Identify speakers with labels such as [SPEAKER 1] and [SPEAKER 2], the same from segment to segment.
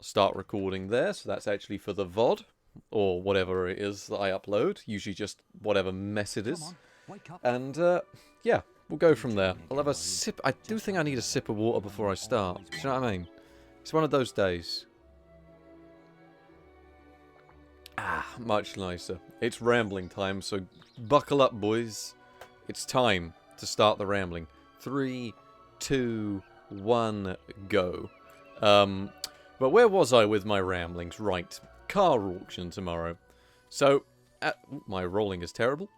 [SPEAKER 1] start recording there. So that's actually for the VOD, or whatever it is that I upload. Usually just whatever mess it is. And, yeah, we'll go from there. I'll have a sip. I do think I need a sip of water before I start. Do you know what I mean? It's one of those days. Ah, much nicer. It's rambling time, so buckle up, boys. It's time to start the rambling. 3, 2, 1, go. But where was I with my ramblings? Right, car auction tomorrow. So, my rolling is terrible.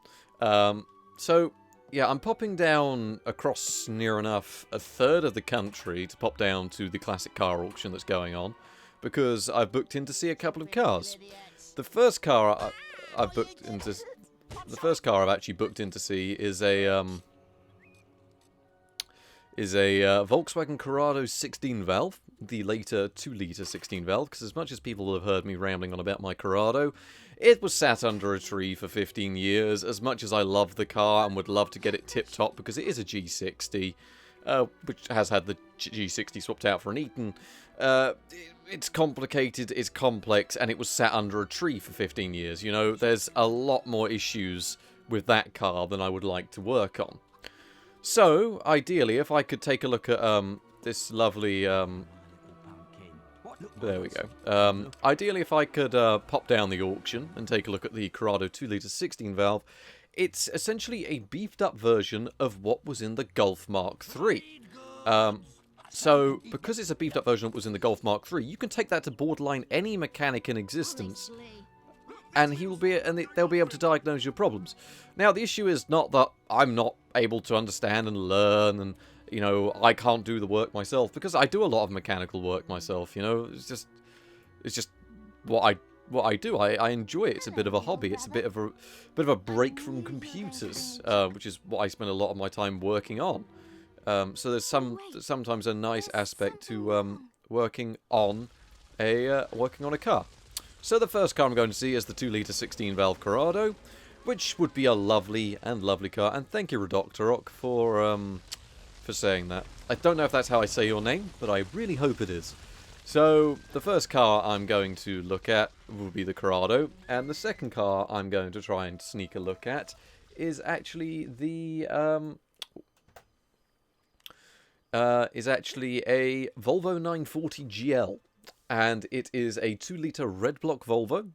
[SPEAKER 1] So, yeah, I'm popping down across near enough a third of the country to pop down to the classic car auction that's going on, because I've booked in to see a couple of cars. The first car I've actually booked in to see is a Volkswagen Corrado 16 valve, the later 2-litre 16 valve, because as much as people have heard me rambling on about my Corrado, it was sat under a tree for 15 years. As much as I love the car and would love to get it tip-top, because it is a G60, which has had the G60 swapped out for an Eaton, it's complicated, it's complex, and it was sat under a tree for 15 years. You know, there's a lot more issues with that car than I would like to work on. So, ideally, if I could take a look at this lovely... there we go. Ideally, if I could pop down the auction and take a look at the Corrado 2-litre 16 valve, it's essentially a beefed-up version of what was in the Golf Mark III. So, because it's a beefed-up version of what was in the Golf Mark III, you can take that to borderline any mechanic in existence, and they'll be able to diagnose your problems. Now, the issue is not that I'm not able to understand and learn, and, you know, I can't do the work myself, because I do a lot of mechanical work myself, you know. It's just what I do. I enjoy it. It's a bit of a hobby. It's a bit of a break from computers, which is what I spend a lot of my time working on. So there's sometimes a nice aspect to working on a car. So the first car I'm going to see is the 2-litre 16 valve Corrado, which would be a lovely car. And thank you, Redoctorok, for saying that. I don't know if that's how I say your name, but I really hope it is. So the first car I'm going to look at will be the Corrado, and the second car I'm going to try and sneak a look at is actually the a Volvo 940 GL, and it is a 2-litre red block Volvo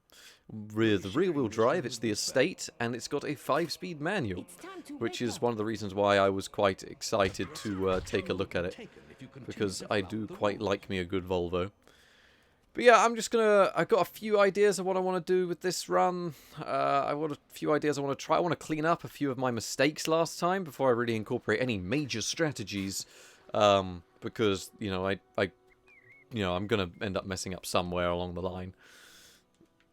[SPEAKER 1] with rear-wheel drive. It's the Estate, and it's got a 5-speed manual, which is one of the reasons why I was quite excited to take a look at it, because I do quite like me a good Volvo. But yeah, I've got a few ideas of what I want to do with this run. I've got a few ideas I want to try. I want to clean up a few of my mistakes last time before I really incorporate any major strategies. Because, you know, I'm going to end up messing up somewhere along the line.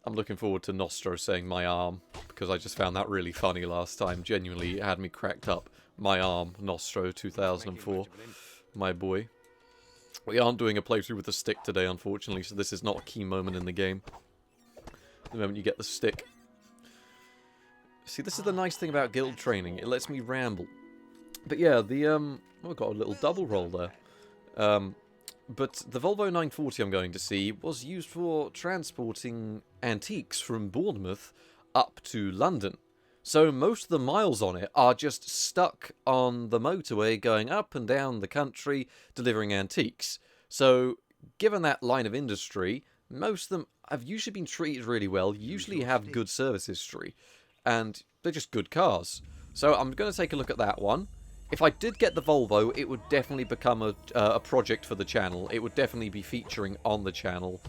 [SPEAKER 1] I'm looking forward to Nostro saying my arm, because I just found that really funny last time. Genuinely, it had me cracked up. My arm, Nostro 2004. My boy. We aren't doing a playthrough with the stick today, unfortunately, so this is not a key moment in the game. The moment you get the stick. See, this is the nice thing about guild training. It lets me ramble. But yeah, I've got a little double roll there. But the Volvo 940 I'm going to see was used for transporting antiques from Bournemouth up to London. So most of the miles on it are just stuck on the motorway going up and down the country delivering antiques. So given that line of industry, most of them have usually been treated really well, usually have good service history, and they're just good cars. So I'm going to take a look at that one. If I did get the Volvo, it would definitely become a project for the channel. It would definitely be featuring on the channel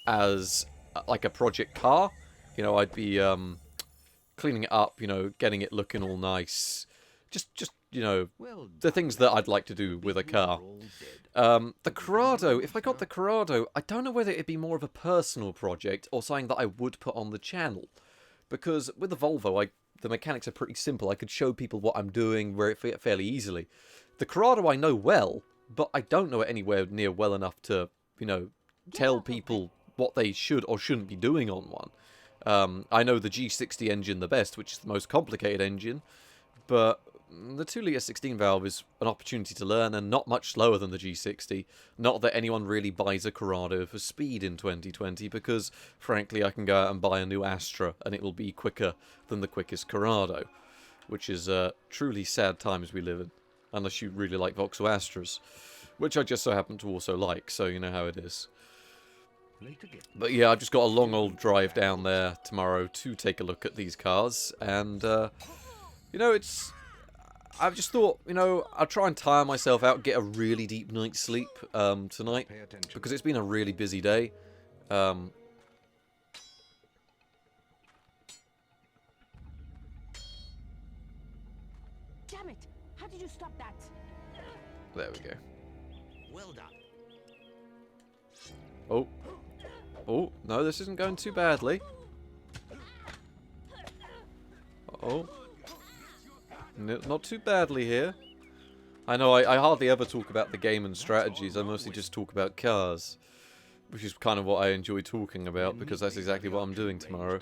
[SPEAKER 1] as like a project car. You know, I'd be cleaning it up, you know, getting it looking all nice. Just you know, the things that I'd like to do with a car. The Corrado, if I got the Corrado, I don't know whether it'd be more of a personal project or something that I would put on the channel. Because with the Volvo, the mechanics are pretty simple. I could show people what I'm doing fairly easily. The Corrado I know well, but I don't know it anywhere near well enough to, you know, tell people what they should or shouldn't be doing on one. I know the G60 engine the best, which is the most complicated engine, but the 2-litre 16 valve is an opportunity to learn and not much slower than the G60. Not that anyone really buys a Corrado for speed in 2020, because frankly I can go out and buy a new Astra and it will be quicker than the quickest Corrado, which is truly sad times we live in, unless you really like Vauxhall Astras, which I just so happen to also like, so you know how it is. But yeah, I've just got a long old drive down there tomorrow to take a look at these cars, and you know, I've just thought, you know, I'll try and tire myself out, get a really deep night's sleep tonight, because it's been a really busy day.
[SPEAKER 2] Damn it! How did you stop that?
[SPEAKER 1] There we go.
[SPEAKER 3] Well done.
[SPEAKER 1] Oh. Oh, no, this isn't going too badly. Uh-oh. No, not too badly here. I know I hardly ever talk about the game and strategies. I mostly just talk about cars, which is kind of what I enjoy talking about, because that's exactly what I'm doing tomorrow.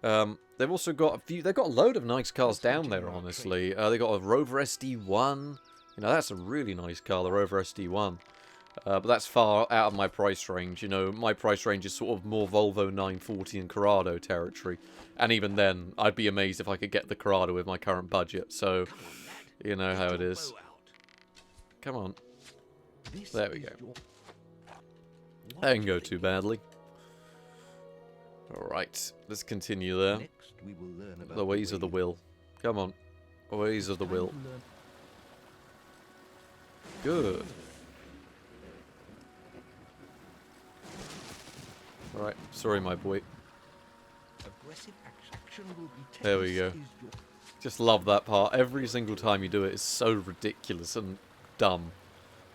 [SPEAKER 1] They've also got a few. They've got a load of nice cars down there. Honestly, they got a Rover SD1. You know, that's a really nice car, the Rover SD1. But that's far out of my price range. You know, my price range is sort of more Volvo 940 and Corrado territory. And even then, I'd be amazed if I could get the Corrado with my current budget. So, you know how it is. Come on. There we go. That didn't go too badly. Alright, let's continue there. The ways of the will. Come on. The ways of the will. Good. Alright, sorry my boy. There we go. Just love that part. Every single time you do it is so ridiculous and dumb.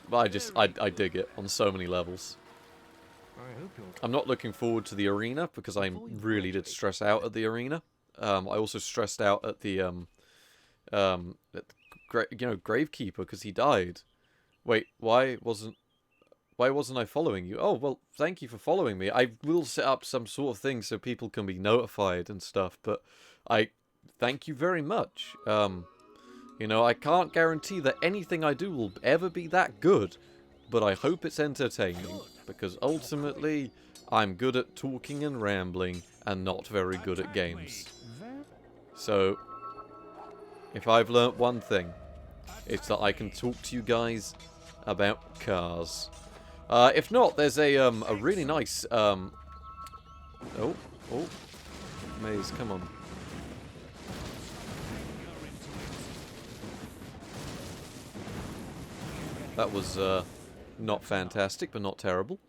[SPEAKER 1] But I dig it on so many levels. I'm not looking forward to the arena, because I really did stress out at the arena. I also stressed out at the, Gravekeeper, because he died. Wait, why wasn't I following you? Oh, well, thank you for following me. I will set up some sort of thing so people can be notified and stuff, but I thank you very much. You know, I can't guarantee that anything I do will ever be that good, but I hope it's entertaining, because ultimately, I'm good at talking and rambling, and not very good at games. So, if I've learnt one thing, it's that I can talk to you guys about cars. If not, there's a really nice, oh, Maze, come on. That was, not fantastic, but not terrible.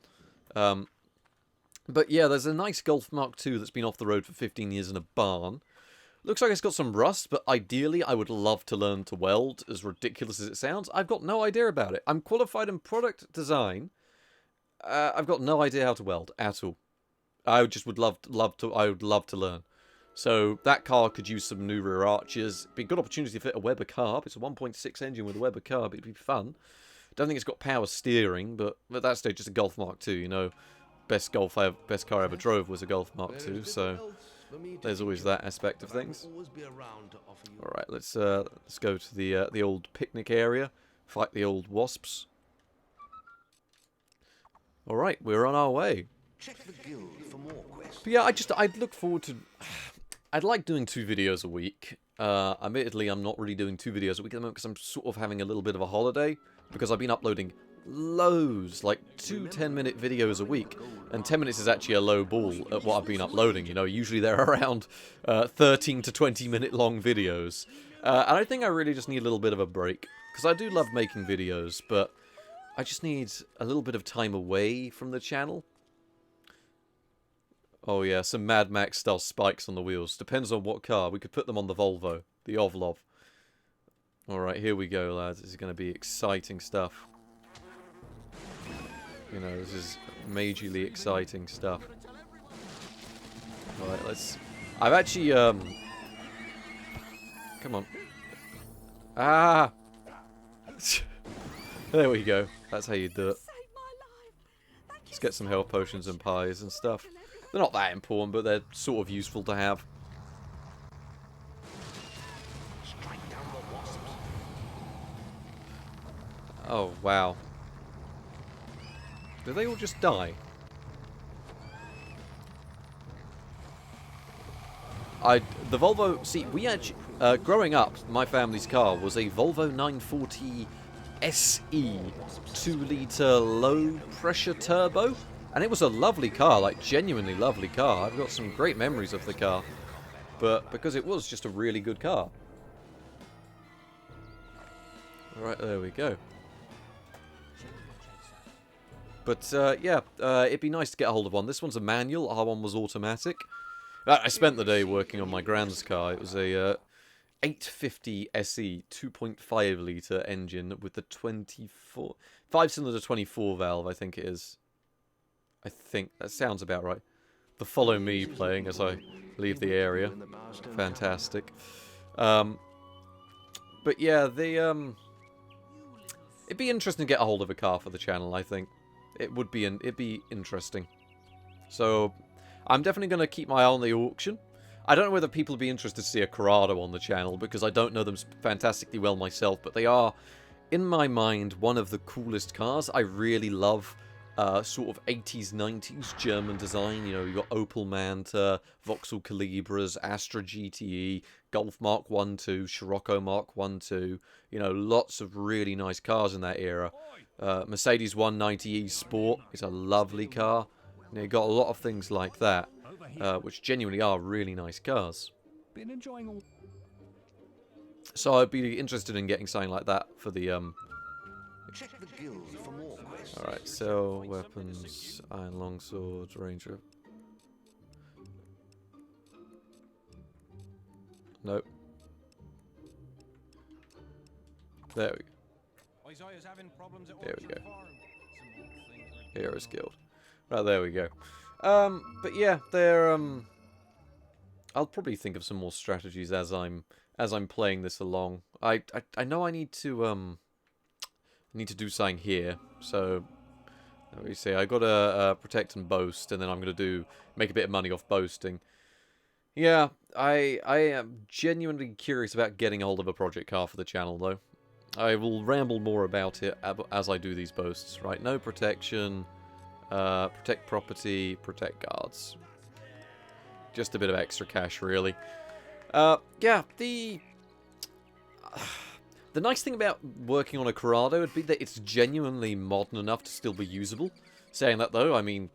[SPEAKER 1] But yeah, there's a nice Golf Mark II that's been off the road for 15 years in a barn. Looks like it's got some rust, but ideally I would love to learn to weld, as ridiculous as it sounds. I've got no idea about it. I'm qualified in product design. I've got no idea how to weld at all. I just would love to learn. So that car could use some new rear arches. Be a good opportunity to fit a Weber carb. It's a 1.6 engine with a Weber carb. It'd be fun. Don't think it's got power steering, but at that stage, it's a Golf Mark II. You know, best car I ever drove was a Golf Mark II. So there's always that aspect of things. All right, let's go to the old picnic area, fight the old wasps. All right, we're on our way. But yeah, I'd look forward to. I'd like doing 2 videos a week. Admittedly, I'm not really doing 2 videos a week at the moment because I'm sort of having a little bit of a holiday, because I've been uploading loads, like 2 10-minute videos a week, and 10 minutes is actually a low ball at what I've been uploading. You know, usually they're around 13 to 20-minute long videos, and I think I really just need a little bit of a break, because I do love making videos, but I just need a little bit of time away from the channel. Oh yeah, some Mad Max style spikes on the wheels. Depends on what car. We could put them on the Volvo, the Ovlov. Alright, here we go, lads. This is going to be exciting stuff. You know, this is majorly exciting stuff. Alright, let's... I've actually, come on. Ah! There we go. That's how you do it. Let's get some health potions and pies and stuff. They're not that important, but they're sort of useful to have. Oh, wow. Did they all just die? The Volvo... See, we actually... growing up, my family's car was a Volvo 940 SE 2-litre low-pressure turbo. And it was a lovely car, like, genuinely lovely car. I've got some great memories of the car. But because it was just a really good car. Alright, there we go. But, yeah, it'd be nice to get a hold of one. This one's a manual, our one was automatic. I spent the day working on my grand's car. It was a 850 SE 2.5 litre engine with the 5-cylinder 24 valve, I think it is. I think that sounds about right. The Follow Me playing as I leave the area. Fantastic. But yeah, it'd be interesting to get a hold of a car for the channel, I think. It'd be interesting. So, I'm definitely going to keep my eye on the auction. I don't know whether people would be interested to see a Corrado on the channel, because I don't know them fantastically well myself, but they are, in my mind, one of the coolest cars. I really love sort of 80s, 90s German design. You know, you've got Opel Manta, Vauxhall Calibras, Astra GTE, Golf Mark 1 2, Scirocco Mark 1 2. You know, lots of really nice cars in that era. Mercedes 190e Sport is a lovely car. You know, you've got a lot of things like that, which genuinely are really nice cars. So I'd be interested in getting something like that for the
[SPEAKER 3] Check the guild for more quests.
[SPEAKER 1] Alright, so weapons, iron longsword, ranger. Nope. There we go. There we go. Heroes Guild. Right, there we go. But yeah, I'll probably think of some more strategies as I'm playing this along. I know I need to do something here. So let me see. I gotta protect and boast, and then I'm gonna make a bit of money off boasting. Yeah, I am genuinely curious about getting a hold of a project car for the channel, though. I will ramble more about it as I do these boasts. Right, no protection. Protect property, protect guards. Just a bit of extra cash, really. Yeah, the nice thing about working on a Corrado would be that it's genuinely modern enough to still be usable. Saying that, though, I mean,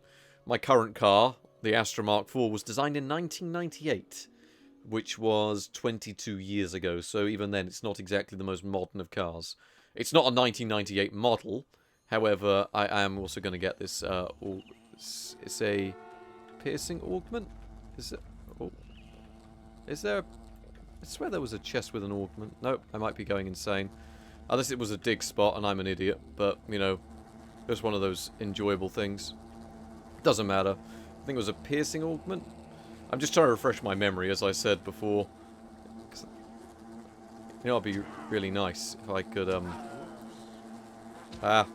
[SPEAKER 1] my current car, the Astra Mark IV, was designed in 1998, which was 22 years ago, so even then it's not exactly the most modern of cars. It's not a 1998 model, however, I am also going to get this, it's a piercing augment? Is it? Oh. Is there? I swear there was a chest with an augment. Nope, I might be going insane. Unless it was a dig spot and I'm an idiot, but, you know, it was one of those enjoyable things. Doesn't matter. I think it was a piercing augment. I'm just trying to refresh my memory, as I said before. You know, it'd be really nice if I could, Ah.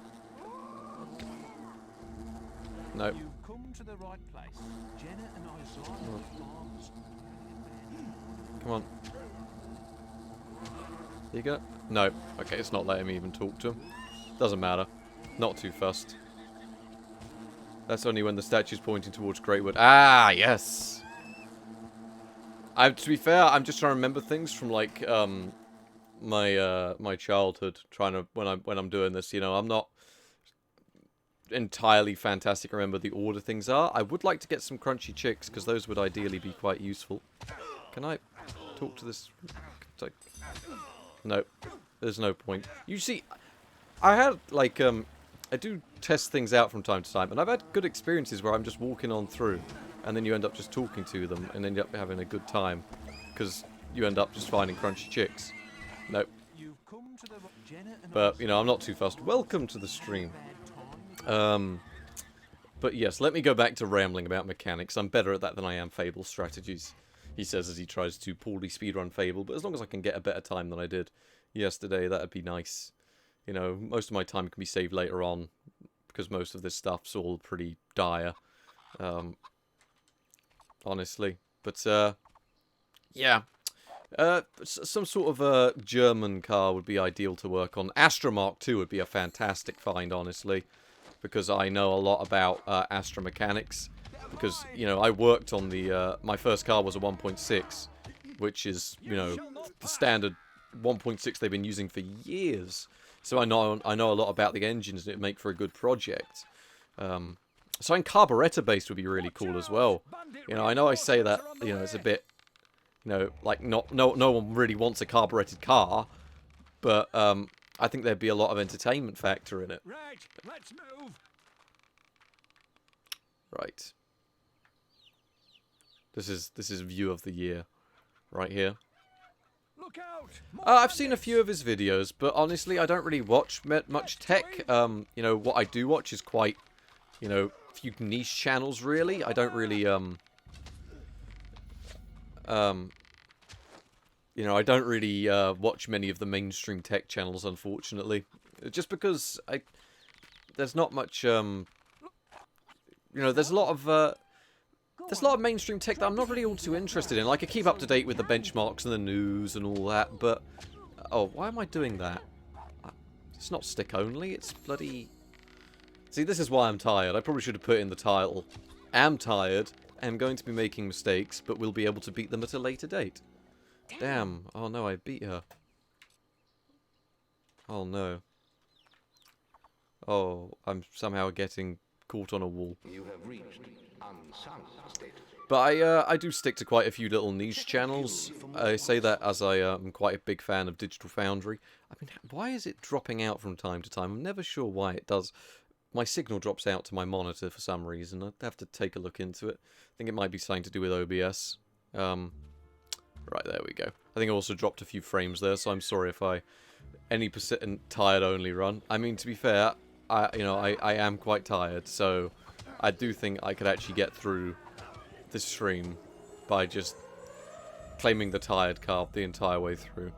[SPEAKER 1] No.
[SPEAKER 3] You come to the right place. Jenna and I saw farms.
[SPEAKER 1] Come on. You go? No. Okay, it's not letting me even talk to him. Doesn't matter. Not too fussed. That's only when the statue's pointing towards Greatwood. Ah, yes! To be fair, I'm just trying to remember things from, like, my childhood. When I'm doing this, you know, I'm not entirely fantastic. Remember the order things are. I would like to get some crunchy chicks, because those would ideally be quite useful. Can I talk to this? No, there's no point. You see, I had, like, I do test things out from time to time, and I've had good experiences where I'm just walking on through, and then you end up just talking to them, and end up having a good time, because you end up just finding crunchy chicks. Nope. But, you know, I'm not too fussed. Welcome to the stream. But yes, let me go back to rambling about mechanics. I'm better at that than I am Fable strategies, he says as he tries to poorly speedrun Fable, but as long as I can get a better time than I did yesterday, that'd be nice. You know, most of my time can be saved later on, because most of this stuff's all pretty dire, honestly. But, yeah. Some sort of a German car would be ideal to work on. Astra Mark II would be a fantastic find, honestly, because I know a lot about Astra mechanics. Because, you know, I worked on the, my first car was a 1.6, which is, you know, the standard 1.6 they've been using for years. So I know a lot about the engines that make for a good project. Something carburetor-based would be really cool as well. You know I say that, you know, it's a bit, you know, like no one really wants a carbureted car, but I think there'd be a lot of entertainment factor in it.
[SPEAKER 3] Right, let's move.
[SPEAKER 1] Right. This is view of the year, right here.
[SPEAKER 3] Look out.
[SPEAKER 1] I've seen a few of his videos, but honestly, I don't really watch much tech. You know, what I do watch is quite, you know, few niche channels, really. I don't really, you know, I don't really watch many of the mainstream tech channels, unfortunately. Just because there's not much, you know, there's a lot of mainstream tech that I'm not really all too interested in. Like, I keep up to date with the benchmarks and the news and all that, but... Oh, why am I doing that? It's not stick only, it's bloody... See, this is why I'm tired. I probably should have put in the title. Am tired, am going to be making mistakes, but will be able to beat them at a later date. Damn. Oh no, I beat her. Oh no. Oh, I'm somehow getting caught on a wall.
[SPEAKER 4] You have reached unsung status.
[SPEAKER 1] But I do stick to quite a few little niche channels. I say that as I am quite a big fan of Digital Foundry. I mean, why is it dropping out from time to time? I'm never sure why it does. My signal drops out to my monitor for some reason. I'd have to take a look into it. I think it might be something to do with OBS. Right, there we go. I think I also dropped a few frames there, so I'm sorry if any percent tired only run. I mean, to be fair, I am quite tired, so I do think I could actually get through this stream by just claiming the tired card the entire way through.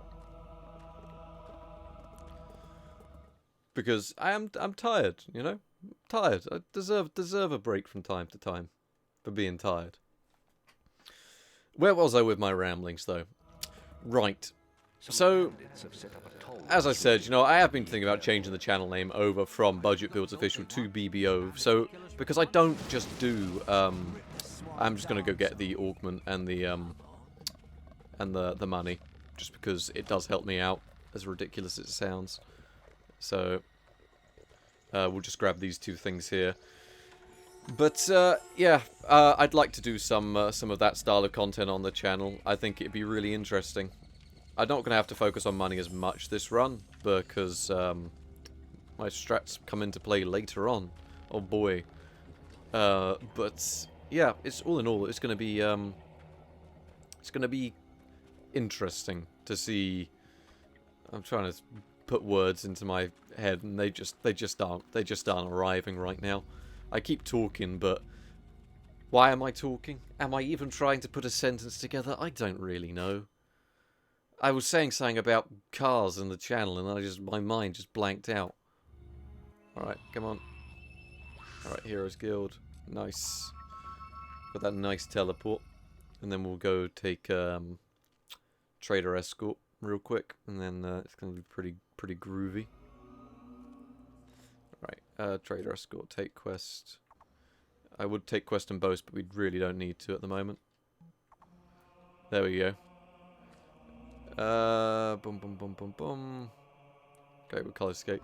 [SPEAKER 1] Because I'm tired, you know? Tired. I deserve a break from time to time for being tired. Where was I with my ramblings, though? Right. So, as I said, you know, I have been thinking about changing the channel name over from Budget Builds Official to BBO. So, because I don't just do, I'm just going to go get the augment and the money. Just because it does help me out, as ridiculous as it sounds. So, we'll just grab these two things here. But, yeah, I'd like to do some of that style of content on the channel. I think it'd be really interesting. I'm not going to have to focus on money as much this run, because my strats come into play later on. Oh boy. But, yeah, it's all in all, it's going to be interesting to see. I'm trying to put words into my head, and they just aren't arriving right now. I keep talking, but why am I talking? Am I even trying to put a sentence together? I don't really know. I was saying something about cars in the channel, and my mind just blanked out. Alright, come on. Alright, Heroes Guild. Nice. Got that nice teleport. And then we'll go take Trader Escort real quick, and then it's going to be pretty groovy. Right, Trader Escort, take quest. I would take quest and boast, but we really don't need to at the moment. There we go. Boom, boom, boom, boom, boom. Okay, with Color Skate.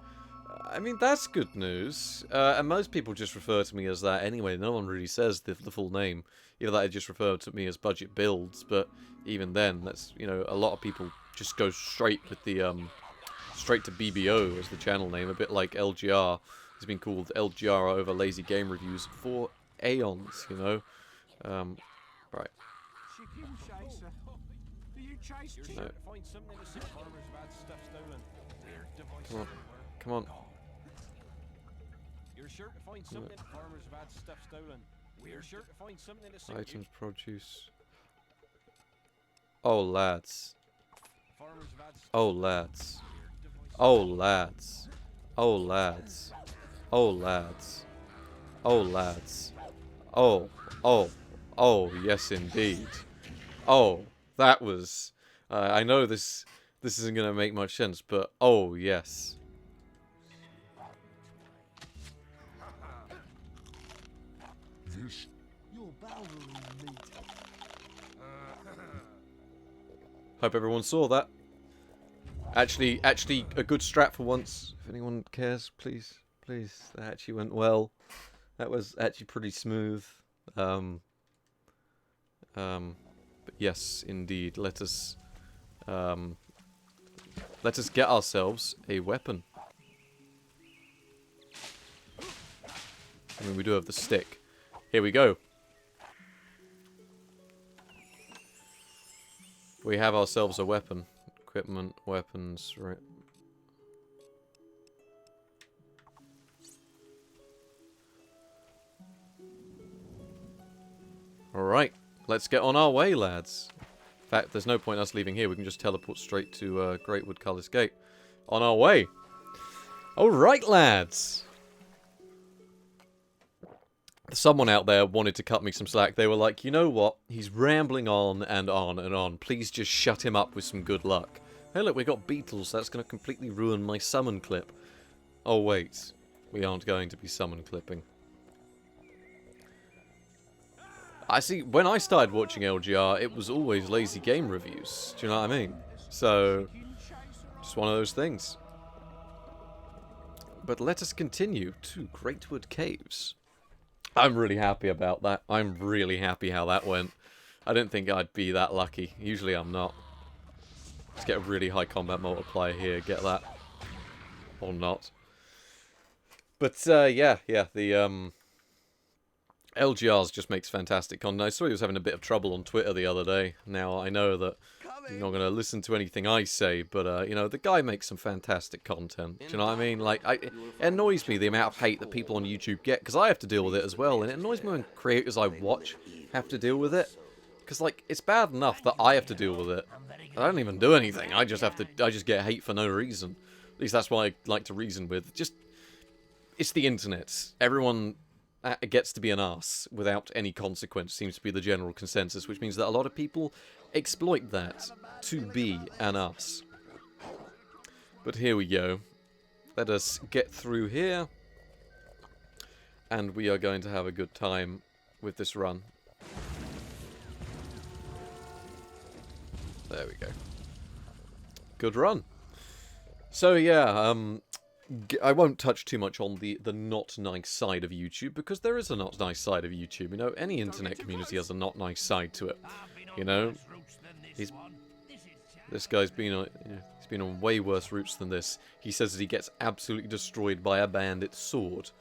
[SPEAKER 1] I mean, that's good news. And most people just refer to me as that anyway. No one really says the full name. Either that, they just refer to me as Budget Builds, but even then, that's, you know, a lot of people just go straight with the, straight to BBO as the channel name, a bit like LGR. It's been called LGR over Lazy Game Reviews for aeons, you know. Right. No. Come on. Come on.
[SPEAKER 3] You're sure to find something. Farmers have had stuff stolen. We're sure to find something to suit
[SPEAKER 1] Items, produce. Oh, lads. Oh, lads. Oh, lads. Oh, lads. Oh, lads. Oh, lads. Oh, yes, indeed. Oh, that was... I know this isn't going to make much sense, but oh, yes.
[SPEAKER 5] Your Balverine meat.
[SPEAKER 1] Hope everyone saw that. Actually, a good strat for once. If anyone cares, please. That actually went well. That was actually pretty smooth. But yes, indeed. Let us get ourselves a weapon. I mean, we do have the stick. Here we go. We have ourselves a weapon. Equipment, weapons, right. Alright, let's get on our way, lads. In fact, there's no point us leaving here. We can just teleport straight to Greatwood Cullis Gate. On our way. Alright, lads. Someone out there wanted to cut me some slack. They were like, you know what? He's rambling on and on and on. Please just shut him up with some good luck. Hey, look, we got beetles. That's going to completely ruin my summon clip. Oh, wait. We aren't going to be summon clipping. I see, when I started watching LGR, it was always lazy game reviews. Do you know what I mean? So, just one of those things. But let us continue to Greatwood Caves. I'm really happy about that. I'm really happy how that went. I didn't think I'd be that lucky. Usually I'm not. Let's get a really high combat multiplier here. Get that. Or not. But, yeah, the, LGRs just makes fantastic content. I saw he was having a bit of trouble on Twitter the other day. Now, I know that you're not going to listen to anything I say, but, you know, the guy makes some fantastic content. Do you know what I mean? Like, it annoys me the amount of hate that people on YouTube get, because I have to deal with it as well, and it annoys me when creators I watch have to deal with it. Because, like, it's bad enough that I have to deal with it. I don't even do anything. I just get hate for no reason. At least that's what I like to reason with. Just, it's the internet. Everyone gets to be an arse without any consequence, seems to be the general consensus, which means that a lot of people exploit that to be an arse. But here we go. Let us get through here, and we are going to have a good time with this run. There we go. Good run. So yeah, I won't touch too much on the not nice side of YouTube, because there is a not nice side of YouTube. You know, any internet community has a not nice side to it. You know, this guy's been on, he's been on way worse routes than this. He says that he gets absolutely destroyed by a bandit's sword,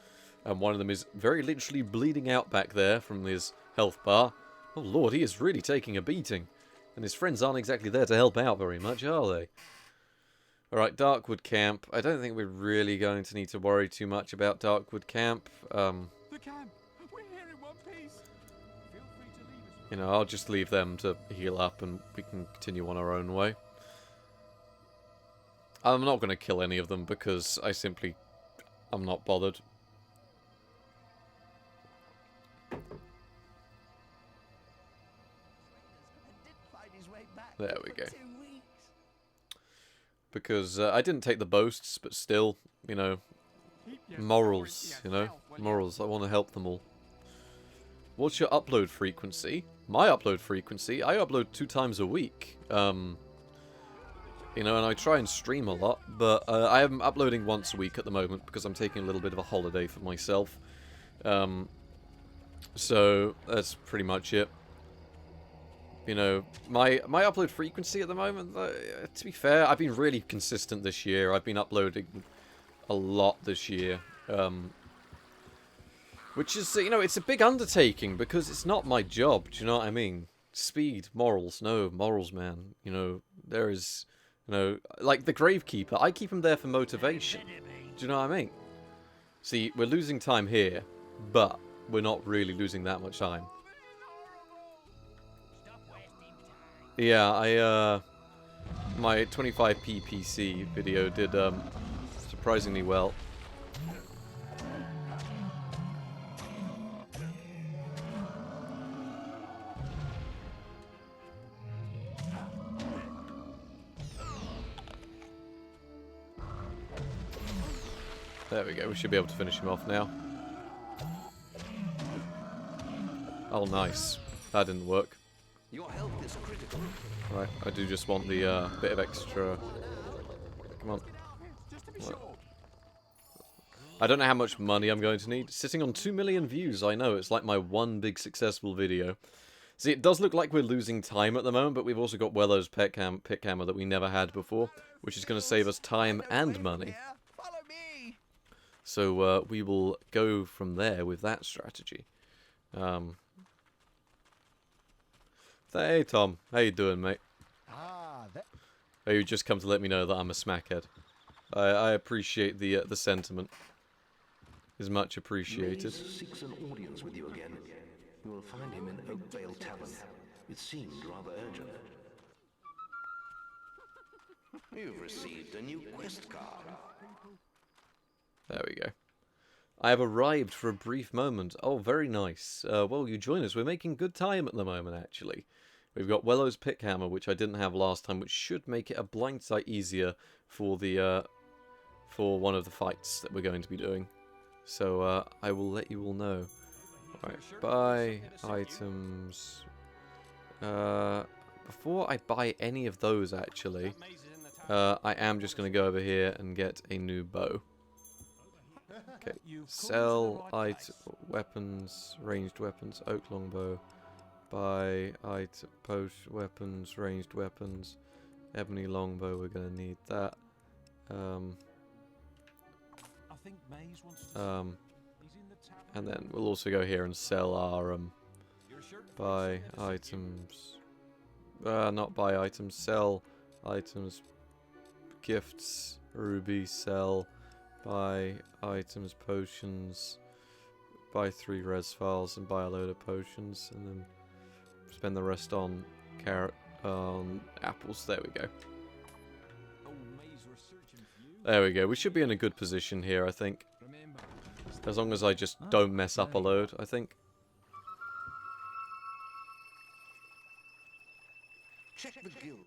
[SPEAKER 1] and one of them is very literally bleeding out back there from his health bar. Oh lord, he is really taking a beating, and his friends aren't exactly there to help out very much, are they? Alright, Darkwood Camp. I don't think we're really going to need to worry too much about Darkwood Camp.
[SPEAKER 3] The camp. We're here in one piece. Feel free to leave us.
[SPEAKER 1] You know, I'll just leave them to heal up and we can continue on our own way. I'm not going to kill any of them because I'm not bothered. There we go. Because I didn't take the boasts, but still, you know, morals, you know, morals. I want to help them all. What's your upload frequency? My upload frequency? I upload 2 times a week. You know, and I try and stream a lot, but I am uploading once a week at the moment because I'm taking a little bit of a holiday for myself. So that's pretty much it. You know, my upload frequency at the moment, to be fair, I've been really consistent this year. I've been uploading a lot this year. Which is, you know, it's a big undertaking because it's not my job. Do you know what I mean? Speed, morals. No, morals, man. You know, there is, you know, like the Gravekeeper. I keep him there for motivation. Do you know what I mean? See, we're losing time here, but we're not really losing that much time. Yeah, my 25p PC video did surprisingly well. There we go. We should be able to finish him off now. Oh, nice. That didn't work.
[SPEAKER 4] Your health is critical.
[SPEAKER 1] Right, I do just want the bit of extra... Come on. Right. I don't know how much money I'm going to need. Sitting on 2 million views, I know. It's like my one big successful video. See, it does look like we're losing time at the moment, but we've also got Wellows Pick Hammer that we never had before, which is going to save us time and money. So we will go from there with that strategy. Hey Tom, how you doing, mate? Oh, you just come to let me know that I'm a smackhead. I appreciate the sentiment. Is much appreciated.
[SPEAKER 4] Maze seeks an audience with you again. You will find him in Oakvale Tavern. It seemed rather urgent. You've received a new quest card.
[SPEAKER 1] There we go. I have arrived for a brief moment. Oh, very nice. Well, you join us. We're making good time at the moment, actually. We've got Wellows Pick Hammer, which I didn't have last time, which should make it a blind sight easier for the for one of the fights that we're going to be doing. So I will let you all know. Alright, buy items. Before I buy any of those, actually, I am just going to go over here and get a new bow. Okay, sell weapons, ranged weapons, oak longbow. Buy post weapons, ranged weapons, ebony longbow. We're going to need that. And then we'll also go here and sell our buy items. Not buy items, sell items, gifts, ruby, sell, buy items, potions, buy 3 res files and buy a load of potions, and then spend the rest on apples. There we go. There we go. We should be in a good position here, I think. As long as I just don't mess up a load, I think.
[SPEAKER 4] Check the guild.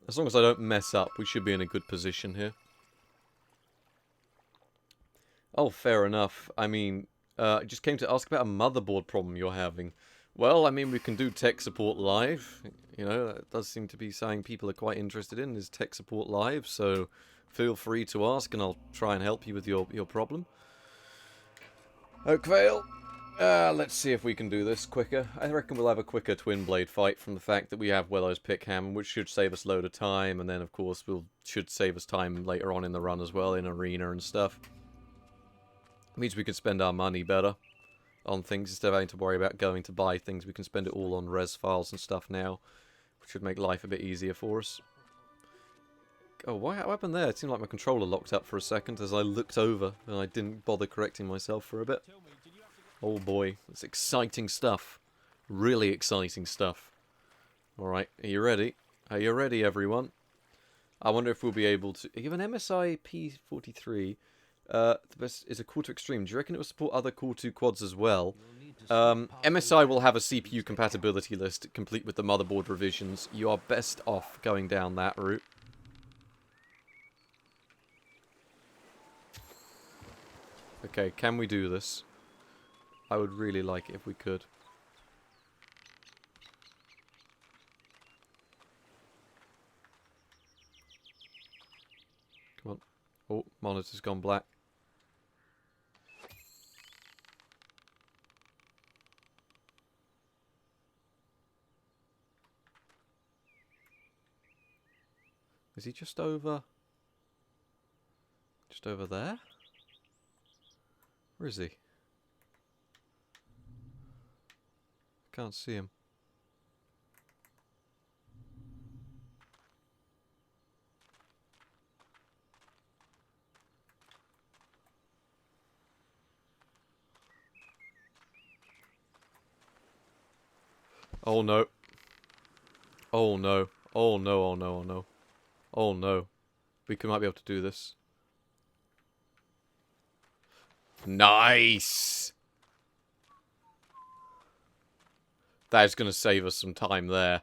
[SPEAKER 1] As long as I don't mess up, we should be in a good position here. Oh, fair enough. I mean, I just came to ask about a motherboard problem you're having. Well, I mean, we can do tech support live. You know, that does seem to be something people are quite interested in, is tech support live. So feel free to ask, and I'll try and help you with your problem. Oakvale. Let's see if we can do this quicker. I reckon we'll have a quicker twin blade fight from the fact that we have Wellows Pick Hammer, which should save us a load of time, and then of course should save us time later on in the run as well, in arena and stuff. It means we can spend our money better on things instead of having to worry about going to buy things. We can spend it all on res files and stuff now, which should make life a bit easier for us. Oh, what happened there? It seemed like my controller locked up for a second as I looked over and I didn't bother correcting myself for a bit. Oh boy, it's exciting stuff. Really exciting stuff. Alright, are you ready? Are you ready, everyone? I wonder if we'll be able to... You have an MSI P43. The best is a Core 2 Extreme. Do you reckon it will support other Core 2 quads as well? MSI will have a CPU compatibility list complete with the motherboard revisions. You are best off going down that route. Okay, can we do this? I would really like it if we could. Come on. Oh, monitor's gone black. Is he just over? Just over there? Where is he? Can't see him. Oh no. Oh no. Oh no, oh no, oh no. Oh no. We might be able to do this. Nice! That is going to save us some time there.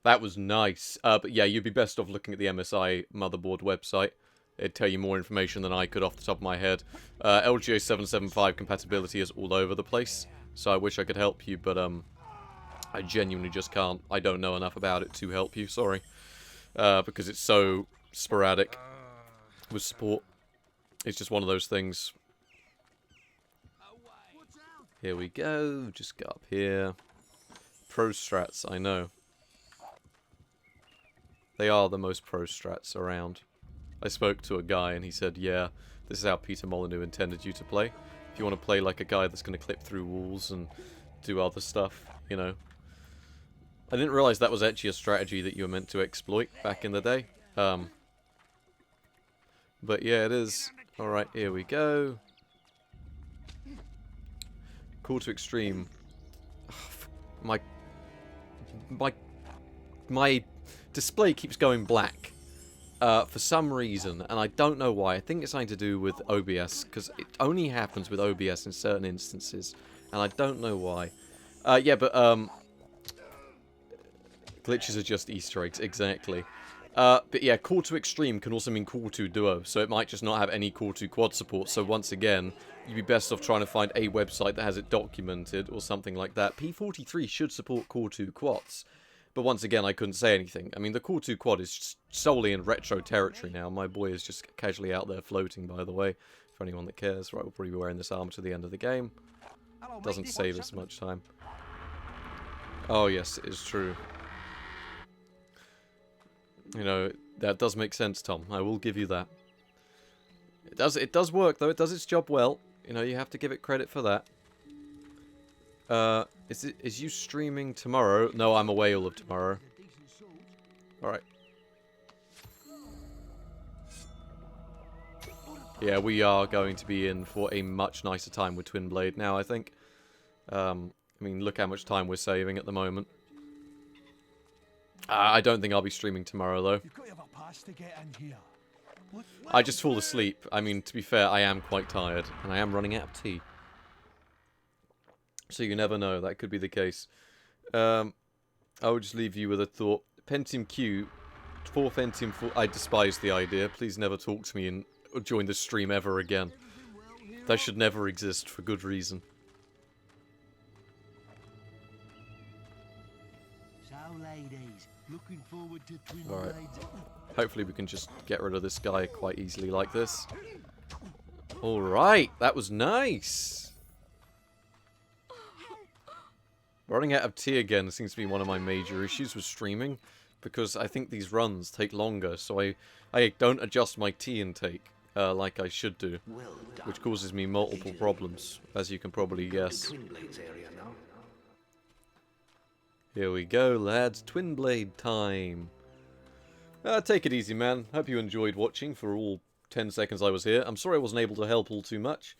[SPEAKER 1] That was nice. But yeah, you'd be best off looking at the MSI motherboard website. it'd tell you more information than I could off the top of my head. LGA 775 compatibility is all over the place, so I wish I could help you, but I genuinely just can't. I don't know enough about it to help you, sorry. Because it's so sporadic with support. It's just one of those things. Here we go, just go up here. Pro strats, I know. They are the most pro strats around. I spoke to a guy and he said, yeah, this is how Peter Molyneux intended you to play. If you want to play like a guy that's going to clip through walls and do other stuff, you know. I didn't realise that was actually a strategy that you were meant to exploit back in the day. But yeah, it is. Alright, here we go. Call to extreme. My display keeps going black for some reason, and I don't know why. I think it's something to do with OBS, because it only happens with OBS in certain instances, and I don't know why. Yeah, but glitches are just Easter eggs, exactly. But yeah, Call to Extreme can also mean Call to Duo, so it might just not have any Call to Quad support, so once again, you'd be best off trying to find a website that has it documented, or something like that. P43 should support Call to Quads, but once again, I couldn't say anything. I mean, the Call to Quad is solely in retro territory now. My boy is just casually out there floating, by the way, for anyone that cares. Right, we'll probably be wearing this armor to the end of the game. Doesn't save us much time. Oh yes, it is true. You know, that does make sense, Tom. I will give you that. It does work, though. It does its job well. You know, you have to give it credit for that. Is you streaming tomorrow? No, I'm away all of tomorrow. Alright. Yeah, we are going to be in for a much nicer time with Twin Blade now, I think. I mean, look how much time we're saving at the moment. I don't think I'll be streaming tomorrow, though.
[SPEAKER 5] You've got to have a pass to get in here.
[SPEAKER 1] I just fall asleep. I mean, to be fair, I am quite tired, and I am running out of tea. So you never know, that could be the case. I will just leave you with a thought. Pentium Q, 4 Pentium 4, I despise the idea. Please never talk to me and join the stream ever again. That should never exist for good reason.
[SPEAKER 5] So, ladies, looking forward to Twin
[SPEAKER 1] Alright.
[SPEAKER 5] Blades.
[SPEAKER 1] Hopefully we can just get rid of this guy quite easily like this. Alright, that was nice. Running out of tea again seems to be one of my major issues with streaming, because I think these runs take longer, so I don't adjust my tea intake like I should do, which causes me multiple problems, as you can probably guess. Here we go, lads. Twin Blade time. Take it easy, man. Hope you enjoyed watching for all 10 seconds I was here. I'm sorry I wasn't able to help all too much.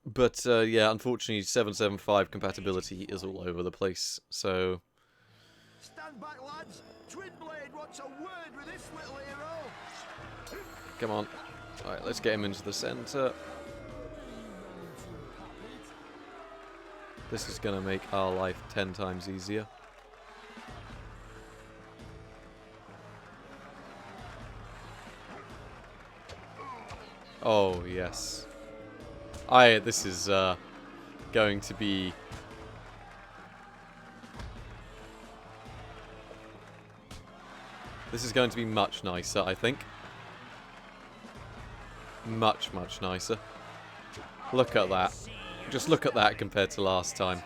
[SPEAKER 1] But, yeah, unfortunately, 775 compatibility is all over the place, so...
[SPEAKER 5] Stand back, lads. Twin Blade wants a word with this little hero.
[SPEAKER 1] Come on. Alright, let's get him into the center. This is going to make our life 10 times easier. Oh, yes. This is going to be... This is going to be much nicer, I think. Much, much nicer. Look at that. Just look at that compared to last time.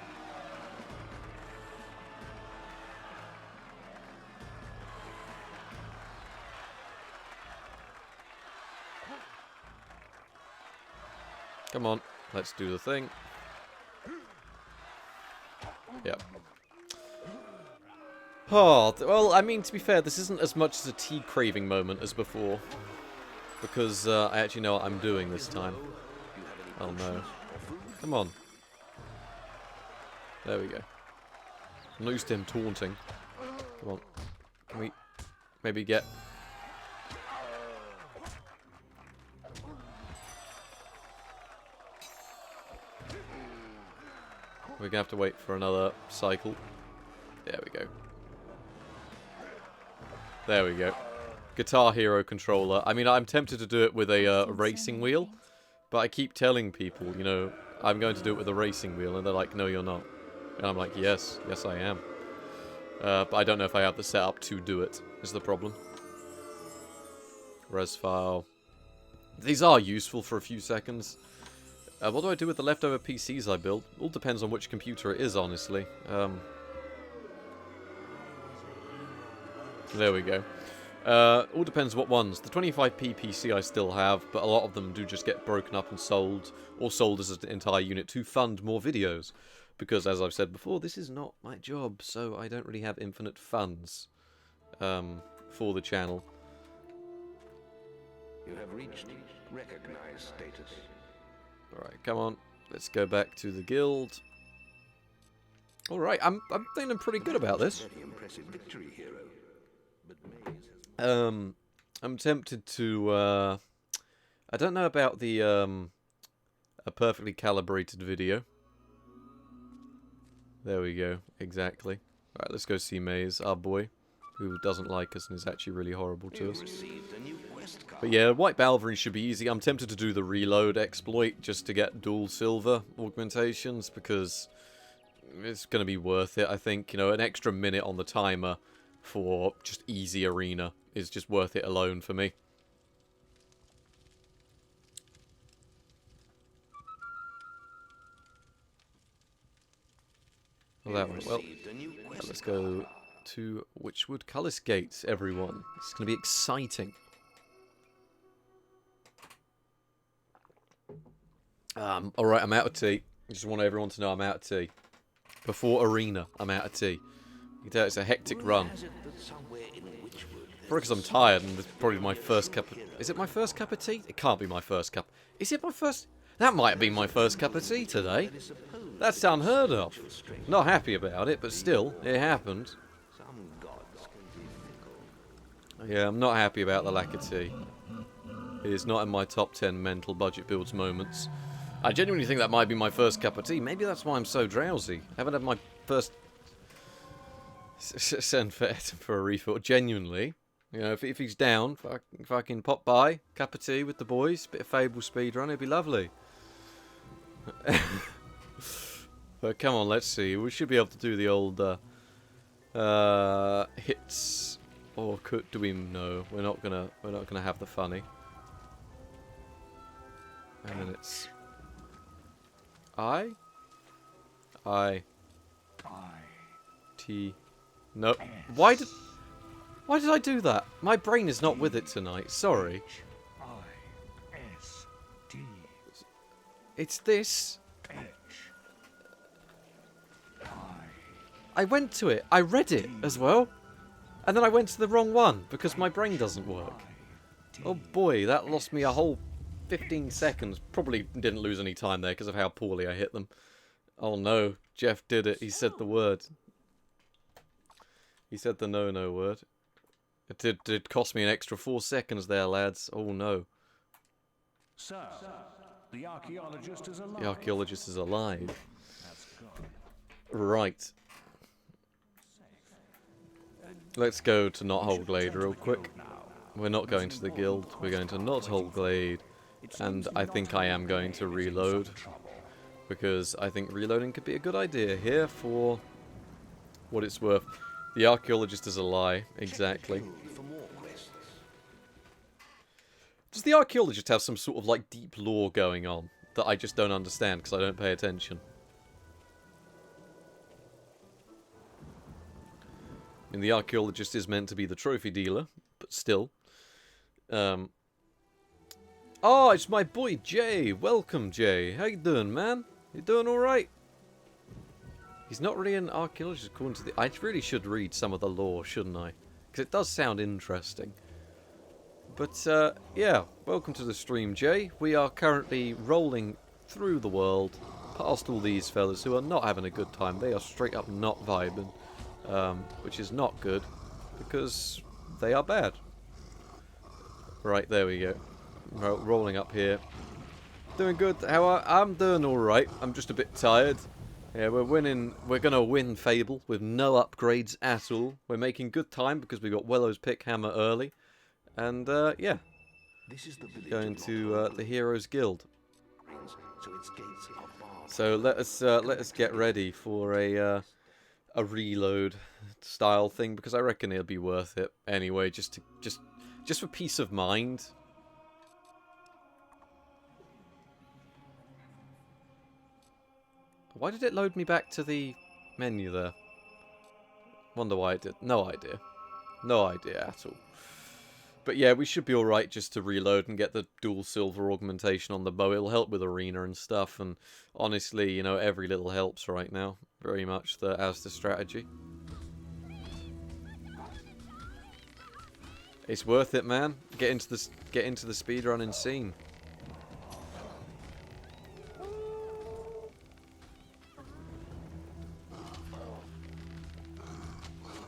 [SPEAKER 1] Come on, let's do the thing. Yep. Oh, well, I mean, to be fair, this isn't as much as a tea craving moment as before. Because I actually know what I'm doing this time. Oh no. Come on. There we go. I'm not used to him taunting. Come on. Can we maybe get... We're going to have to wait for another cycle. There we go. There we go. Guitar Hero controller. I mean, I'm tempted to do it with a racing wheel, but I keep telling people, you know, I'm going to do it with a racing wheel, and they're like, no, you're not. And I'm like, yes, I am. But I don't know if I have the setup to do it, is the problem. Res file. These are useful for a few seconds. What do I do with the leftover PCs I built? All depends on which computer it is, honestly. There we go. All depends what ones. The 25p PC I still have, but a lot of them do just get broken up and sold, or sold as an entire unit to fund more videos. Because, as I've said before, this is not my job, so I don't really have infinite funds for the channel.
[SPEAKER 4] You have reached recognized status.
[SPEAKER 1] Alright, come on. Let's go back to the guild. Alright, I'm feeling pretty good about this.
[SPEAKER 4] Very impressive victory, hero. But Maze has...
[SPEAKER 1] I'm tempted to, I don't know about the, a perfectly calibrated video. There we go, exactly. Alright, let's go see Maze, our boy, who doesn't like us and is actually really horrible to us.
[SPEAKER 4] received a new quest card.
[SPEAKER 1] But yeah, White Balverine should be easy. I'm tempted to do the reload exploit just to get dual silver augmentations, because it's going to be worth it, I think. You know, an extra minute on the timer for just easy arena is just worth it alone for me. Well, that went well.
[SPEAKER 4] Received a new quest
[SPEAKER 1] Let's go to Witchwood Cullis Gates, everyone. It's going to be exciting. Alright, I'm out of tea. I just want everyone to know I'm out of tea. Before arena, I'm out of tea. You can tell it's a hectic run.
[SPEAKER 4] Has it that somewhere in Witchwood
[SPEAKER 1] Probably because I'm tired and it's probably my first cup of... Is it my first cup of tea? It can't be my first cup. Is it my first... That might have been my first cup of tea today. That's unheard of. Not happy about it, but still, it happened.
[SPEAKER 4] some gods can be fickle?
[SPEAKER 1] Yeah, I'm not happy about the lack of tea. It is not in my top 10 mental budget builds moments. I genuinely think that might be my first cup of tea. Maybe that's why I'm so drowsy. I haven't had my first... Send for a refill. Genuinely. You know, if he's down, if I can pop by, cup of tea with the boys, bit of Fable speedrun, it'd be lovely. But come on, let's see. We should be able to do the old hits, or do we? No, we're not gonna have the funny. And then it's I T. No. Why did I do that? My brain is not with it tonight. Sorry. It's this. I went to it. I read it as well. And then I went to the wrong one because my brain doesn't work. Oh boy, that lost me a whole 15 seconds. Probably didn't lose any time there because of how poorly I hit them. Oh no, Jeff did it. He said the word. He said the no word. It did cost me an extra 4 seconds there, lads. Oh no.
[SPEAKER 6] Sir, the archaeologist is alive.
[SPEAKER 1] The archaeologist is alive. Right. Let's go to Not Hold Glade real quick. We're not going to the guild. We're going to Not Hold Glade. And I think I am going to reload. Because I think reloading could be a good idea here for what it's worth. The archaeologist is a lie. Exactly.
[SPEAKER 4] For more quests.
[SPEAKER 1] Does the archaeologist have some sort of like deep lore going on that I just don't understand because I don't pay attention? And the archaeologist is meant to be the trophy dealer, but still. Oh, it's my boy Jay. Welcome, Jay. How you doing, man? You doing all right? He's not really an archaeologist according to the... I really should read some of the lore, shouldn't I? Because it does sound interesting. But, yeah. Welcome to the stream, Jay. We are currently rolling through the world, past all these fellas who are not having a good time. They are straight up not vibing. Which is not good, because they are bad. Right, there we go. Rolling up here. Doing good. I'm doing alright. I'm just a bit tired. Yeah, we're winning. We're going to win Fable with no upgrades at all. We're making good time because we got Wellows Pick Hammer early. And, yeah.
[SPEAKER 4] This is the village
[SPEAKER 1] Going
[SPEAKER 4] of
[SPEAKER 1] to
[SPEAKER 4] Lock
[SPEAKER 1] the Heroes Guild.
[SPEAKER 4] so its gates are barred.
[SPEAKER 1] So let us get ready for a reload style thing, because I reckon it'll be worth it anyway, just for peace of mind. Why did it load me back to the menu there? Wonder why it did. No idea. No idea at all. But yeah, we should be alright just to reload and get the dual silver augmentation on the bow. It'll help with arena and stuff, and honestly, you know, every little helps right now. Very much as the strategy. It's worth it, man. Get into the speedrunning scene.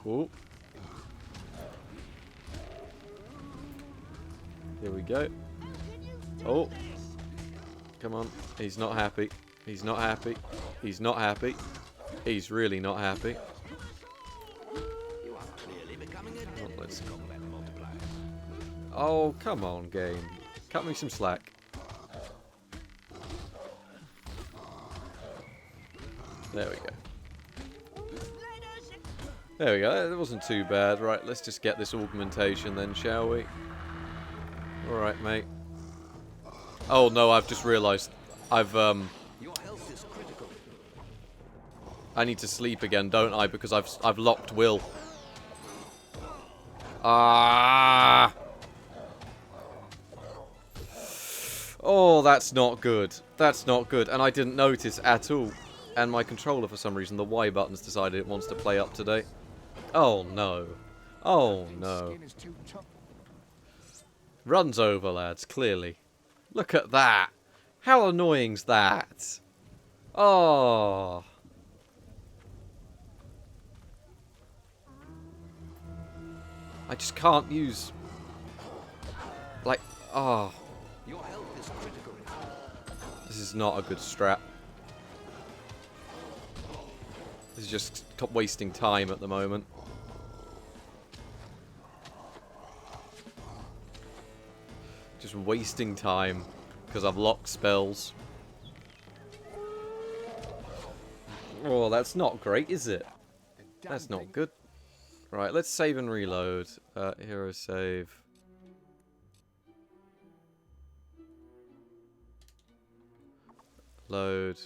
[SPEAKER 1] Oh. Here we go. Oh. Come on. He's not happy. He's not happy. He's not happy. He's really not happy. Oh, let's... Oh, come on, game. Cut me some slack. There we go. There we go. That wasn't too bad. Right, let's just get this augmentation then, shall we? Alright, mate. Oh no, I've just realised I've
[SPEAKER 4] Your health is critical.
[SPEAKER 1] I need to sleep again, don't I? Because I've locked Will. Ah! Oh, that's not good. That's not good. And I didn't notice at all. And my controller, for some reason, the Y button's decided it wants to play up today. Oh no. Oh no. Runs over, lads, clearly. Look at that. How annoying's that? Oh. I just can't use... Like, oh.
[SPEAKER 4] Your health is critical.
[SPEAKER 1] This is not a good strat. This is just wasting time at the moment. Just wasting time because I've locked spells. Oh, that's not great, is it? That's not good. Right, let's save and reload. Hero save. Load.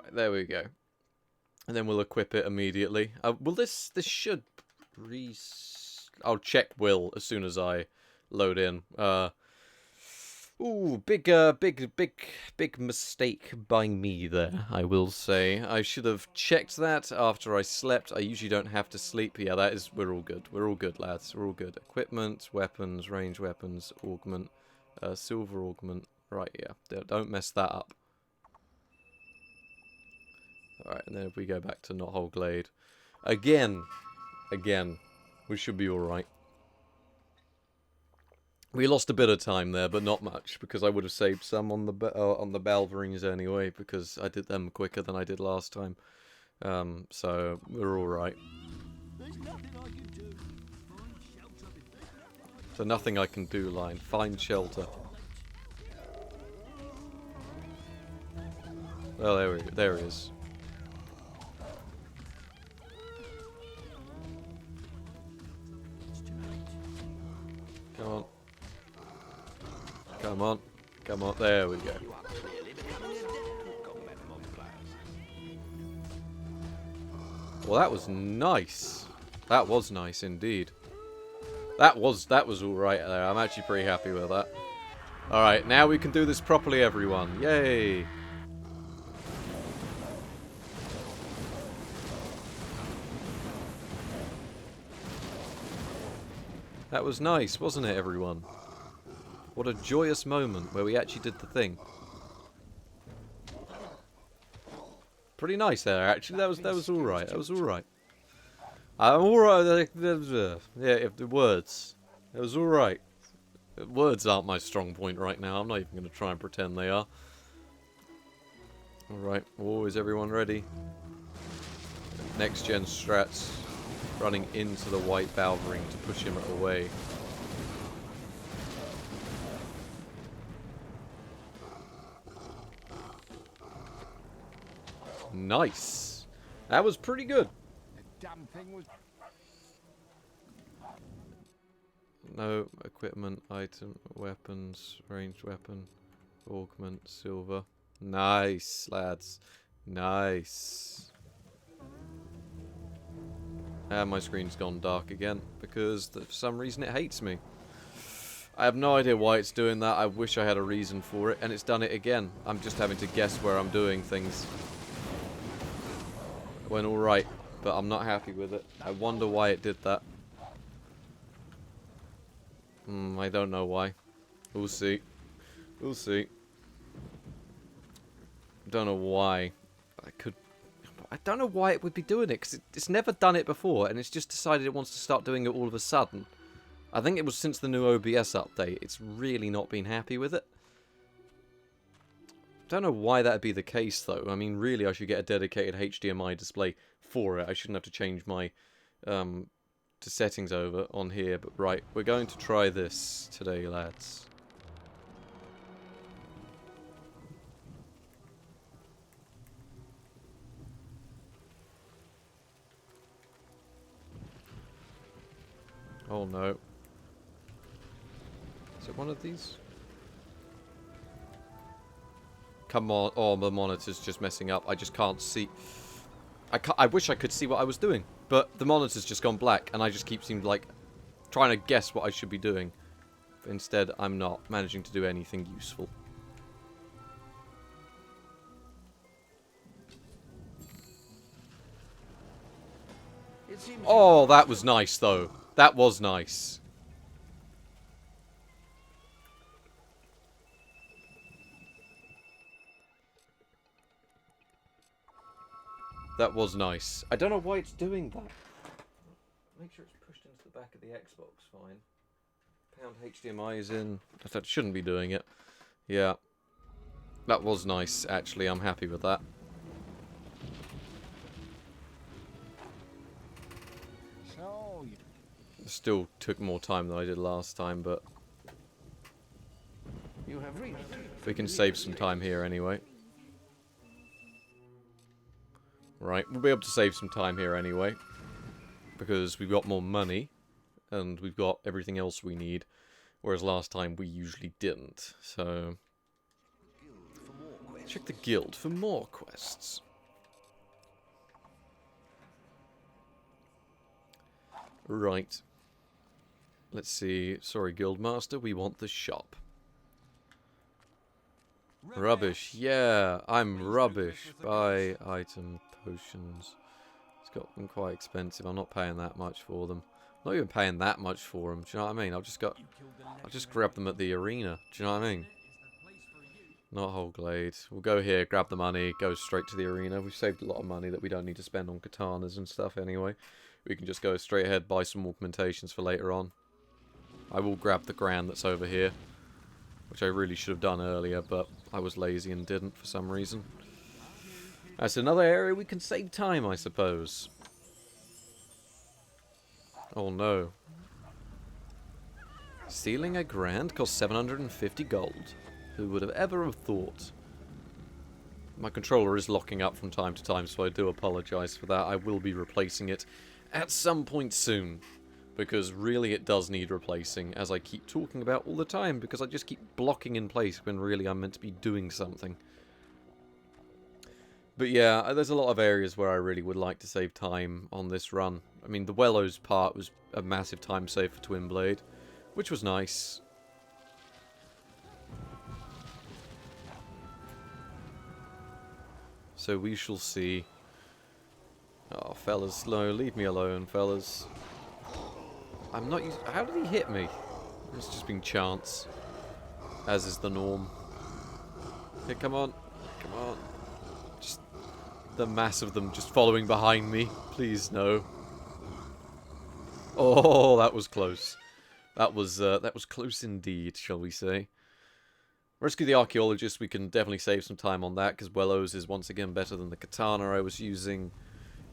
[SPEAKER 1] Right, there we go. And then we'll equip it immediately. Well, this should I'll check Will as soon as I load in. Ooh, big mistake by me there, I will say. I should have checked that after I slept. I usually don't have to sleep. Yeah, we're all good. We're all good, lads. We're all good. Equipment, weapons, range weapons, augment, silver augment. Right, yeah. Don't mess that up. Alright, and then if we go back to Knothole Glade. Again, we should be alright. We lost a bit of time there, but not much, because I would have saved some on the Balverines anyway, because I did them quicker than I did last time. So we're all right. So nothing I can do, line. Find shelter. Oh, there he is. Come on. Come on. Come on. There we go. Well, that was nice. That was nice indeed. That was alright there. I'm actually pretty happy with that. Alright, now we can do this properly, everyone. Yay! That was nice, wasn't it, everyone? What a joyous moment where we actually did the thing. Pretty nice there, actually. That was all right. That was all right. I'm all right. Yeah, if the words. It was all right. Words aren't my strong point right now. I'm not even going to try and pretend they are. All right. Oh, is everyone ready? Next gen strats. running into the White Balverine to push him away. Nice. That was pretty good.
[SPEAKER 3] The damn thing was.
[SPEAKER 1] No equipment, item, weapons, ranged weapon, augment, silver. Nice, lads. Nice. And my screen's gone dark again because for some reason it hates me. I have no idea why it's doing that. I wish I had a reason for it, and it's done it again. I'm just having to guess where I'm doing things. It went alright, but I'm not happy with it. I wonder why it did that. I don't know why. We'll see. We'll see. Don't know why. I don't know why it would be doing it, because it's never done it before, and it's just decided it wants to start doing it all of a sudden. I think it was since the new OBS update. It's really not been happy with it. Don't know why that would be the case, though. I mean, really, I should get a dedicated HDMI display for it. I shouldn't have to change my settings over on here. But right, we're going to try this today, lads. Oh no. Is it one of these? Come on. Oh, the monitor's just messing up. I just can't see. I wish I could see what I was doing. But the monitor's just gone black. And I just keep seemed like trying to guess what I should be doing. But instead, I'm not managing to do anything useful. Oh, that was nice, though. That was nice. That was nice. I don't know why it's doing that. Make sure it's pushed into the back of the Xbox, fine. Pound HDMI is in. That shouldn't be doing it. Yeah. That was nice, actually. I'm happy with that.
[SPEAKER 3] So,
[SPEAKER 1] Still took more time than I did last time, but
[SPEAKER 4] You have reached.
[SPEAKER 1] we can save some time here anyway. Right, we'll be able to save some time here anyway, because we've got more money, and we've got everything else we need, whereas last time we usually didn't, so check the guild for more quests. Right. Let's see. Sorry, Guildmaster. We want the shop. Rubbish. Yeah, I'm rubbish. Buy item potions. It's got them quite expensive. I'm not paying that much for them. I'm not even paying that much for them. Do you know what I mean? I'll just grab them at the arena. Do you know what I mean? Not whole glade. We'll go here, grab the money, go straight to the arena. We've saved a lot of money that we don't need to spend on katanas and stuff anyway. We can just go straight ahead, buy some augmentations for later on. I will grab the grand that's over here, which I really should have done earlier, but I was lazy and didn't for some reason. That's another area we can save time, I suppose. Oh no. Stealing a grand costs 750 gold. Who would have ever have thought? My controller is locking up from time to time, so I do apologise for that. I will be replacing it at some point soon, because really it does need replacing, as I keep talking about all the time, because I just keep blocking in place when really I'm meant to be doing something. But yeah, there's a lot of areas where I really would like to save time on this run. I mean, the Wellows part was a massive time save for Twin Blade, which was nice. So we shall see. Oh, fellas, no, leave me alone, fellas. I'm not used. How did he hit me? It's just been chance, as is the norm. Okay, come on, come on. Just the mass of them just following behind me. Please, no. Oh, that was close. That was close indeed, shall we say? Rescue the Archeologist, we can definitely save some time on that, because Wellows is once again better than the katana I was using.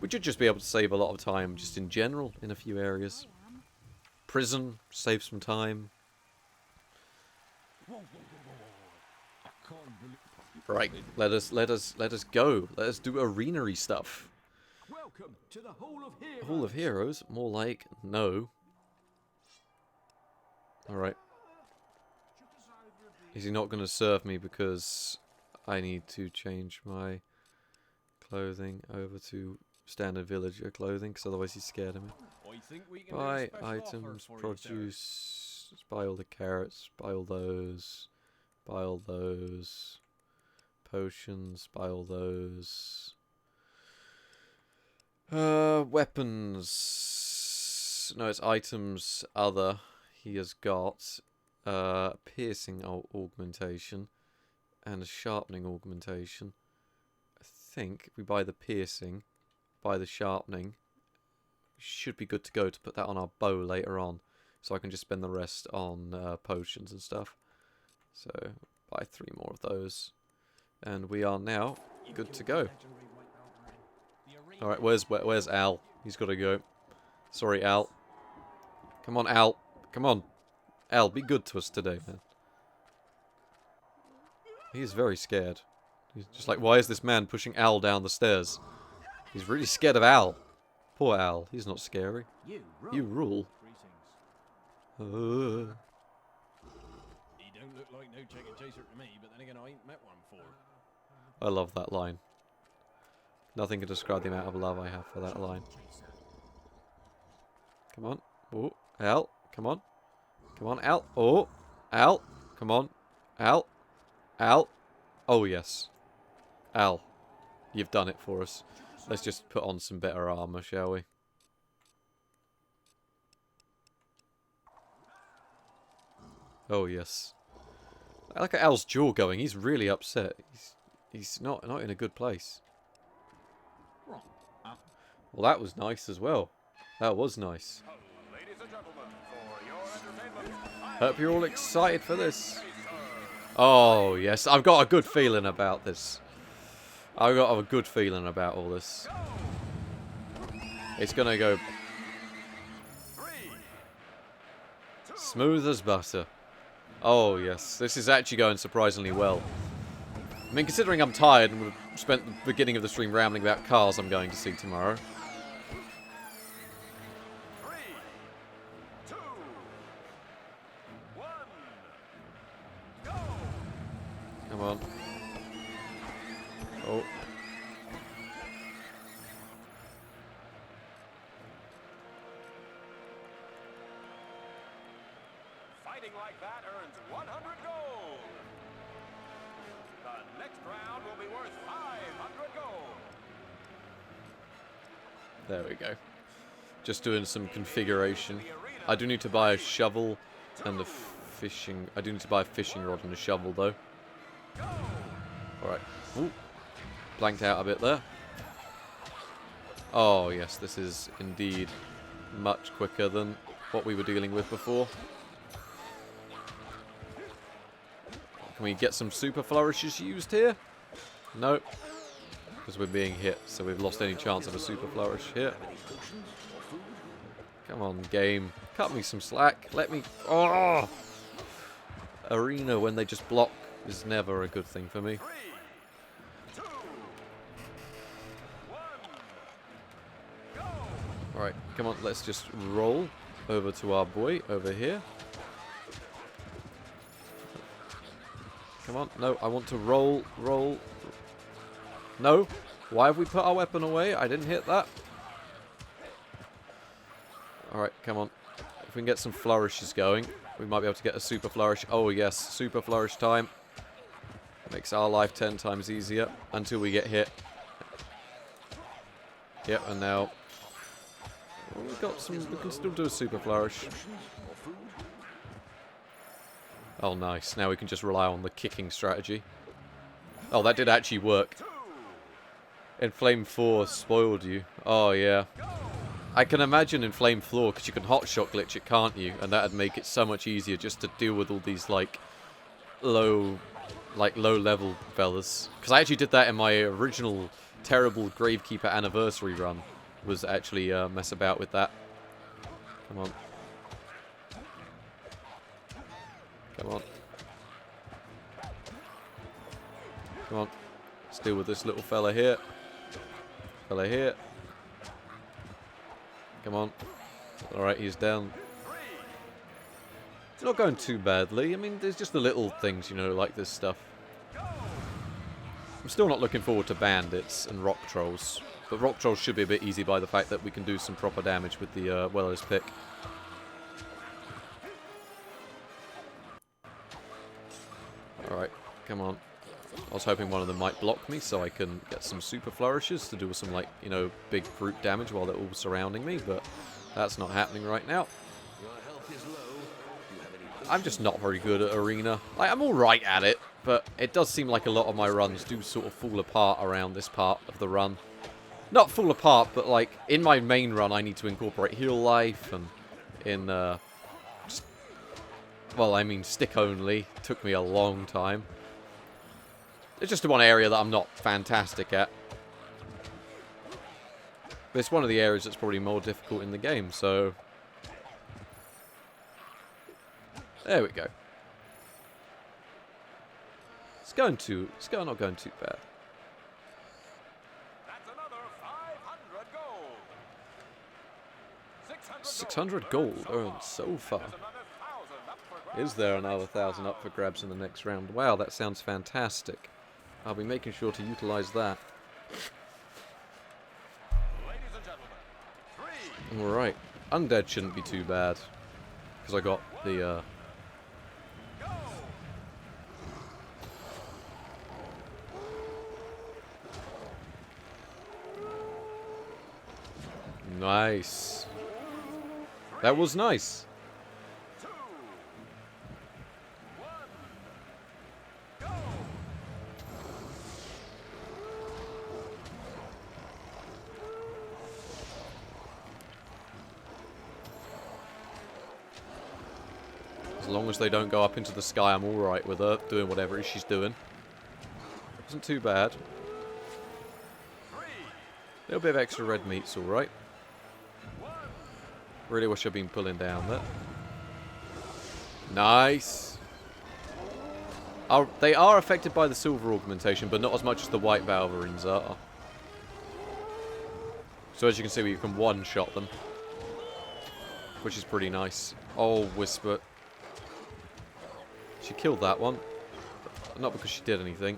[SPEAKER 1] We should just be able to save a lot of time just in general in a few areas. Prison, save some time. Right, let us go. Let us do arena-y stuff.
[SPEAKER 5] Welcome to the Hall of Heroes.
[SPEAKER 1] Hall of Heroes? More like no. Alright. Is he not going to serve me because I need to change my clothing over to standard villager clothing, because otherwise he's scared of me.
[SPEAKER 3] I think we can do a
[SPEAKER 1] Buy
[SPEAKER 3] special offer
[SPEAKER 1] items,
[SPEAKER 3] for you, sir.
[SPEAKER 1] produce, buy all the carrots, buy all those, buy all those, potions, buy all those. Weapons. No, it's items other. He has got piercing augmentation and a sharpening augmentation. I think if we buy the piercing, buy the sharpening, should be good to go to put that on our bow later on. So I can just spend the rest on potions and stuff. So buy 3 more of those. And we are now good to go. Alright, where's Al? He's got to go. Sorry, Al. Come on, Al. Come on. Al, be good to us today, man. He's very scared. He's just like, why is this man pushing Al down the stairs? He's really scared of Al. Poor Al. He's not scary. You rule.
[SPEAKER 3] He don't look like no chicken chaser to me, but then again, I ain't met one before.
[SPEAKER 1] I love that line. Nothing can describe the amount of love I have for that line. Come on. Oh, Al. Come on. Come on, Al. Oh, Al. Come on. Al. Al. Oh, yes. Al. You've done it for us. Let's just put on some better armor, shall we? Oh, yes. I like at Al's jaw going. He's really upset. He's not in a good place. Well, that was nice as well. That was nice. Hope you're all excited for this. Oh, yes. I've got a good feeling about this. I've got a good feeling about all this. It's going to go smooth as butter. Oh, yes. This is actually going surprisingly well. I mean, considering I'm tired and would have spent the beginning of the stream rambling about cars I'm going to see tomorrow.
[SPEAKER 5] 3, 2, 1, go!
[SPEAKER 1] Come on. Oh.
[SPEAKER 5] Fighting like that earns 100 gold. The next round will be worth 500 gold.
[SPEAKER 1] There we go. Just doing some configuration. I do need to buy a shovel and a fishing... I do need to buy a fishing rod and a shovel, though. Alright. Ooh. Blanked out a bit there. Oh, yes. This is indeed much quicker than what we were dealing with before. Can we get some super flourishes used here? Nope. Because we're being hit, so we've lost any chance of a super flourish here. Come on, game. Cut me some slack. Let me... Oh! Arena, when they just block, is never a good thing for me.
[SPEAKER 5] 3, 2, 1, go!
[SPEAKER 1] Alright, come on, let's just roll over to our boy over here. Come on, no, I want to roll. No, why have we put our weapon away? I didn't hit that. Alright, come on. If we can get some flourishes going, we might be able to get a super flourish. Oh yes, super flourish time. Makes our life 10 times easier until we get hit. Yep, and now we've got some. We can still do a super flourish. Oh, nice. Now we can just rely on the kicking strategy. Oh, that did actually work. Inflame 4 spoiled you. Oh, yeah. I can imagine Inflame 4, because you can hotshot glitch it, can't you? And that'd make it so much easier just to deal with all these, like, low-level fellas. Because I actually did that in my original terrible Gravekeeper anniversary run was actually mess about with that. Come on. Come on. Come on. Let's deal with this little fella here. Fella here. Come on. Alright, he's down. It's not going too badly. I mean, there's just the little things, you know, like this stuff. I'm still not looking forward to bandits and rock trolls. But rock trolls should be a bit easy by the fact that we can do some proper damage with the Wellows Pick. Alright, come on. I was hoping one of them might block me so I can get some super flourishes to do some, like, you know, big brute damage while they're all surrounding me, but that's not happening right now. I'm just not very good at Arena. Like, I'm alright at it, but it does seem like a lot of my runs do sort of fall apart around this part of the run. Not fall apart, but, like, in my main run I need to incorporate heal life, and in, well, I mean, stick only. Took me a long time. It's just one area that I'm not fantastic at. But it's one of the areas that's probably more difficult in the game, so... There we go. It's not going too bad.
[SPEAKER 5] That's another 500 gold.
[SPEAKER 1] 600 gold earned so far.
[SPEAKER 5] There's another 1,000 up for grabs.
[SPEAKER 1] Is there another 1,000 up for grabs in the next round? Wow, that sounds fantastic. I'll be making sure to utilize that.
[SPEAKER 5] Ladies and gentlemen, 3,
[SPEAKER 1] Alright. Undead shouldn't be too bad. Because I got the,
[SPEAKER 5] go!
[SPEAKER 1] Nice. That was nice.
[SPEAKER 5] 2, 1, go!
[SPEAKER 1] As long as they don't go up into the sky, I'm alright with her doing whatever it is she's doing. Wasn't too bad.
[SPEAKER 5] 3,
[SPEAKER 1] A little bit of extra red meat's alright. Really wish I'd been pulling down there. Nice. They are affected by the silver augmentation, but not as much as the white Balverines are. So as you can see, you can one-shot them. Which is pretty nice. Oh, Whisper. She killed that one. Not because she did anything.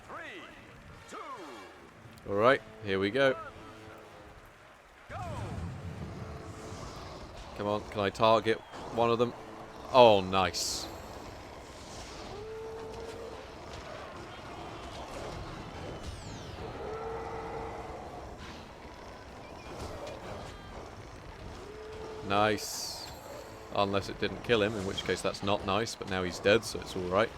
[SPEAKER 5] 3, 2,
[SPEAKER 1] Alright, here we go. Come on, can I target one of them? Oh, nice. Nice. Unless it didn't kill him, in which case that's not nice, but now he's dead, so it's alright.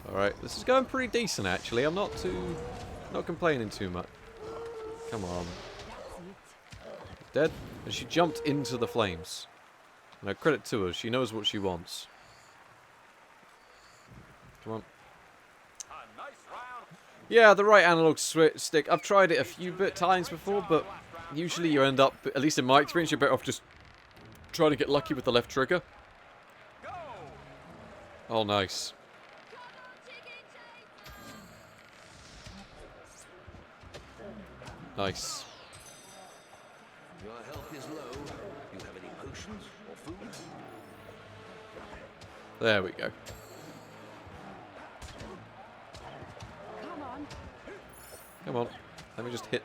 [SPEAKER 1] Alright, this is going pretty decent actually. I'm not complaining too much. Come on. Dead. And she jumped into the flames. No credit to her, she knows what she wants. Come on.
[SPEAKER 5] a nice round.
[SPEAKER 1] Yeah, the right analog stick. I've tried it a few times before, but usually you end up, at least in my experience, you're better off just trying to get lucky with the left trigger.
[SPEAKER 5] Go!
[SPEAKER 1] Oh, nice. Nice.
[SPEAKER 4] Your health is low. Do you have any potions or food?
[SPEAKER 1] There we go.
[SPEAKER 2] Come on.
[SPEAKER 1] Come on. Let me just hit.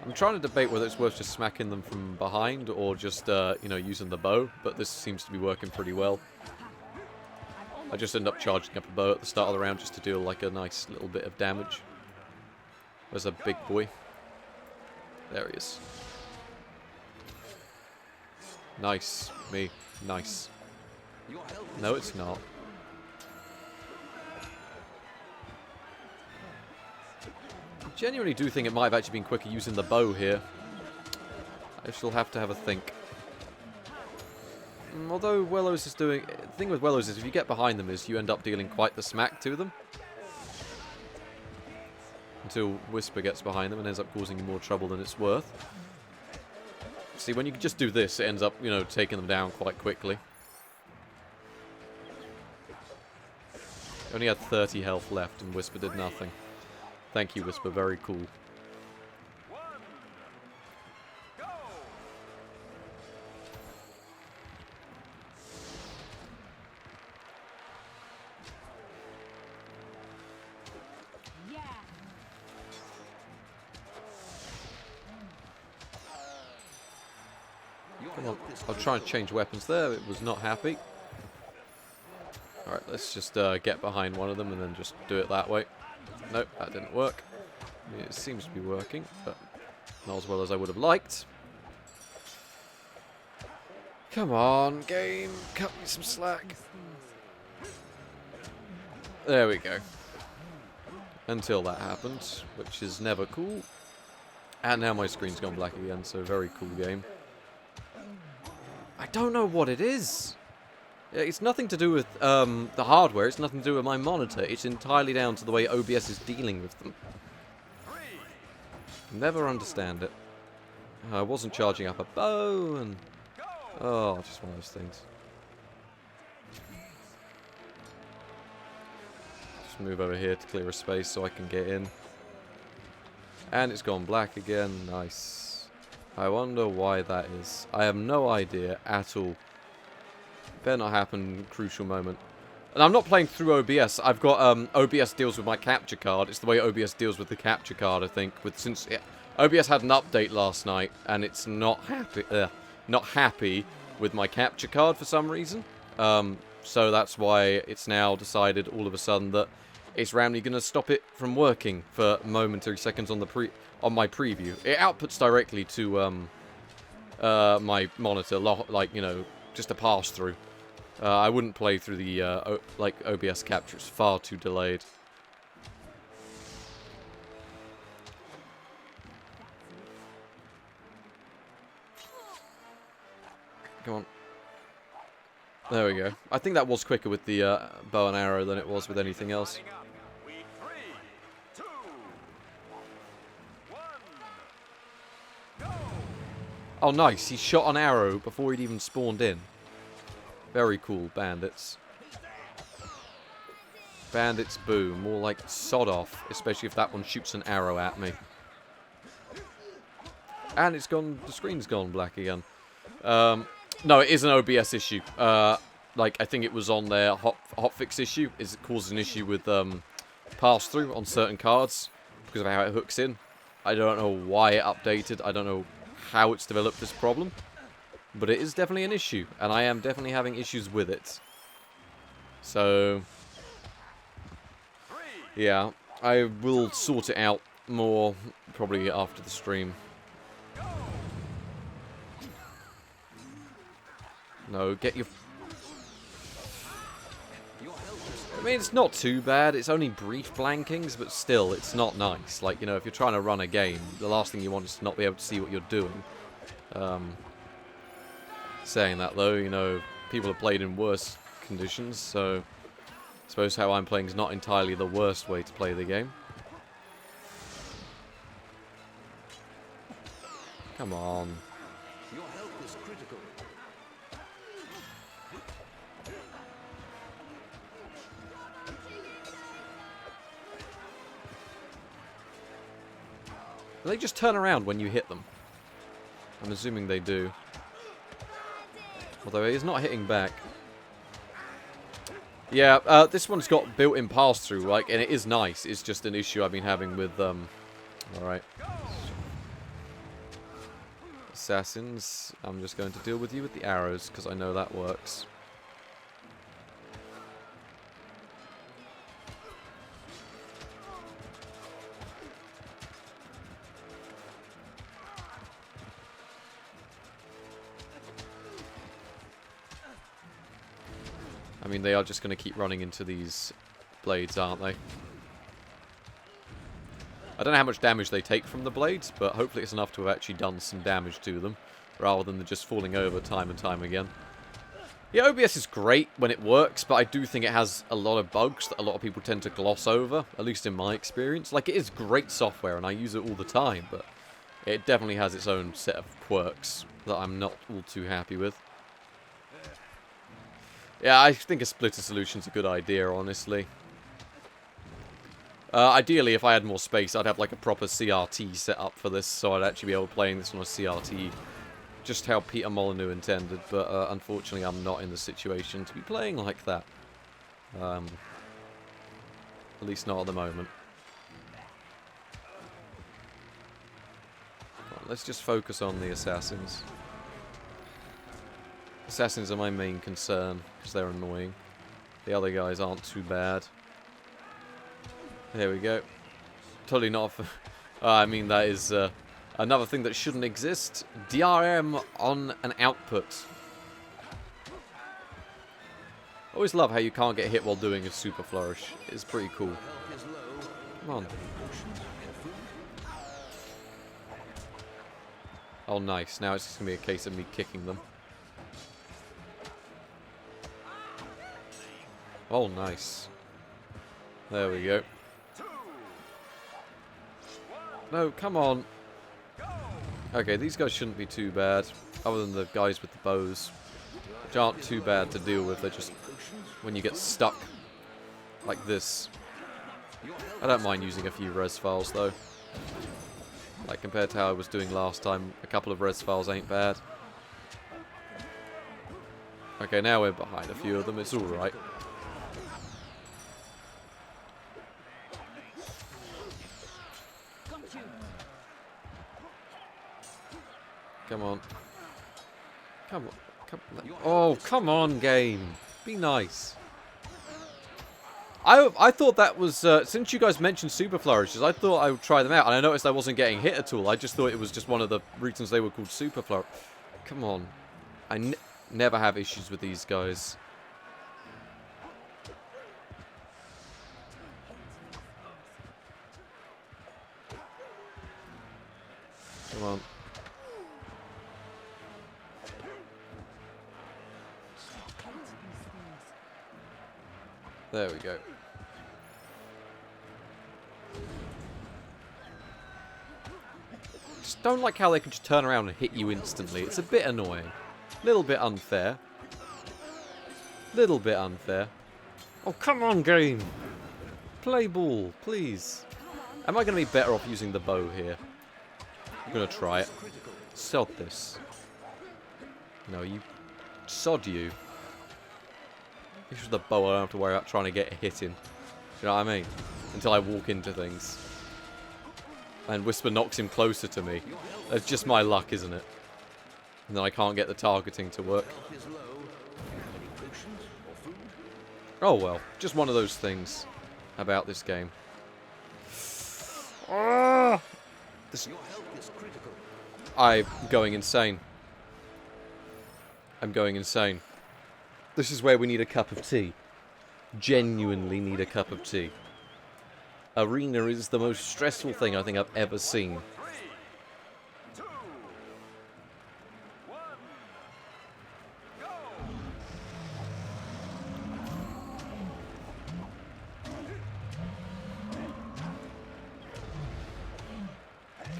[SPEAKER 1] I'm trying to debate whether it's worth just smacking them from behind or just, you know, using the bow, but this seems to be working pretty well. I just end up charging up a bow at the start of the round just to deal like a nice little bit of damage. There's a big boy. There he is. Nice. Me. Nice.
[SPEAKER 4] Your health is
[SPEAKER 1] No, it's not. I genuinely do think it might have actually been quicker using the bow here. I shall have to have a think. Although Wellows is doing... The thing with Wellows is if you get behind them is you end up dealing quite the smack to them. Until Whisper gets behind them and ends up causing you more trouble than it's worth. See, when you just do this, it ends up, you know, taking them down quite quickly. Only had 30 health left and Whisper did nothing. Thank you, Whisper. Very cool. Come on. I'll try and change weapons there. It was not happy. Alright, let's just get behind one of them and then just do it that way. Nope, that didn't work. I mean, it seems to be working, but not as well as I would have liked. Come on, game. Cut me some slack. There we go. Until that happened, which is never cool. And now my screen's gone black again, so very cool game. I don't know what it is. It's nothing to do with the hardware. It's nothing to do with my monitor. It's entirely down to the way OBS is dealing with them. Never understand it. I wasn't charging up a bow and... Oh, just one of those things. Just move over here to clear a space so I can get in. And it's gone black again. Nice. I wonder why that is. I have no idea at all. Better not happen, crucial moment. And I'm not playing through OBS. I've got OBS deals with my capture card. It's the way OBS deals with the capture card, I think. Since OBS had an update last night, and it's not happy with my capture card for some reason. So that's why it's now decided all of a sudden that it's randomly going to stop it from working for momentary seconds on my preview. It outputs directly to my monitor, like, you know, just a pass through. I wouldn't play through the OBS capture. It's far too delayed. Come on. There we go. I think that was quicker with the bow and arrow than it was with anything else. Oh, nice. He shot an arrow before he'd even spawned in. Very cool, bandits. Bandits, boo. More like sod off, especially if that one shoots an arrow at me. And it's gone. The screen's gone black again. No, it is an OBS issue. Like, I think it was on their hotfix issue. It causes an issue with pass-through on certain cards because of how it hooks in. I don't know why it updated. I don't know how it's developed this problem. But it is definitely an issue. And I am definitely having issues with it. So, yeah. I will sort it out more probably after the stream. No, get your... I mean, it's not too bad. It's only brief blankings, but still, it's not nice. Like, you know, if you're trying to run a game, the last thing you want is to not be able to see what you're doing. Saying that, though, you know, people have played in worse conditions, so I suppose how I'm playing is not entirely the worst way to play the game. Come on.
[SPEAKER 4] Your health is critical.
[SPEAKER 1] Do they just turn around when you hit them? I'm assuming they do. Although he's not hitting back. Yeah, this one's got built-in pass-through, like, and it is nice. It's just an issue I've been having with, Alright. Assassins, I'm just going to deal with you with the arrows, because I know that works. I mean, they are just going to keep running into these blades, aren't they? I don't know how much damage they take from the blades, but hopefully it's enough to have actually done some damage to them, rather than just falling over time and time again. Yeah, OBS is great when it works, but I do think it has a lot of bugs that a lot of people tend to gloss over, at least in my experience. Like, it is great software, and I use it all the time, but it definitely has its own set of quirks that I'm not all too happy with. Yeah, I think a splitter solution's a good idea, honestly. Ideally, if I had more space, I'd have like a proper CRT set up for this, so I'd actually be able to play this on a CRT. Just how Peter Molyneux intended, but unfortunately I'm not in the situation to be playing like that. At least not at the moment. Well, let's just focus on the assassins. Assassins are my main concern, because they're annoying. The other guys aren't too bad. There we go. Totally not... I mean, that is... another thing that shouldn't exist, DRM on an output. I always love how you can't get hit while doing a super flourish. It's pretty cool. Come on. Oh, nice. Now it's just going to be a case of me kicking them. Oh, nice. There we go. No, come on. Okay, these guys shouldn't be too bad, other than the guys with the bows, which aren't too bad to deal with. They're just when you get stuck like this. I don't mind using a few res files though. Like compared to how I was doing last time, a couple of res files ain't bad. Okay, now we're behind a few of them. It's all right. Come on. Come on. Oh, come on, game. Be nice. I thought that was... since you guys mentioned Super Flourishes, I thought I would try them out. And I noticed I wasn't getting hit at all. I just thought it was just one of the reasons they were called Super Flourish. Come on. I never have issues with these guys. Come on. There we go. Just don't like how they can just turn around and hit you instantly. It's a bit annoying. Little bit unfair. Little bit unfair. Oh, come on, game. Play ball, please. Am I going to be better off using the bow here? I'm going to try it. Sod this. No, you... Sod you. With the bow, I don't have to worry about trying to get a hit in. Do you know what I mean? Until I walk into things. And Whisper knocks him closer to me. That's just my luck, isn't it? And then I can't get the targeting to work. Oh well. Just one of those things about this game. I'm going insane. I'm going insane. This is where we need a cup of tea. Genuinely need a cup of tea. Arena is the most stressful thing I think I've ever seen.
[SPEAKER 5] 3, 2, 1, go!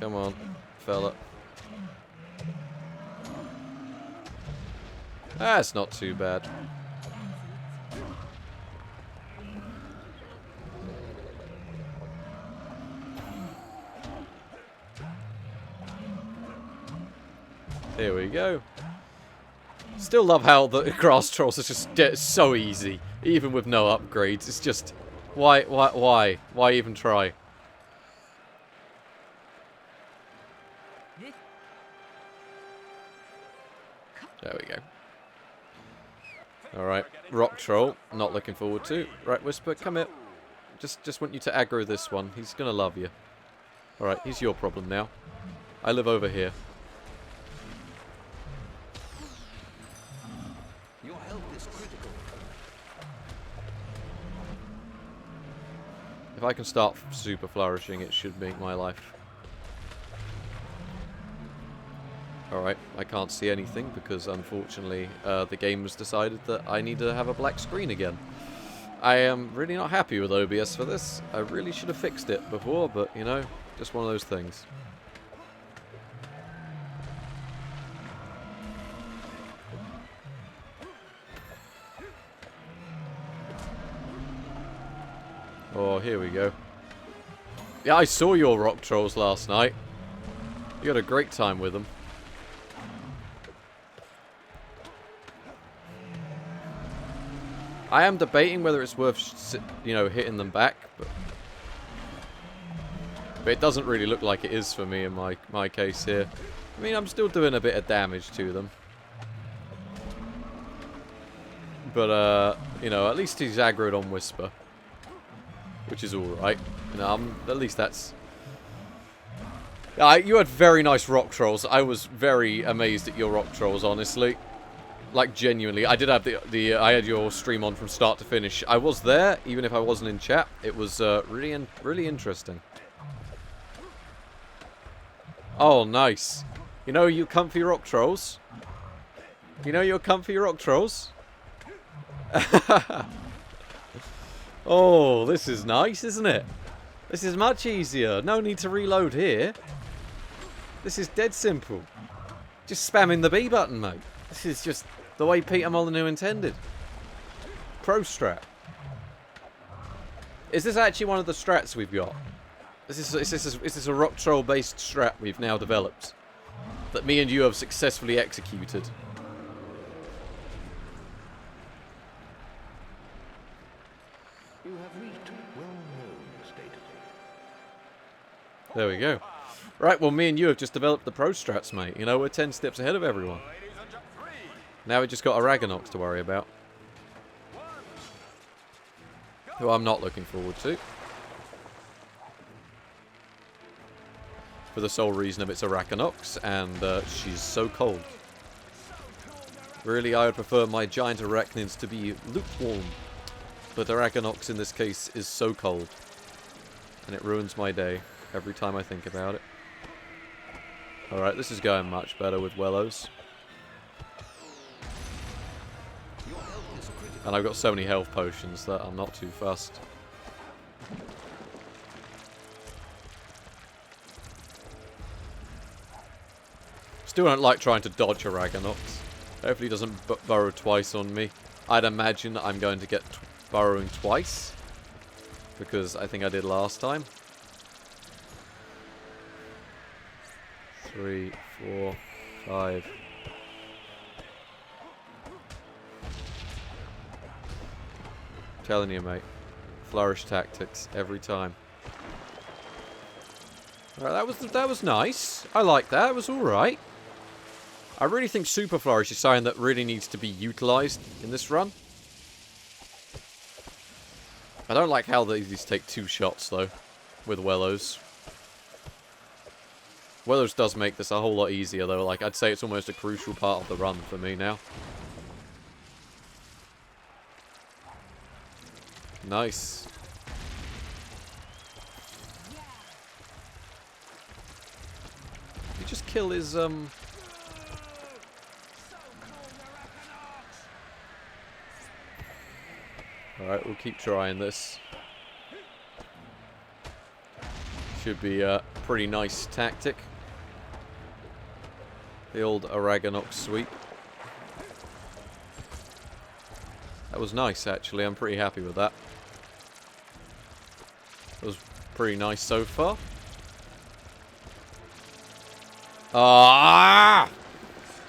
[SPEAKER 1] Come on, fella. That's not too bad. Here we go. Still love how the grass trolls are just so easy, even with no upgrades. It's just, why even try? There we go. Alright, Rock Troll, not looking forward to. Right, Whisper, come here. Just want you to aggro this one. He's gonna love you. Alright, he's your problem now. I live over here.
[SPEAKER 4] Your health is critical.
[SPEAKER 1] If I can start super flourishing, it should make my life. Alright, I can't see anything because unfortunately the game has decided that I need to have a black screen again. I am really not happy with OBS for this. I really should have fixed it before, but you know, just one of those things. Oh, here we go. Yeah, I saw your rock trolls last night. You had a great time with them. I am debating whether it's worth, you know, hitting them back, but it doesn't really look like it is for me in my case here. I mean, I'm still doing a bit of damage to them. But, you know, at least he's aggroed on Whisper. Which is alright. You know, at least that's... you had very nice rock trolls. I was very amazed at your rock trolls, honestly. Like, genuinely. I did have I had your stream on from start to finish. I was there, even if I wasn't in chat. It was really interesting. Oh, nice. You know you comfy rock trolls? You know your comfy rock trolls? Oh, this is nice, isn't it? This is much easier. No need to reload here. This is dead simple. Just spamming the B button, mate. This is just the way Peter Molyneux intended. Pro strat. Is this actually one of the strats we've got? Is this a rock troll based strat we've now developed? That me and you have successfully executed?
[SPEAKER 4] You have reached well-known status.
[SPEAKER 1] There we go. Right, well, me and you have just developed the pro strats, mate. You know, we're 10 steps ahead of everyone. Now we just got Archeologist to worry about. Who I'm not looking forward to. For the sole reason of it's Archeologist, and she's so cold. Really, I would prefer my giant arachnids to be lukewarm. But Archeologist in this case is so cold. And it ruins my day every time I think about it. Alright, this is going much better with Wellows. And I've got so many health potions that I'm not too fussed. Still don't like trying to dodge Archeologist. Hopefully he doesn't burrow twice on me. I'd imagine I'm going to get burrowing twice. Because I think I did last time. 3, 4, 5. Telling you, mate. Flourish tactics every time. Alright, that was nice. I like that. It was alright. I really think Super Flourish is something that really needs to be utilised in this run. I don't like how these take 2 shots, though, with Wellows. Wellows does make this a whole lot easier, though. Like, I'd say it's almost a crucial part of the run for me now. Nice. Did he just kill his, Alright, we'll keep trying this. Should be a pretty nice tactic. The old Archeologist sweep. That was nice, actually. I'm pretty happy with that. That was pretty nice so far. Ah!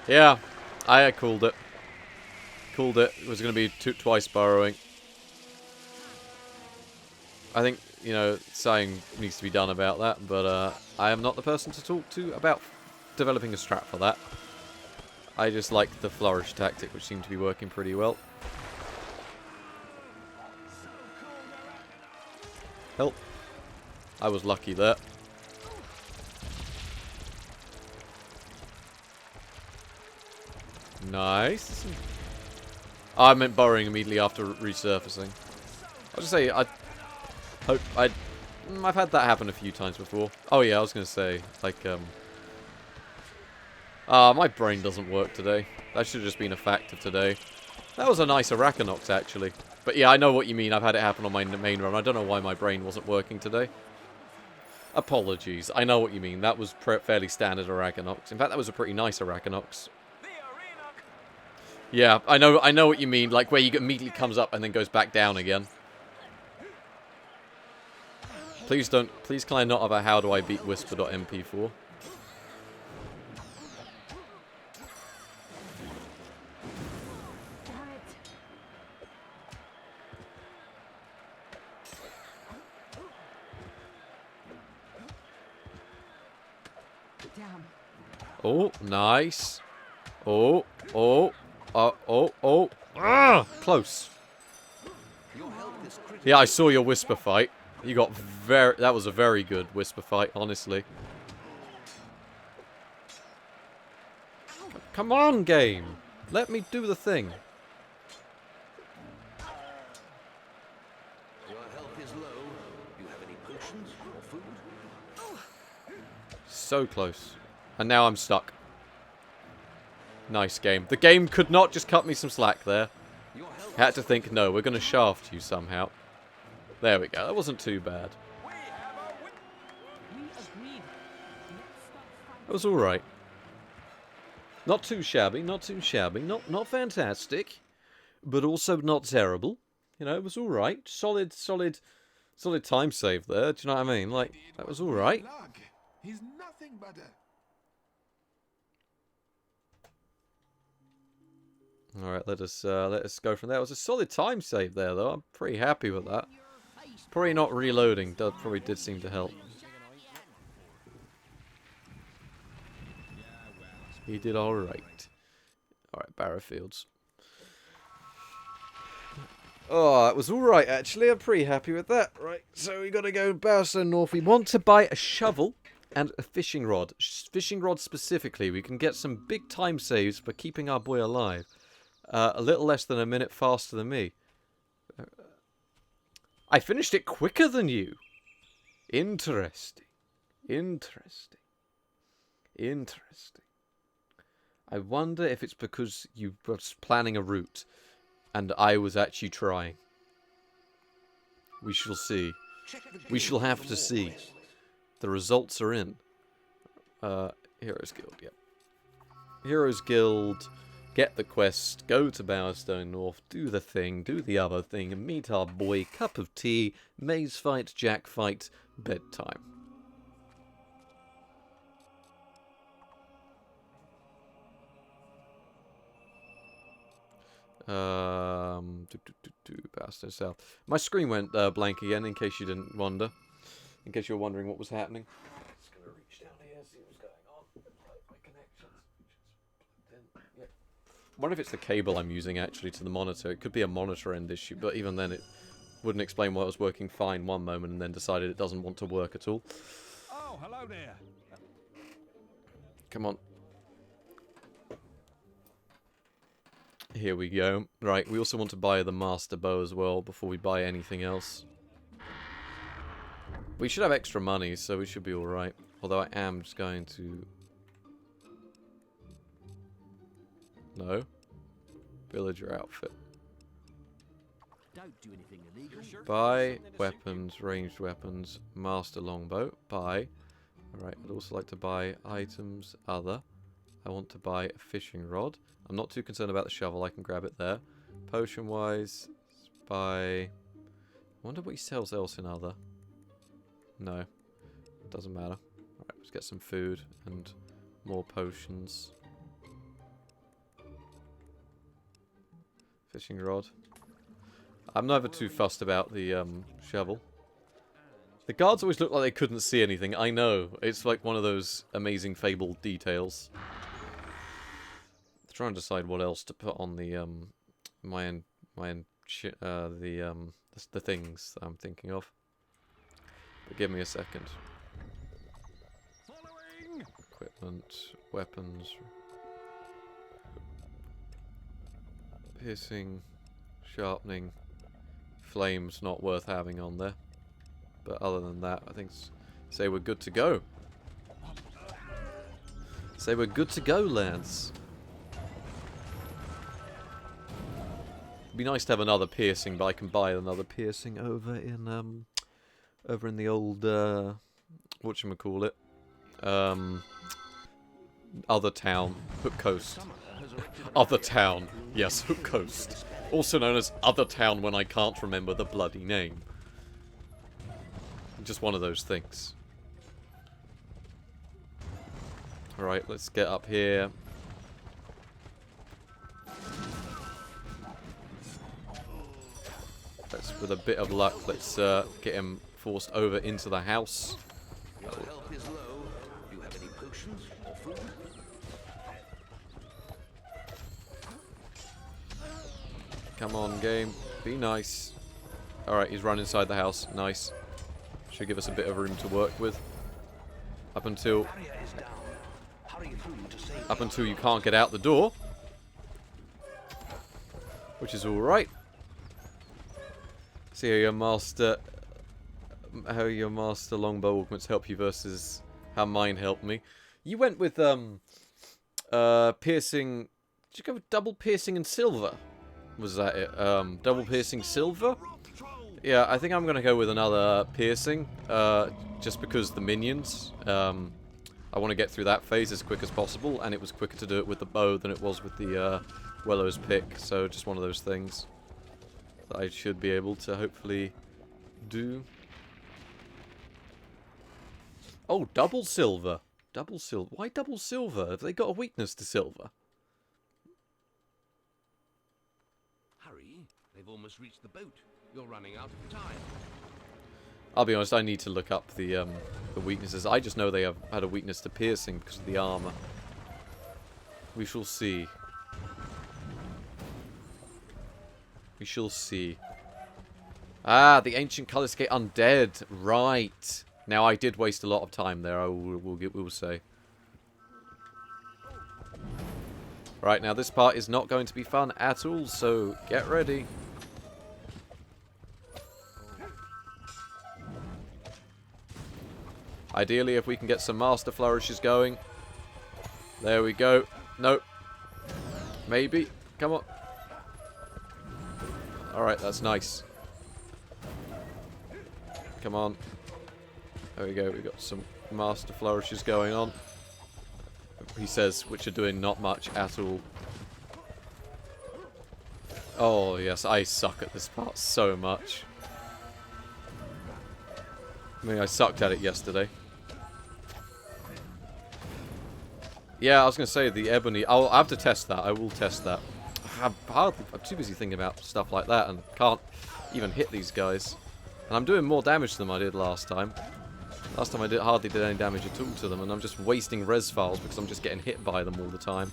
[SPEAKER 1] Yeah, I called it. Called it. It was going to be twice burrowing. I think, you know, something needs to be done about that, but I am not the person to talk to about developing a strat for that. I just like the flourish tactic, which seemed to be working pretty well. Help. I was lucky there. Nice. Oh, I meant burrowing immediately after resurfacing. I'll just say, I've had that happen a few times before. Oh yeah, I was going to say, like, My brain doesn't work today. That should have just been a fact of today. That was a nice Arachnox, actually. But yeah, I know what you mean. I've had it happen on my main run. I don't know why my brain wasn't working today. Apologies. I know what you mean. That was fairly standard Arachnox. In fact, that was a pretty nice Arachnox. Yeah, I know what you mean. Like, where you immediately comes up and then goes back down again. Please can I not have a how do I beat Whisper.mp4?
[SPEAKER 2] Damn.
[SPEAKER 1] Oh, nice. Oh. Ah, close. Yeah, I saw your Whisper fight. You got that was a very good Whisper fight, honestly. Come on, game. Let me do the thing.
[SPEAKER 4] Your health is low. Do you have any potions or food?
[SPEAKER 1] So close. And now I'm stuck. Nice game. The game could not just cut me some slack there. Had to think, no, we're going to shaft you somehow. There we go. That wasn't too bad. It was alright. Not too shabby, not too shabby. Not fantastic. But also not terrible. You know, it was alright. Solid time save there. Do you know what I mean? Like, that was alright.
[SPEAKER 7] He's nothing but a...
[SPEAKER 1] Alright, let us go from there. It was a solid time save there, though. I'm pretty happy with that. Probably not reloading. That probably did seem to help. He did alright. Alright, Barrowfields. Oh, it was alright, actually. I'm pretty happy with that. Right, so we got to go Bowerstone North. We want to buy a shovel and a fishing rod. Fishing rod specifically. We can get some big time saves for keeping our boy alive. A little less than a minute faster than me. I finished it quicker than you. Interesting. Interesting. Interesting. I wonder if it's because you were planning a route and I was actually trying. We shall see. We shall have to see. The results are in. Heroes Guild, yep. Heroes Guild... Get the quest, go to Bowerstone North, do the thing, do the other thing, and meet our boy, cup of tea, maze fight, jack fight, bedtime. Bowerstone South. My screen went blank again, in case you didn't wonder. In case you were wondering what was happening. Just gonna reach down here, see what's going on. My connections. Yep. I wonder if it's the cable I'm using actually to the monitor. It could be a monitor end issue, but even then it wouldn't explain why it was working fine one moment and then decided it doesn't want to work at all.
[SPEAKER 6] Oh, hello there.
[SPEAKER 1] Come on. Here we go. Right, we also want to buy the Master Bow as well before we buy anything else. We should have extra money, so we should be alright. Although I am just going to... No. Villager outfit.
[SPEAKER 2] Don't do anything illegal.
[SPEAKER 1] Buy weapons, ranged weapons, master longbow. Buy. Alright, I'd also like to buy items, other. I want to buy a fishing rod. I'm not too concerned about the shovel, I can grab it there. Potion wise, buy... I wonder what he sells else in other. No. Doesn't matter. Alright, let's get some food and more potions. Fishing rod. I'm never too fussed about the shovel. The guards always look like they couldn't see anything. I know. It's like one of those amazing Fable details. Trying to decide what else to put on the the things that I'm thinking of. But give me a second.
[SPEAKER 6] Following.
[SPEAKER 1] Equipment, weapons, piercing, sharpening, flames not worth having on there. But other than that, I think say we're good to go. Say we're good to go, lads. It'd be nice to have another piercing, but I can buy another piercing over in the old whatchamacallit? Other town, Hook Coast. Other town, yes, Hook Coast. Also known as Other Town when I can't remember the bloody name. Just one of those things. Alright, let's get up here. With a bit of luck, let's get him forced over into the house.
[SPEAKER 4] Your health is low. Do you have any potions or food?
[SPEAKER 1] Come on, game. Be nice. Alright, he's run inside the house. Nice. Should give us a bit of room to work with. Up until you can't get out the door. Which is alright. See how your master longbow augments help you versus how mine helped me. You went with piercing. Did you go with double piercing and silver? Was that it? Double piercing silver? Yeah, I think I'm gonna go with another piercing. Just because the minions. I want to get through that phase as quick as possible, and it was quicker to do it with the bow than it was with the Wellows Pick. So just one of those things that I should be able to hopefully do. Oh, double silver. Double silver. Why double silver? Have they got a weakness to silver?
[SPEAKER 4] Hurry, they've almost reached the boat. You're running out of time.
[SPEAKER 1] I'll be honest, I need to look up the weaknesses. I just know they have had a weakness to piercing because of the armor. We shall see. We shall see. Ah, the ancient Colorscape undead. Right. Now, I did waste a lot of time there, I will say. Right, now this part is not going to be fun at all, so get ready. Ideally, if we can get some Master Flourishes going. There we go. Nope. Maybe. Come on. Alright, that's nice. Come on. There we go. We've got some Master Flourishes going on. He says, which are doing not much at all. Oh, yes. I suck at this part so much. I mean, I sucked at it yesterday. Yeah, I was going to say the ebony. I'll have to test that. I will test that. I'm too busy thinking about stuff like that and can't even hit these guys. And I'm doing more damage than I did last time. Last time I hardly did any damage at all to them, and I'm just wasting res files because I'm just getting hit by them all the time.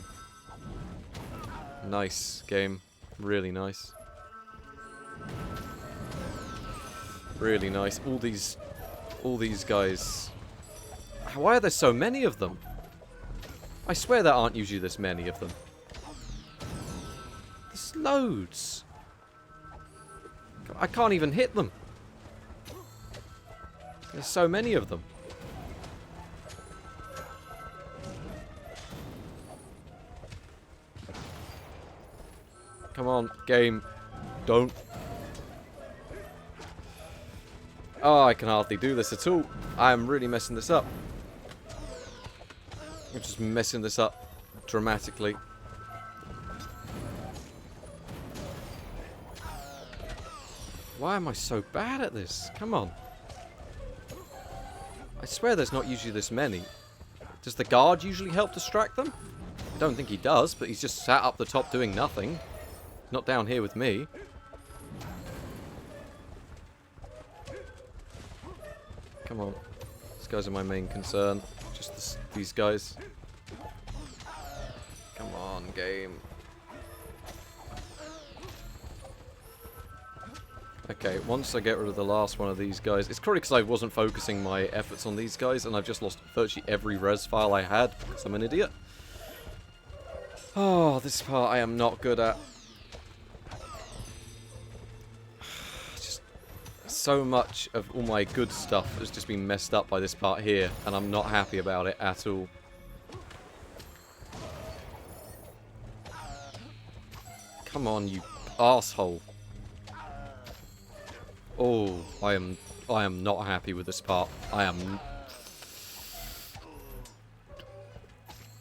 [SPEAKER 1] Nice game. Really nice. Really nice. All these guys. Why are there so many of them? I swear there aren't usually this many of them. There's loads. I can't even hit them. There's so many of them. Come on, game. Don't. Oh, I can hardly do this at all. I am really messing this up. I'm just messing this up dramatically. Why am I so bad at this? Come on. I swear there's not usually this many. Does the guard usually help distract them? I don't think he does, but he's just sat up the top doing nothing. Not down here with me. Come on. These guys are my main concern. Just these guys. Come on, game. Okay, once I get rid of the last one of these guys... It's probably because I wasn't focusing my efforts on these guys, and I've just lost virtually every res file I had, because I'm an idiot. Oh, this part I am not good at. Just so much of all my good stuff has just been messed up by this part here, and I'm not happy about it at all. Come on, you asshole. Oh, I am not happy with this part. I am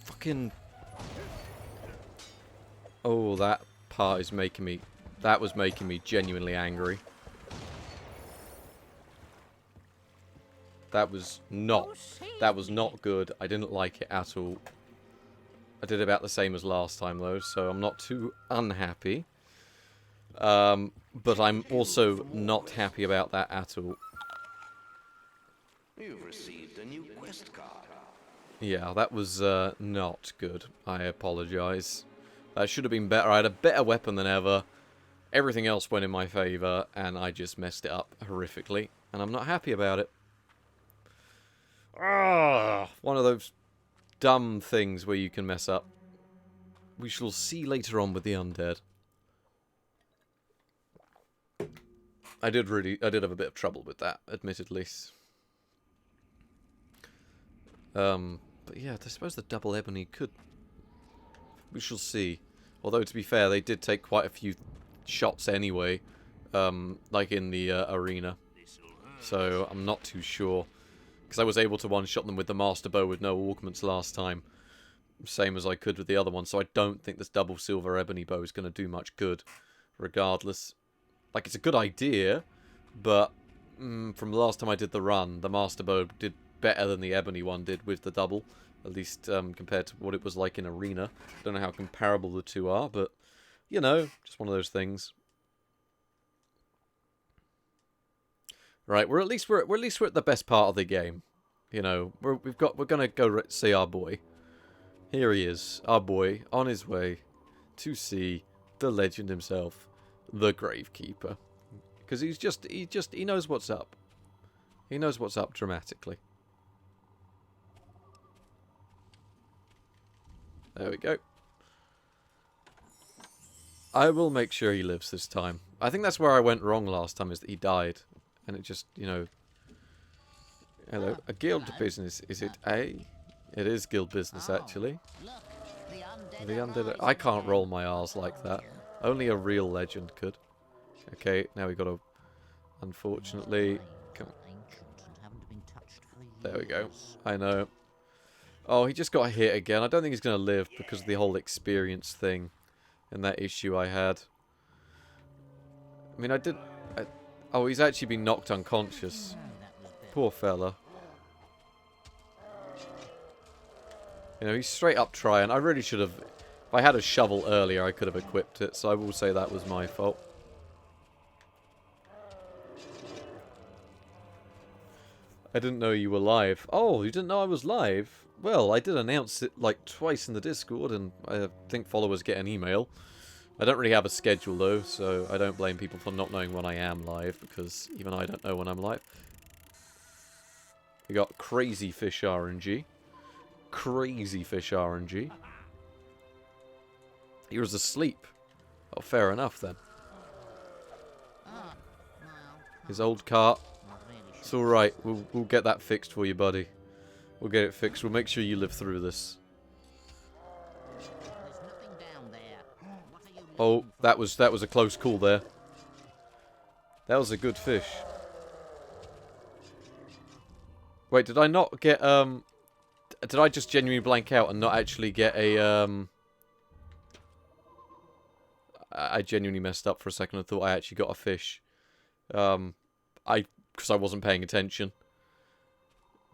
[SPEAKER 1] fucking. Oh, that part is making me. That was making me genuinely angry. That was not good. I didn't like it at all. I did about the same as last time though, so I'm not too unhappy. But I'm also not happy about that at all.
[SPEAKER 4] You've received a new quest card.
[SPEAKER 1] Yeah, that was not good. I apologise. That should have been better. I had a better weapon than ever. Everything else went in my favour, and I just messed it up horrifically. And I'm not happy about it. One of those dumb things where you can mess up. We shall see later on with the undead. I did have a bit of trouble with that, admittedly. But yeah, I suppose the double ebony could. We shall see. Although to be fair, they did take quite a few shots anyway, like in the arena. So I'm not too sure. Because I was able to one-shot them with the Master Bow with no augments last time. Same as I could with the other one. So I don't think this double silver ebony bow is going to do much good. Regardless. Like, it's a good idea. But from the last time I did the run, the Master Bow did better than the ebony one did with the double. At least compared to what it was like in arena. Don't know how comparable the two are. But, you know, just one of those things. Right, we're at least at the best part of the game, you know. We're gonna go see our boy. Here he is, our boy, on his way to see the legend himself, the Gravekeeper, because he knows what's up. He knows what's up dramatically. There we go. I will make sure he lives this time. I think that's where I went wrong last time, is that he died. And it just, you know... Hello. A guild business. Is it a? It is guild business, actually. The undead... I can't roll my R's like that. Only a real legend could. Okay, now we got to... Unfortunately... Come on. There we go. I know. Oh, he just got hit again. I don't think he's going to live because of the whole experience thing. And that issue I had. I mean, I did... Oh, he's actually been knocked unconscious. Poor fella. You know, he's straight up trying. I really should have... If I had a shovel earlier, I could have equipped it. So I will say that was my fault. I didn't know you were live. Oh, you didn't know I was live? Well, I did announce it like twice in the Discord, and I think followers get an email. I don't really have a schedule though, so I don't blame people for not knowing when I am live, because even I don't know when I'm live. We got Crazy Fish RNG. Crazy Fish RNG. He was asleep. Oh, fair enough then. His old cart. It's alright, we'll get that fixed for you, buddy. We'll get it fixed, we'll make sure you live through this. Oh, that was a close call there. That was a good fish. Wait, did I not get did I just genuinely blank out and not actually get a I genuinely messed up for a second. I thought I actually got a fish. Because I wasn't paying attention.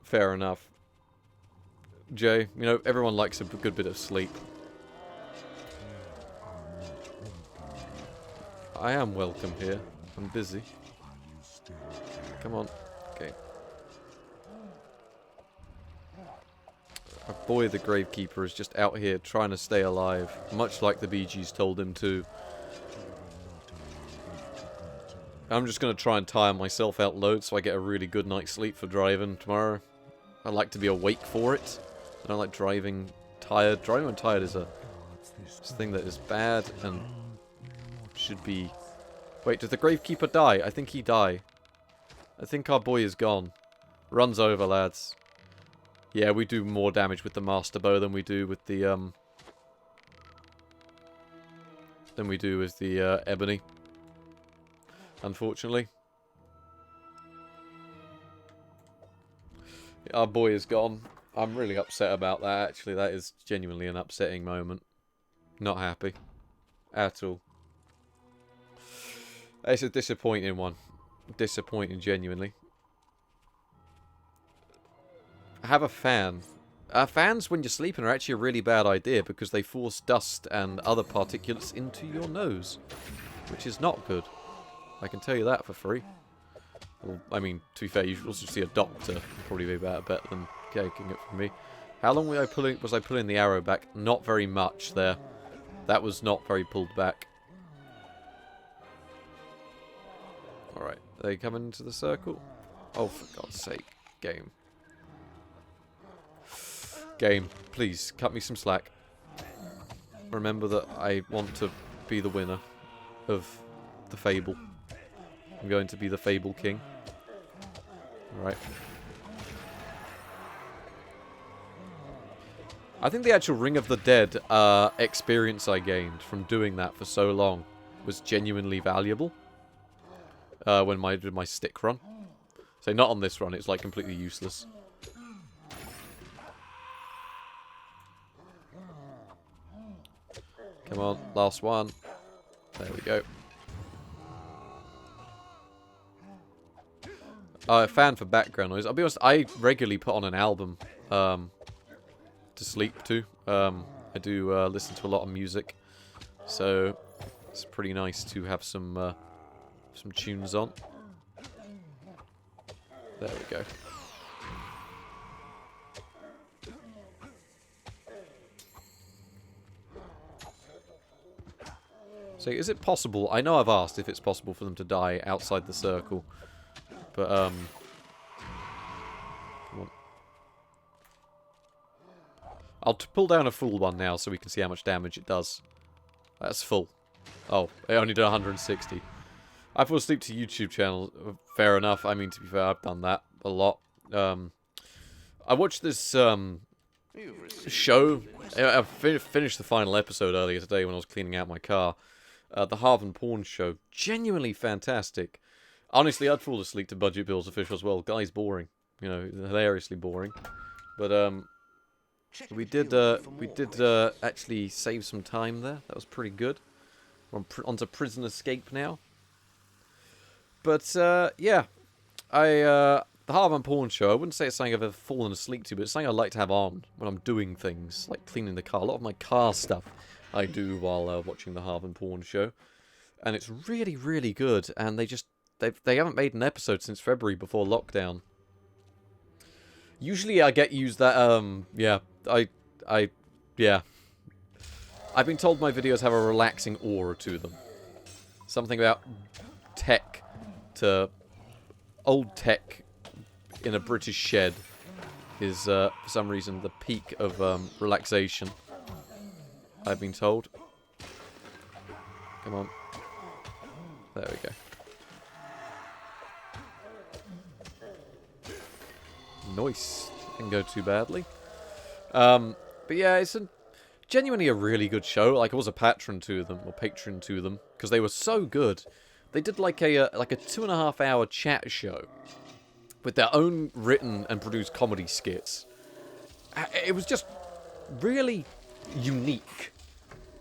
[SPEAKER 1] Fair enough. Jay, you know, everyone likes a good bit of sleep. I am welcome here. I'm busy. Come on. Okay. Our boy the Gravekeeper is just out here trying to stay alive, much like the Bee Gees told him to. I'm just going to try and tire myself out loads so I get a really good night's sleep for driving tomorrow. I like to be awake for it. I don't like driving tired. Driving when tired is a thing that is bad and should be... Wait, did the Gravekeeper die? I think he died. I think our boy is gone. Runs over, lads. Yeah, we do more damage with the Master Bow than we do with the, than we do with the ebony. Unfortunately. Our boy is gone. I'm really upset about that, actually. That is genuinely an upsetting moment. Not happy. At all. It's a disappointing one. Disappointing, genuinely. Have a fan. Fans, when you're sleeping, are actually a really bad idea because they force dust and other particulates into your nose, which is not good. I can tell you that for free. Well, I mean, to be fair, you should also see a doctor. It'd probably be better than taking it from me. How long was I pulling the arrow back? Not very much there. That was not very pulled back. Alright, are they coming into the circle? Oh, for God's sake. Game. Game, please, cut me some slack. Remember that I want to be the winner of the Fable. I'm going to be the Fable King. Alright. I think the actual Ring of the Dead experience I gained from doing that for so long was genuinely valuable. When I did my stick run. So not on this run, it's like completely useless. Come on, last one. There we go. A fan for background noise. I'll be honest, I regularly put on an album to sleep to. I do listen to a lot of music, so it's pretty nice to have some tunes on. There we go. So is it possible? I know I've asked if it's possible for them to die outside the circle, but come on. I'll pull down a full one now so we can see how much damage it does. That's full. Oh, it only did 160. I fall asleep to YouTube channel. Fair enough. I mean, to be fair, I've done that a lot. I watched this show. I finished the final episode earlier today when I was cleaning out my car. The Harvin Porn Show. Genuinely fantastic. Honestly, I'd fall asleep to Budget Bills Official as well. Guy's boring. You know, hilariously boring. But, we did actually save some time there. That was pretty good. We're onto Prison Escape now. But, yeah. The Harvin Porn Show, I wouldn't say it's something I've ever fallen asleep to, but it's something I like to have on when I'm doing things, like cleaning the car. A lot of my car stuff I do while watching the Harvin Porn Show. And it's really, really good. And they haven't made an episode since February before lockdown. Usually I get used that, yeah. Yeah. I've been told my videos have a relaxing aura to them. Something about tech to old tech in a British shed is, for some reason, the peak of relaxation. I've been told. Come on. There we go. Nice. Didn't go too badly. But yeah, it's genuinely a really good show. Like, I was a patron to them, because they were so good. They did like a 2.5 hour chat show with their own written and produced comedy skits. It was just really unique,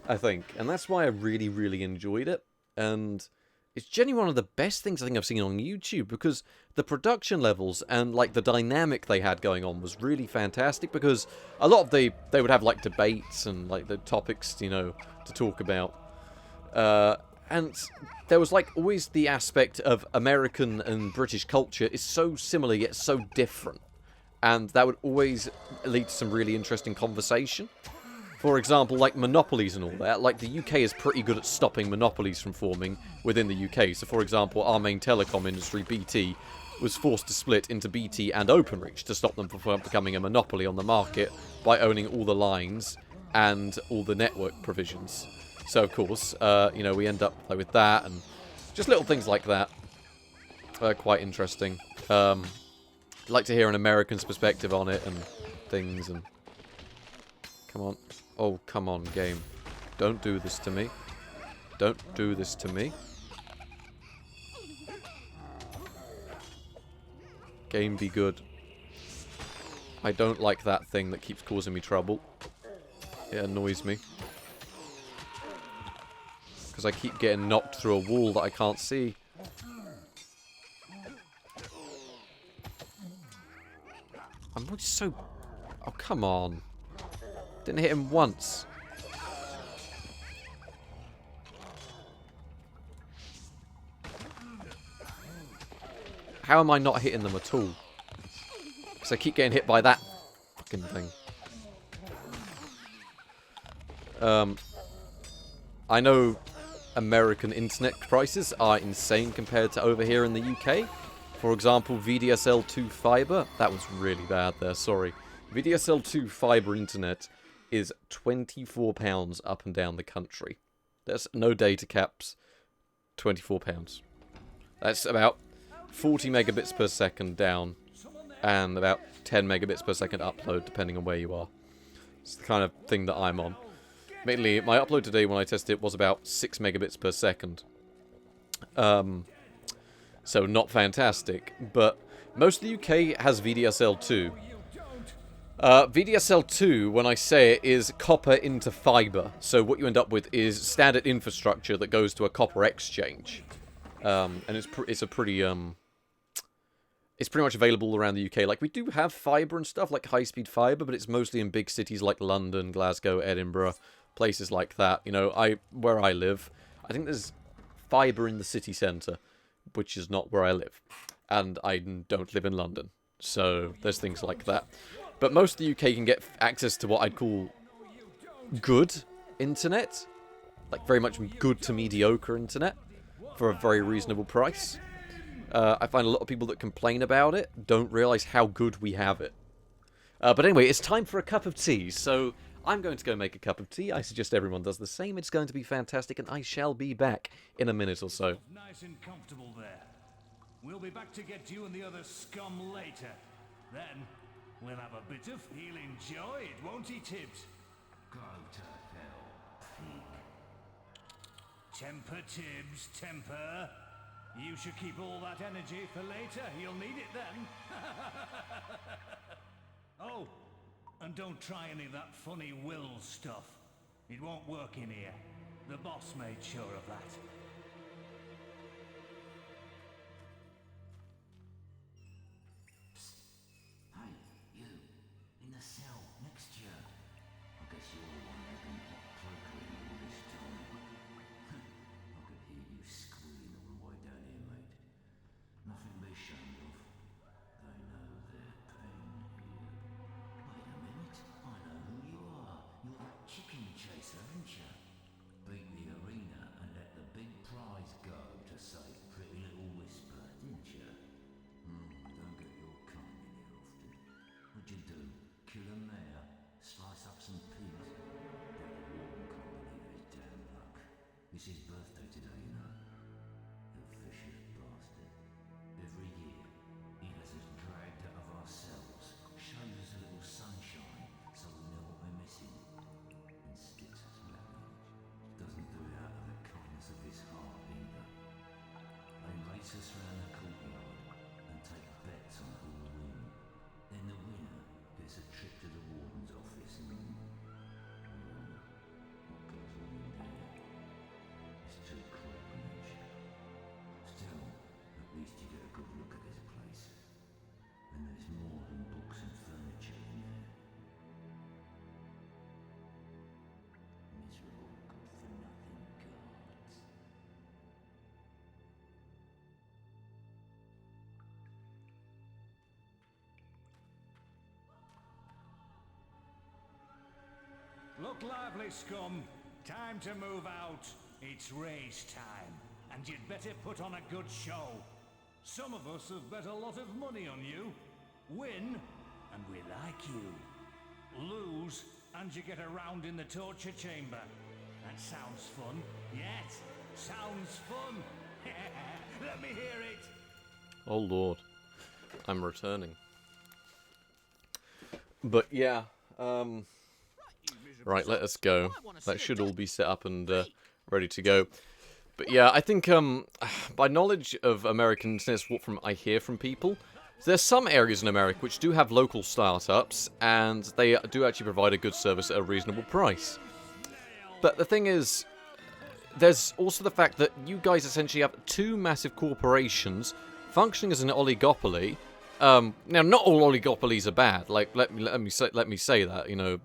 [SPEAKER 1] I think, and that's why I really, really enjoyed it. And it's genuinely one of the best things I think I've seen on YouTube, because the production levels and like the dynamic they had going on was really fantastic, because a lot of they would have like debates and like the topics, you know, to talk about. And there was like always the aspect of American and British culture is so similar yet so different. And that would always lead to some really interesting conversation. For example, like monopolies and all that. Like, the UK is pretty good at stopping monopolies from forming within the UK. So, for example, our main telecom industry, BT, was forced to split into BT and Openreach to stop them from becoming a monopoly on the market by owning all the lines and all the network provisions. So, of course, you know, we end up like, with that and just little things like that. Quite interesting. I'd like to hear an American's perspective on it and things. And come on. Oh, come on, game. Don't do this to me. Don't do this to me. Game be good. I don't like that thing that keeps causing me trouble. It annoys me. Because I keep getting knocked through a wall that I can't see. I'm just so... Oh, come on. Didn't hit him once. How am I not hitting them at all? Because I keep getting hit by that fucking thing. I know American internet prices are insane compared to over here in the UK. For example, VDSL 2 fiber. That was really bad there, sorry. VDSL 2 fiber internet is £24 up and down the country. That's no data caps, £24. That's about 40 megabits per second down, and about 10 megabits per second upload, depending on where you are. It's the kind of thing that I'm on. Admittedly, my upload today, when I tested it, was about 6 megabits per second. So not fantastic, but most of the UK has VDSL 2. VDSL 2, when I say it, is copper into fiber. So what you end up with is standard infrastructure that goes to a copper exchange. And it's pretty much available around the UK. Like, we do have fiber and stuff, like high-speed fiber, but it's mostly in big cities like London, Glasgow, Edinburgh, places like that. You know, where I live, I think there's fiber in the city centre, which is not where I live. And I don't live in London, so there's things like that. But most of the UK can get access to what I'd call good internet. Like, very much good to mediocre internet for a very reasonable price. I find a lot of people that complain about it don't realise how good we have it. But anyway, it's time for a cup of tea, so I'm going to go make a cup of tea. I suggest everyone does the same. It's going to be fantastic, and I shall be back in a minute or so.
[SPEAKER 6] Nice and comfortable there. We'll be back to get you and the other scum later. Then, we'll have a bit of... He'll enjoy it, won't he, Tibbs?
[SPEAKER 4] Go to hell, pig.
[SPEAKER 6] Temper, Tibbs, temper. You should keep all that energy for later. You'll need it then. Oh, and don't try any of that funny will stuff. It won't work in here. The boss made sure of that.
[SPEAKER 4] Hey, you. In the cell, next to you. I guess you're the one who's been procreating all this time. I could hear you squealing all the way down here, mate. Nothing to be ashamed of. They know their pain here. Wait a minute, I know who you are. You're that chicken chaser, aren't you? Beat the arena and let the big prize go to save Pretty Little Whisper, didn't you? Don't get your kind in here often. What'd you do? Kill a mare? Slice up some pigs? But the warden can't believe his damn luck. It's his birthday today, you know. The vicious bastard. Every year, he has us dragged out of our cells, shows us a little sunshine so we know what we're missing, and sticks us marriage. Doesn't do it out of the kindness of his heart either. They race us round the courtyard and take bets on who will win. Then the winner gets a trip to the warden's office and... what goes on in there? It's too cruel to mention. Still, at least you get a good look at this place. And there's more than books and furniture in there. Miserable, good-for-nothing guards.
[SPEAKER 6] Look lively, scum. Time to move out. It's race time. And you'd better put on a good show. Some of us have bet a lot of money on you. Win, and we like you. Lose, and you get a round in the torture chamber. That sounds fun. Yes, sounds fun. Let me hear it.
[SPEAKER 1] Oh lord, I'm returning. But yeah, right, let us go. That should all be set up and ready to go. But yeah, I think my knowledge of American internet is what I hear from people. There's some areas in America which do have local startups, and they do actually provide a good service at a reasonable price. But the thing is, there's also the fact that you guys essentially have two massive corporations functioning as an oligopoly. Now, not all oligopolies are bad. Like, let me say that. You know,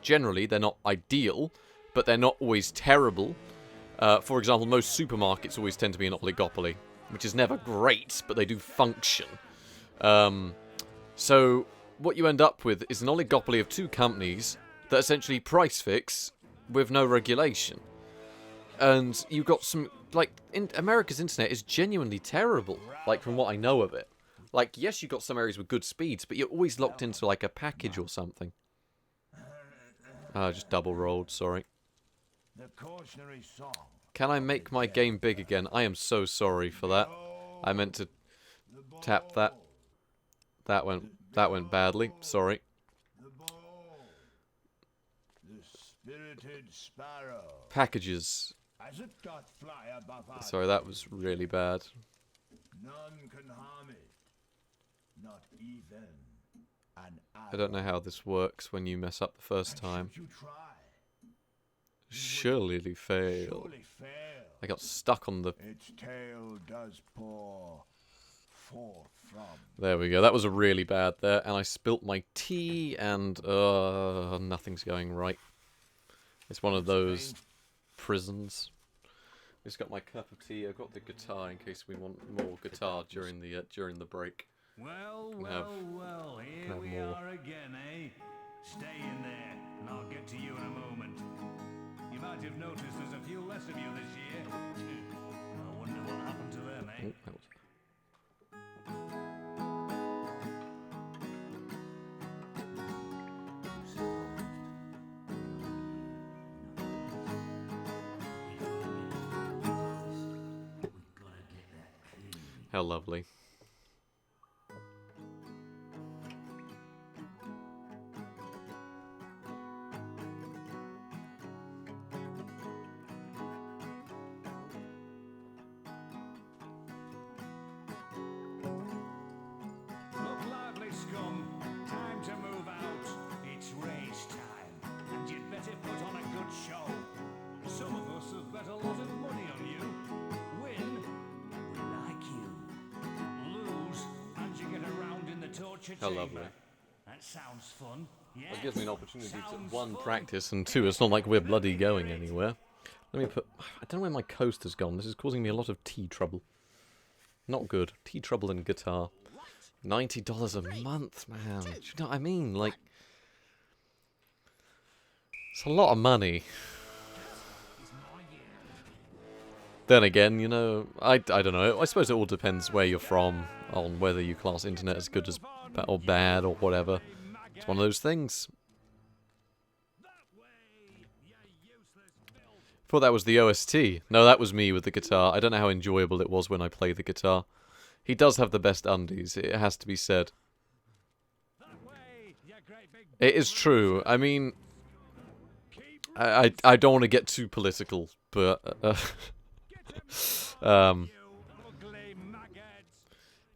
[SPEAKER 1] generally they're not ideal, but they're not always terrible. For example, most supermarkets always tend to be an oligopoly, which is never great, but they do function. So what you end up with is an oligopoly of two companies that essentially price fix with no regulation. And you've got some, like, America's internet is genuinely terrible, like, from what I know of it. Like, yes, you've got some areas with good speeds, but you're always locked into, like, a package or something. Just double rolled, sorry. Can I make my game big again? I am so sorry for that. I meant to tap that. That went badly. Sorry. Packages. Sorry, that was really bad.
[SPEAKER 6] None can harm it. Not even an
[SPEAKER 1] I don't know how this works when you mess up the first time. Surely fail. I got stuck on the...
[SPEAKER 6] Its tail does pour forth from.
[SPEAKER 1] There we go. That was a really bad there. And I spilt my tea and nothing's going right. It's one of those prisons. Just got my cup of tea. I've got the guitar in case we want more guitar during the break.
[SPEAKER 6] Well, here we are again, eh? Stay in there, and I'll get to you in a moment. You might have noticed there's a few less of you this year. I wonder what happened to them, eh?
[SPEAKER 1] Oh, that was... How lovely.
[SPEAKER 6] Look lively, scum. Time to move out. It's race time. And you'd better put on a good show. Some of us have bet a lot of money on you. Win, we like you. Lose, and you get around in the torture
[SPEAKER 1] How
[SPEAKER 6] chamber.
[SPEAKER 1] lovely.
[SPEAKER 6] That sounds fun. Yes.
[SPEAKER 1] That gives me an opportunity to,
[SPEAKER 6] Sounds
[SPEAKER 1] one,
[SPEAKER 6] fun.
[SPEAKER 1] practice, and two, it's not like we're bloody going anywhere. Let me put... I don't know where my coaster's gone. This is causing me a lot of tea trouble. Not good. Tea trouble and guitar. $90 a month, man. Do you know what I mean? Like... It's a lot of money. Then again, you know, I don't know. I suppose it all depends where you're from, on whether you class internet as good as or bad or whatever. It's one of those things. Thought that was the OST. No, that was me with the guitar. I don't know how enjoyable it was when I play the guitar. He does have the best undies, it has to be said. It is true. I mean, I don't want to get too political, but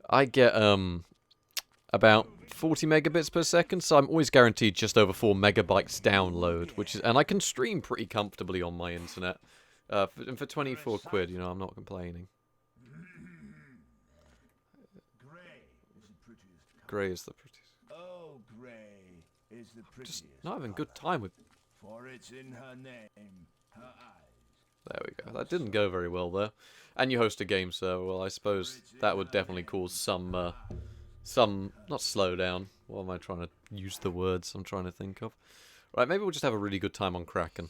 [SPEAKER 1] I get about 40 megabits per second, so I'm always guaranteed just over 4 megabytes download, which is, and I can stream pretty comfortably on my internet. And for 24 quid, you know, I'm not complaining. Grey is the prettiest.
[SPEAKER 6] Oh, Grey is the prettiest.
[SPEAKER 1] Just not having a good time with...
[SPEAKER 6] For it's in her name, her eyes.
[SPEAKER 1] There we go. That didn't go very well there. And you host a game server. Well, I suppose that would definitely cause some, not slowdown. What am I trying to use the words I'm trying to think of? Right, maybe we'll just have a really good time on Kraken.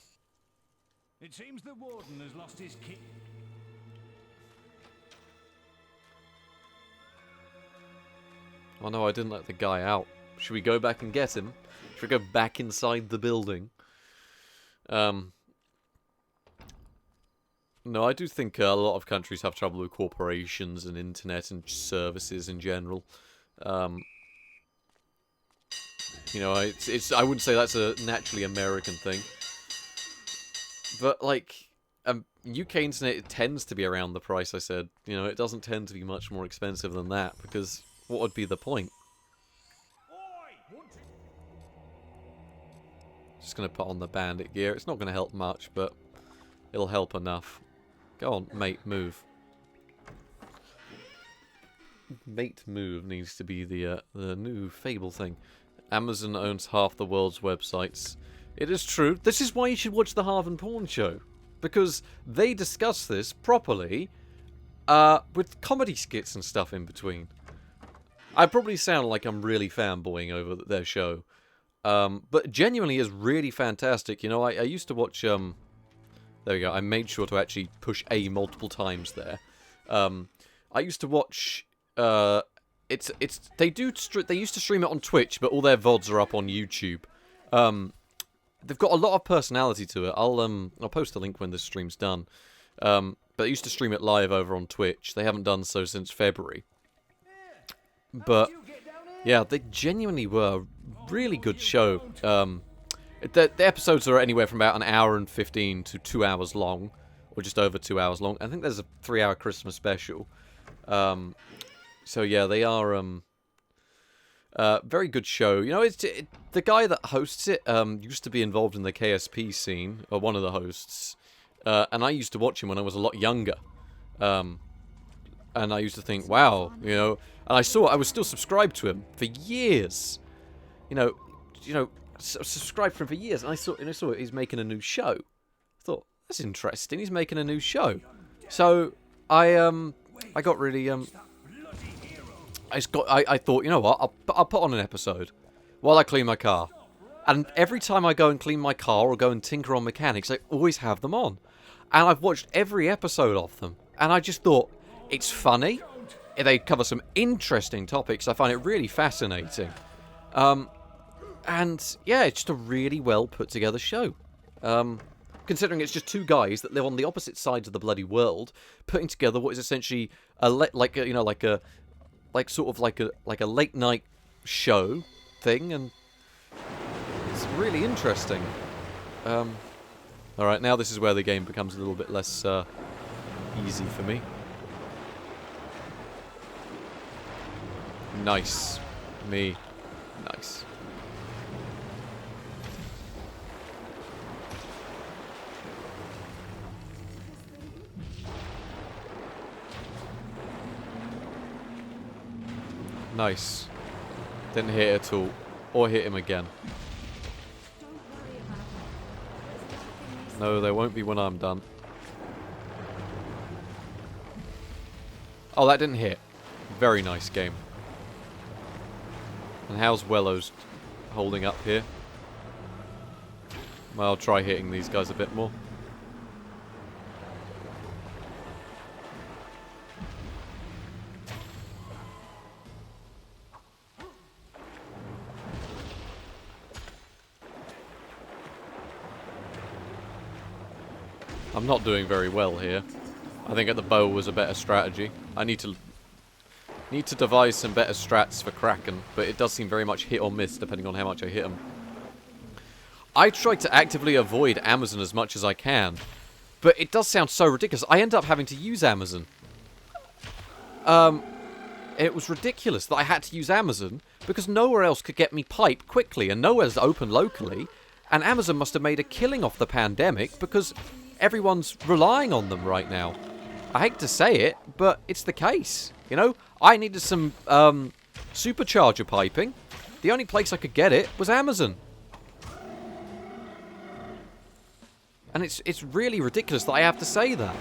[SPEAKER 6] It seems the warden has lost his key.
[SPEAKER 1] Oh no, I didn't let the guy out. Should we go back and get him? Should we go back inside the building? No, I do think a lot of countries have trouble with corporations and internet and services in general. You know, I wouldn't say that's a naturally American thing. But, like, UK internet, it tends to be around the price I said. You know, it doesn't tend to be much more expensive than that, because what would be the point? Just going to put on the bandit gear. It's not going to help much, but it'll help enough. Go on, mate, move. Mate move needs to be the new Fable thing. Amazon owns half the world's websites. It is true. This is why you should watch the Harvin Porn Show. Because they discuss this properly, with comedy skits and stuff in between. I probably sound like I'm really fanboying over their show. But genuinely is really fantastic. You know, I used to watch, there we go, I made sure to actually push A multiple times there. I used to watch, they used to stream it on Twitch, but all their VODs are up on YouTube. They've got a lot of personality to it. I'll post a link when this stream's done. But they used to stream it live over on Twitch. They haven't done so since February. But yeah, they genuinely were a really good show. The episodes are anywhere from about 1 hour and 15 to 2 hours long, or just over 2 hours long. I think there's a 3-hour Christmas special. So yeah, they are very good show. You know, the guy that hosts it used to be involved in the KSP scene, or one of the hosts, and I used to watch him when I was a lot younger. And I used to think, wow, you know, and I was still subscribed to him for years. You know, subscribed for him for years, and I saw he's making a new show. I thought, that's interesting. He's making a new show. So I got really I thought, you know what, I'll put on an episode while I clean my car. And every time I go and clean my car or go and tinker on mechanics, I always have them on. And I've watched every episode of them. And I just thought, it's funny. They cover some interesting topics. I find it really fascinating. And yeah, it's just a really well put together show. Considering it's just two guys that live on the opposite sides of the bloody world, putting together what is essentially a late night show thing, and it's really interesting. All right, now this is where the game becomes a little bit less easy for me. Nice. Me. Nice. Nice. Didn't hit it at all. Or hit him again. No, there won't be when I'm done. Oh, that didn't hit. Very nice game. And how's Wellows holding up here? Well, I'll try hitting these guys a bit more. I'm not doing very well here. I think at the bow was a better strategy. I need to devise some better strats for Kraken, but it does seem very much hit or miss depending on how much I hit him. I try to actively avoid Amazon as much as I can, but it does sound so ridiculous. I end up having to use Amazon. It was ridiculous that I had to use Amazon because nowhere else could get me pipe quickly and nowhere's open locally, and Amazon must have made a killing off the pandemic because everyone's relying on them right now. I hate to say it, but it's the case. You know, I needed some supercharger piping. The only place I could get it was Amazon. And it's really ridiculous that I have to say that.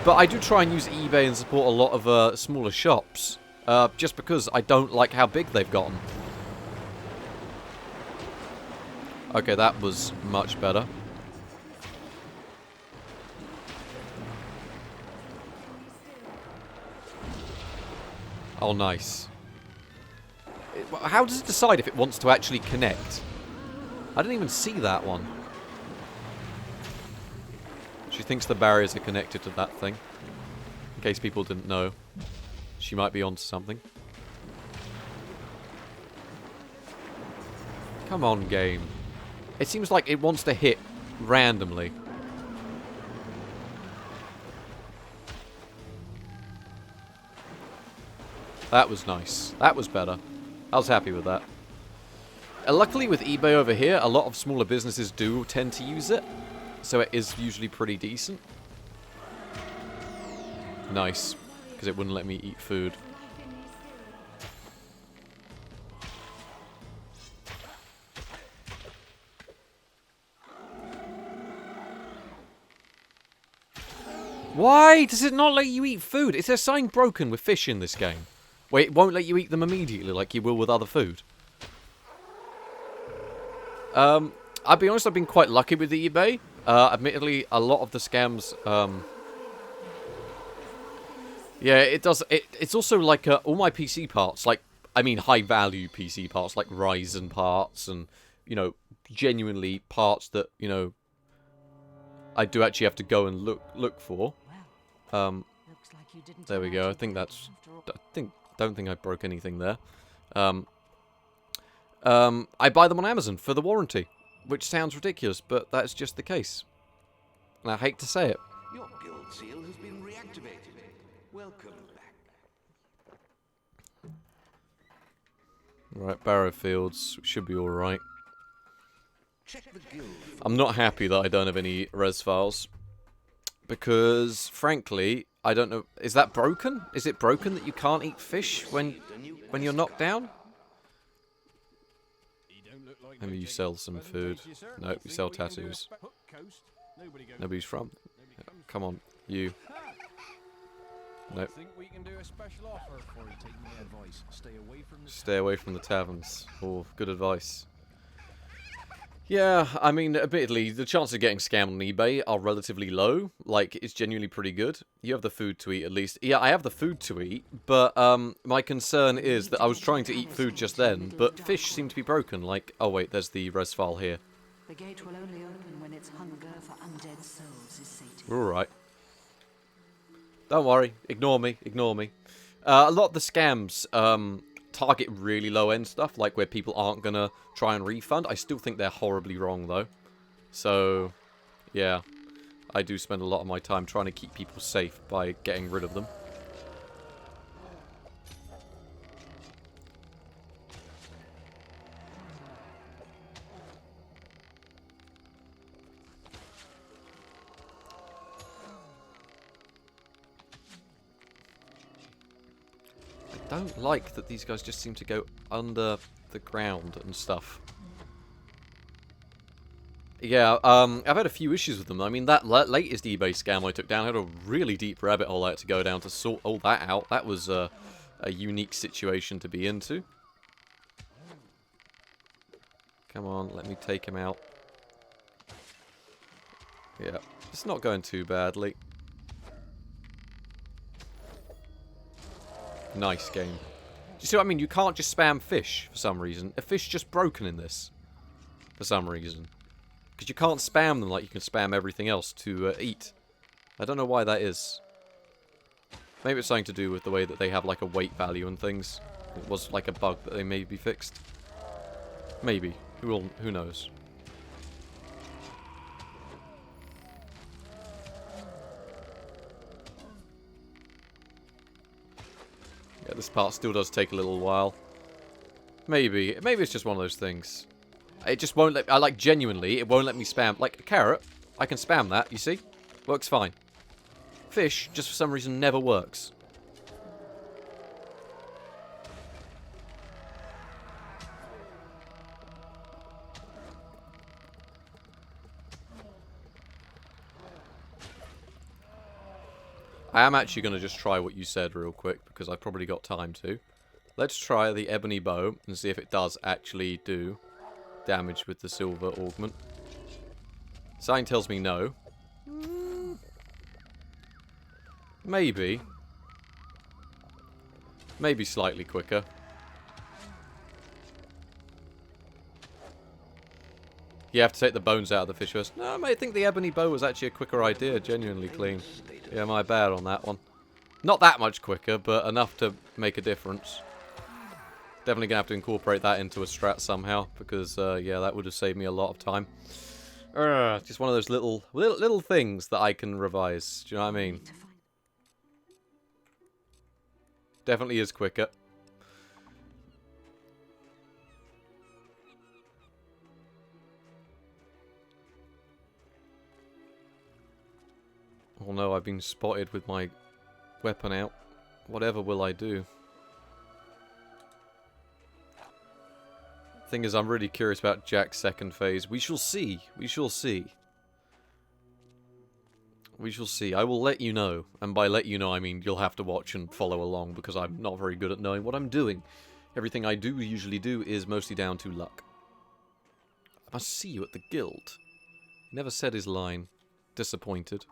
[SPEAKER 1] But I do try and use eBay and support a lot of smaller shops. Just because I don't like how big they've gotten. Okay, that was much better. Oh, nice. How does it decide if it wants to actually connect? I didn't even see that one. She thinks the barriers are connected to that thing. In case people didn't know. She might be onto something. Come on, game. It seems like it wants to hit randomly. That was nice. That was better. I was happy with that. Luckily with eBay over here, a lot of smaller businesses do tend to use it. So it is usually pretty decent. Nice. Because it wouldn't let me eat food. Why does it not let you eat food? Is there something broken with fish in this game? Wait, it won't let you eat them immediately like you will with other food. I'll be honest, I've been quite lucky with the eBay. Admittedly, a lot of the scams, yeah, it does, it's also like, all my PC parts, like, I mean high-value PC parts, like Ryzen parts, and, you know, genuinely parts that, you know, I do actually have to go and look for.
[SPEAKER 2] Looks like you didn't
[SPEAKER 1] There we go, I think
[SPEAKER 2] imagine
[SPEAKER 1] that's,
[SPEAKER 2] after all.
[SPEAKER 1] don't think I broke anything there. I buy them on Amazon for the warranty, which sounds ridiculous, but that's just the case. And I hate to say it.
[SPEAKER 8] Your guild seal has been reactivated. Welcome back.
[SPEAKER 1] Right, Barrowfields should be alright.
[SPEAKER 8] Check the guild.
[SPEAKER 1] I'm not happy that I don't have any res files. Because, frankly, I don't know... Is that broken? Is it broken that you can't eat fish when you're knocked down? Maybe you sell some food. Nope, you sell tattoos. Nobody's from. Come on, you. Nope.
[SPEAKER 3] I think we can do a special offer for you. Take my advice.
[SPEAKER 1] Stay away from the taverns. Oh, good advice. Yeah, I mean, admittedly, the chances of getting scammed on eBay are relatively low. Like, it's genuinely pretty good. You have the food to eat, at least. Yeah, I have the food to eat, but my concern is that I was trying to eat food just then, but fish seem to be broken. Like, oh wait, there's the res file here.
[SPEAKER 2] The gate will only open when its hunger for undead souls is sated.
[SPEAKER 1] We're alright. Don't worry. Ignore me. Ignore me. A lot of the scams target really low-end stuff, like where people aren't going to try and refund. I still think they're horribly wrong, though. So, yeah. I do spend a lot of my time trying to keep people safe by getting rid of them. I don't like that these guys just seem to go under the ground and stuff. Yeah, I've had a few issues with them. I mean, that latest eBay scam I took down had a really deep rabbit hole I had to go down to sort all that out. That was a unique situation to be into. Come on, let me take him out. Yeah, it's not going too badly. Nice game. Do you see what I mean? You can't just spam fish for some reason. A fish just broken in this for some reason. Because you can't spam them like you can spam everything else to eat. I don't know why that is. Maybe it's something to do with the way that they have like a weight value and things. It was like a bug that they maybe fixed. Maybe. Who knows? Yeah, this part still does take a little while. Maybe it's just one of those things. It just won't let... I like, genuinely, it won't let me spam... Like, a carrot, I can spam that, you see? Works fine. Fish, just for some reason, never works. I am actually going to just try what you said real quick, because I've probably got time to. Let's try the ebony bow and see if it does actually do damage with the silver augment. Sign tells me no. Maybe. Maybe slightly quicker. You have to take the bones out of the fish first. No, mate, I think the ebony bow was actually a quicker idea. Genuinely clean. Yeah, my bad on that one. Not that much quicker, but enough to make a difference. Definitely going to have to incorporate that into a strat somehow, because, yeah, that would have saved me a lot of time. Just one of those little things that I can revise. Do you know what I mean? Definitely is quicker. Oh no, I've been spotted with my weapon out. Whatever will I do? Thing is, I'm really curious about Jack's second phase. We shall see. We shall see. We shall see. I will let you know. And by let you know, I mean you'll have to watch and follow along, because I'm not very good at knowing what I'm doing. Everything I do usually do is mostly down to luck. I must see you at the guild. He never said his line. Disappointed.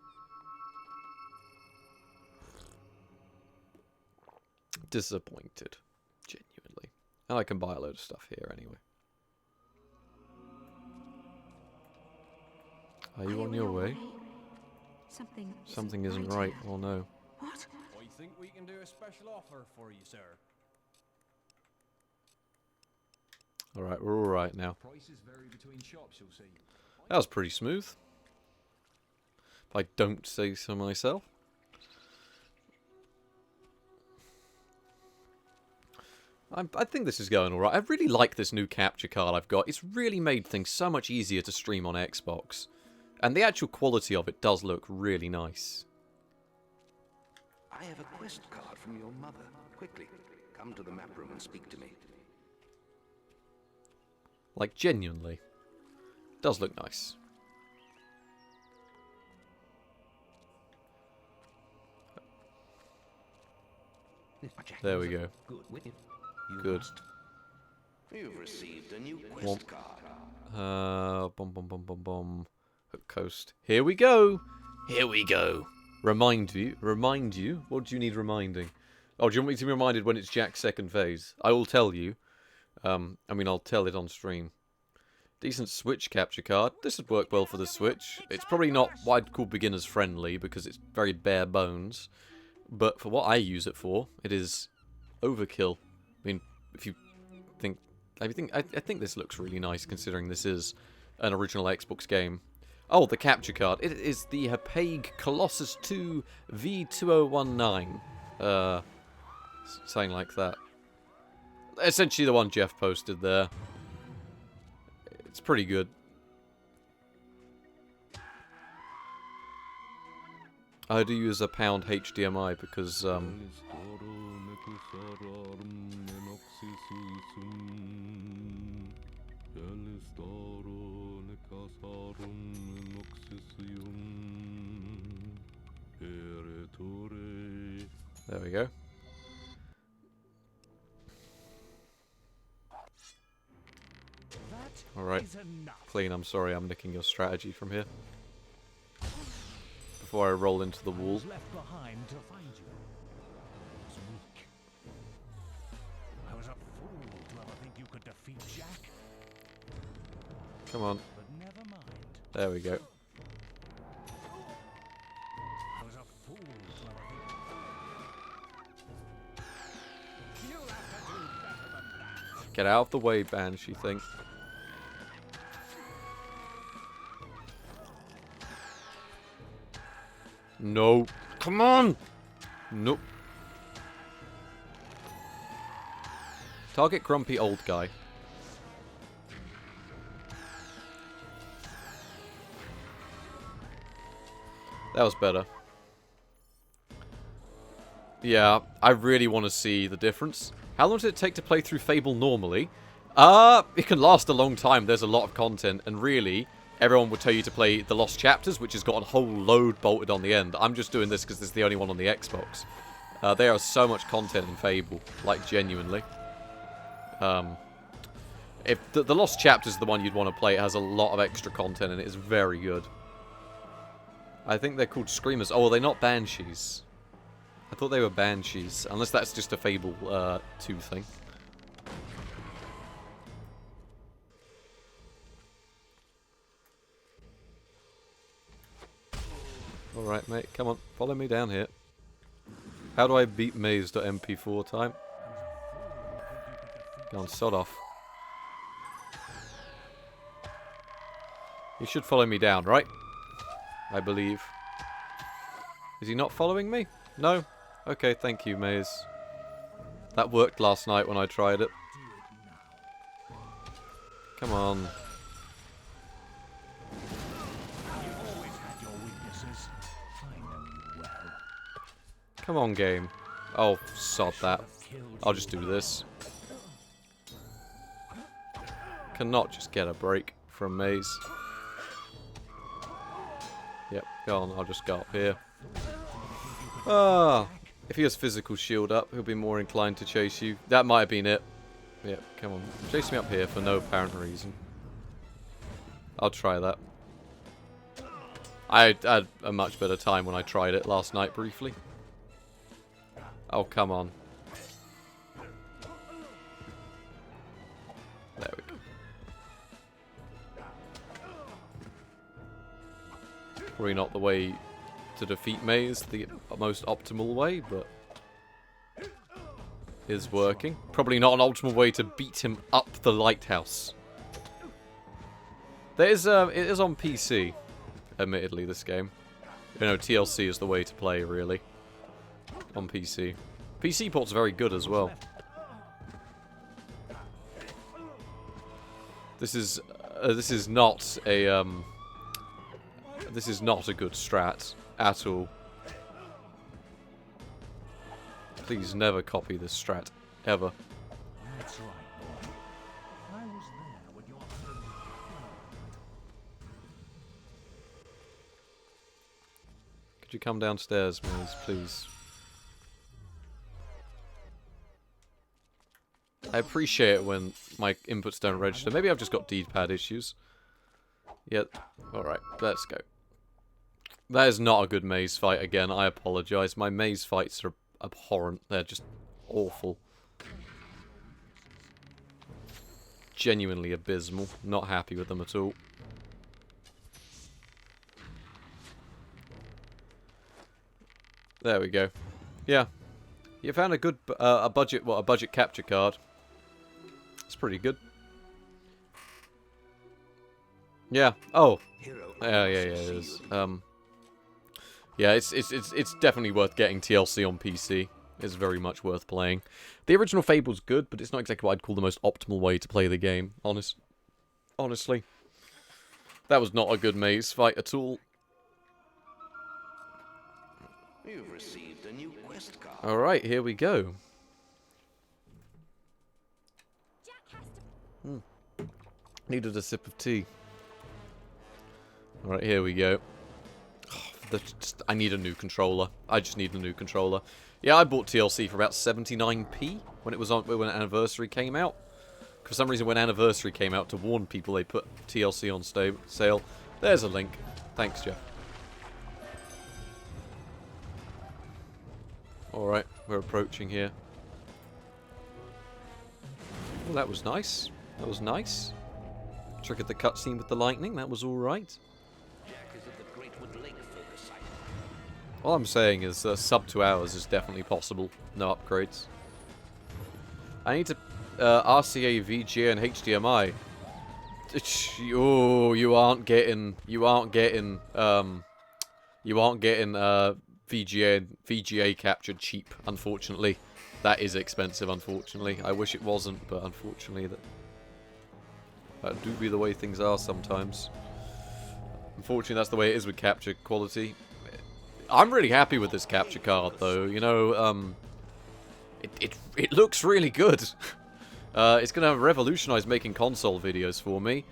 [SPEAKER 1] Disappointed. Genuinely. And I can buy a load of stuff here anyway. Are you on your way? Something isn't right. Oh no.
[SPEAKER 2] What?
[SPEAKER 3] I think we can do a special offer for you, sir.
[SPEAKER 1] Alright, we're alright now.
[SPEAKER 3] Prices vary between shops, you'll see.
[SPEAKER 1] That was pretty smooth. If I don't say so myself. I think this is going alright. I really like this new capture card I've got. It's really made things so much easier to stream on Xbox. And the actual quality of it does look really nice.
[SPEAKER 8] I have a quest card from your mother. Quickly, come to the map room and speak to me.
[SPEAKER 1] Like, genuinely. Does look nice. There we go. Good.
[SPEAKER 8] You've received a new quest card.
[SPEAKER 1] Bum bum bum bum bum. Hook Coast. Here we go. Here we go. Remind you. What do you need reminding? Oh, do you want me to be reminded when it's Jack's second phase? I will tell you. I mean, I'll tell it on stream. Decent Switch capture card. This would work well for the Switch. It's probably not what I'd call beginners friendly because it's very bare bones. But for what I use it for, it is overkill. I mean, if you think, I think this looks really nice considering this is an original Xbox game. Oh, the capture card. It is the Hapague Colossus 2 V2019. Something like that. Essentially the one Jeff posted there. It's pretty good. I do use a pound HDMI because, there we go. Alright. Clean, I'm sorry, I'm nicking your strategy from here. Before I roll into the wall.
[SPEAKER 6] Left behind to find you. I was weak. I was a fool to ever think you could defeat Jack.
[SPEAKER 1] Come on.
[SPEAKER 6] But never mind.
[SPEAKER 1] There we go.
[SPEAKER 6] I was a fool to ever think. You'll have to do better than that.
[SPEAKER 1] Get out of the way, Banshee thing. No. Come on! Nope. Target grumpy old guy. That was better. Yeah, I really want to see the difference. How long does it take to play through Fable normally? It can last a long time. There's a lot of content, and really, everyone would tell you to play the Lost Chapters, which has got a whole load bolted on the end. I'm just doing this because this is the only one on the Xbox. There is so much content in Fable, like genuinely. If the Lost Chapters is the one you'd want to play, it has a lot of extra content and it is very good. I think they're called Screamers. Oh, are they not Banshees? I thought they were Banshees, unless that's just a Fable 2 thing. Alright, mate, come on, follow me down here. How do I beat Maze.mp4 time? Go on, sod off. You should follow me down, right? I believe. Is he not following me? No? Okay, thank you, Maze. That worked last night when I tried it. Come on.
[SPEAKER 6] You've always had your weaknesses. I know
[SPEAKER 1] Come on, game. Oh, sod that. I'll just do this. Cannot just get a break from Maze. Yep, go on, I'll just go up here. Ah, if he has physical shield up, he'll be more inclined to chase you. That might have been it. Yep, come on. Chase me up here for no apparent reason. I'll try that. I had a much better time when I tried it last night briefly. Oh, come on. There we go. Probably not the way to defeat Maze, the most optimal way, but is working. Probably not an optimal way to beat him up the lighthouse. It is on PC, admittedly, this game. You know, TLC is the way to play, really. On PC. PC port's very good as well. This is not a good strat at all. Please never copy this strat ever.
[SPEAKER 6] That's right, boy. I was there when your
[SPEAKER 1] Could you come downstairs, Maze, please? I appreciate it when my inputs don't register. Maybe I've just got D-pad issues. Yep. Alright, let's go. That is not a good Maze fight again. I apologise. My Maze fights are abhorrent. They're just awful. Genuinely abysmal. Not happy with them at all. There we go. Yeah. You found a good a budget capture card. It's pretty good. Yeah. Oh. Yeah, it is. Yeah, it's definitely worth getting TLC on PC. It's very much worth playing. The original Fable's good, but it's not exactly what I'd call the most optimal way to play the game. Honestly. That was not a good Maze fight at all.
[SPEAKER 8] You've received a new quest card.
[SPEAKER 1] Alright, here we go. Needed a sip of tea. Alright, here we go. I need a new controller. I just need a new controller. Yeah, I bought TLC for about 79p when it was on when Anniversary came out. For some reason, when Anniversary came out, to warn people they put TLC on sale. There's a link. Thanks, Jeff. Alright, we're approaching here. Oh, that was nice. That was nice. Triggered the cutscene with the lightning. That was alright. All I'm saying is sub 2 hours is definitely possible. No upgrades. I need to RCA, VGA, and HDMI. Oh, you aren't getting VGA captured cheap. Unfortunately, that is expensive. Unfortunately, I wish it wasn't, but unfortunately that do be the way things are sometimes. Unfortunately, that's the way it is with capture quality. I'm really happy with this capture card, though. You know, it looks really good. It's gonna revolutionize making console videos for me.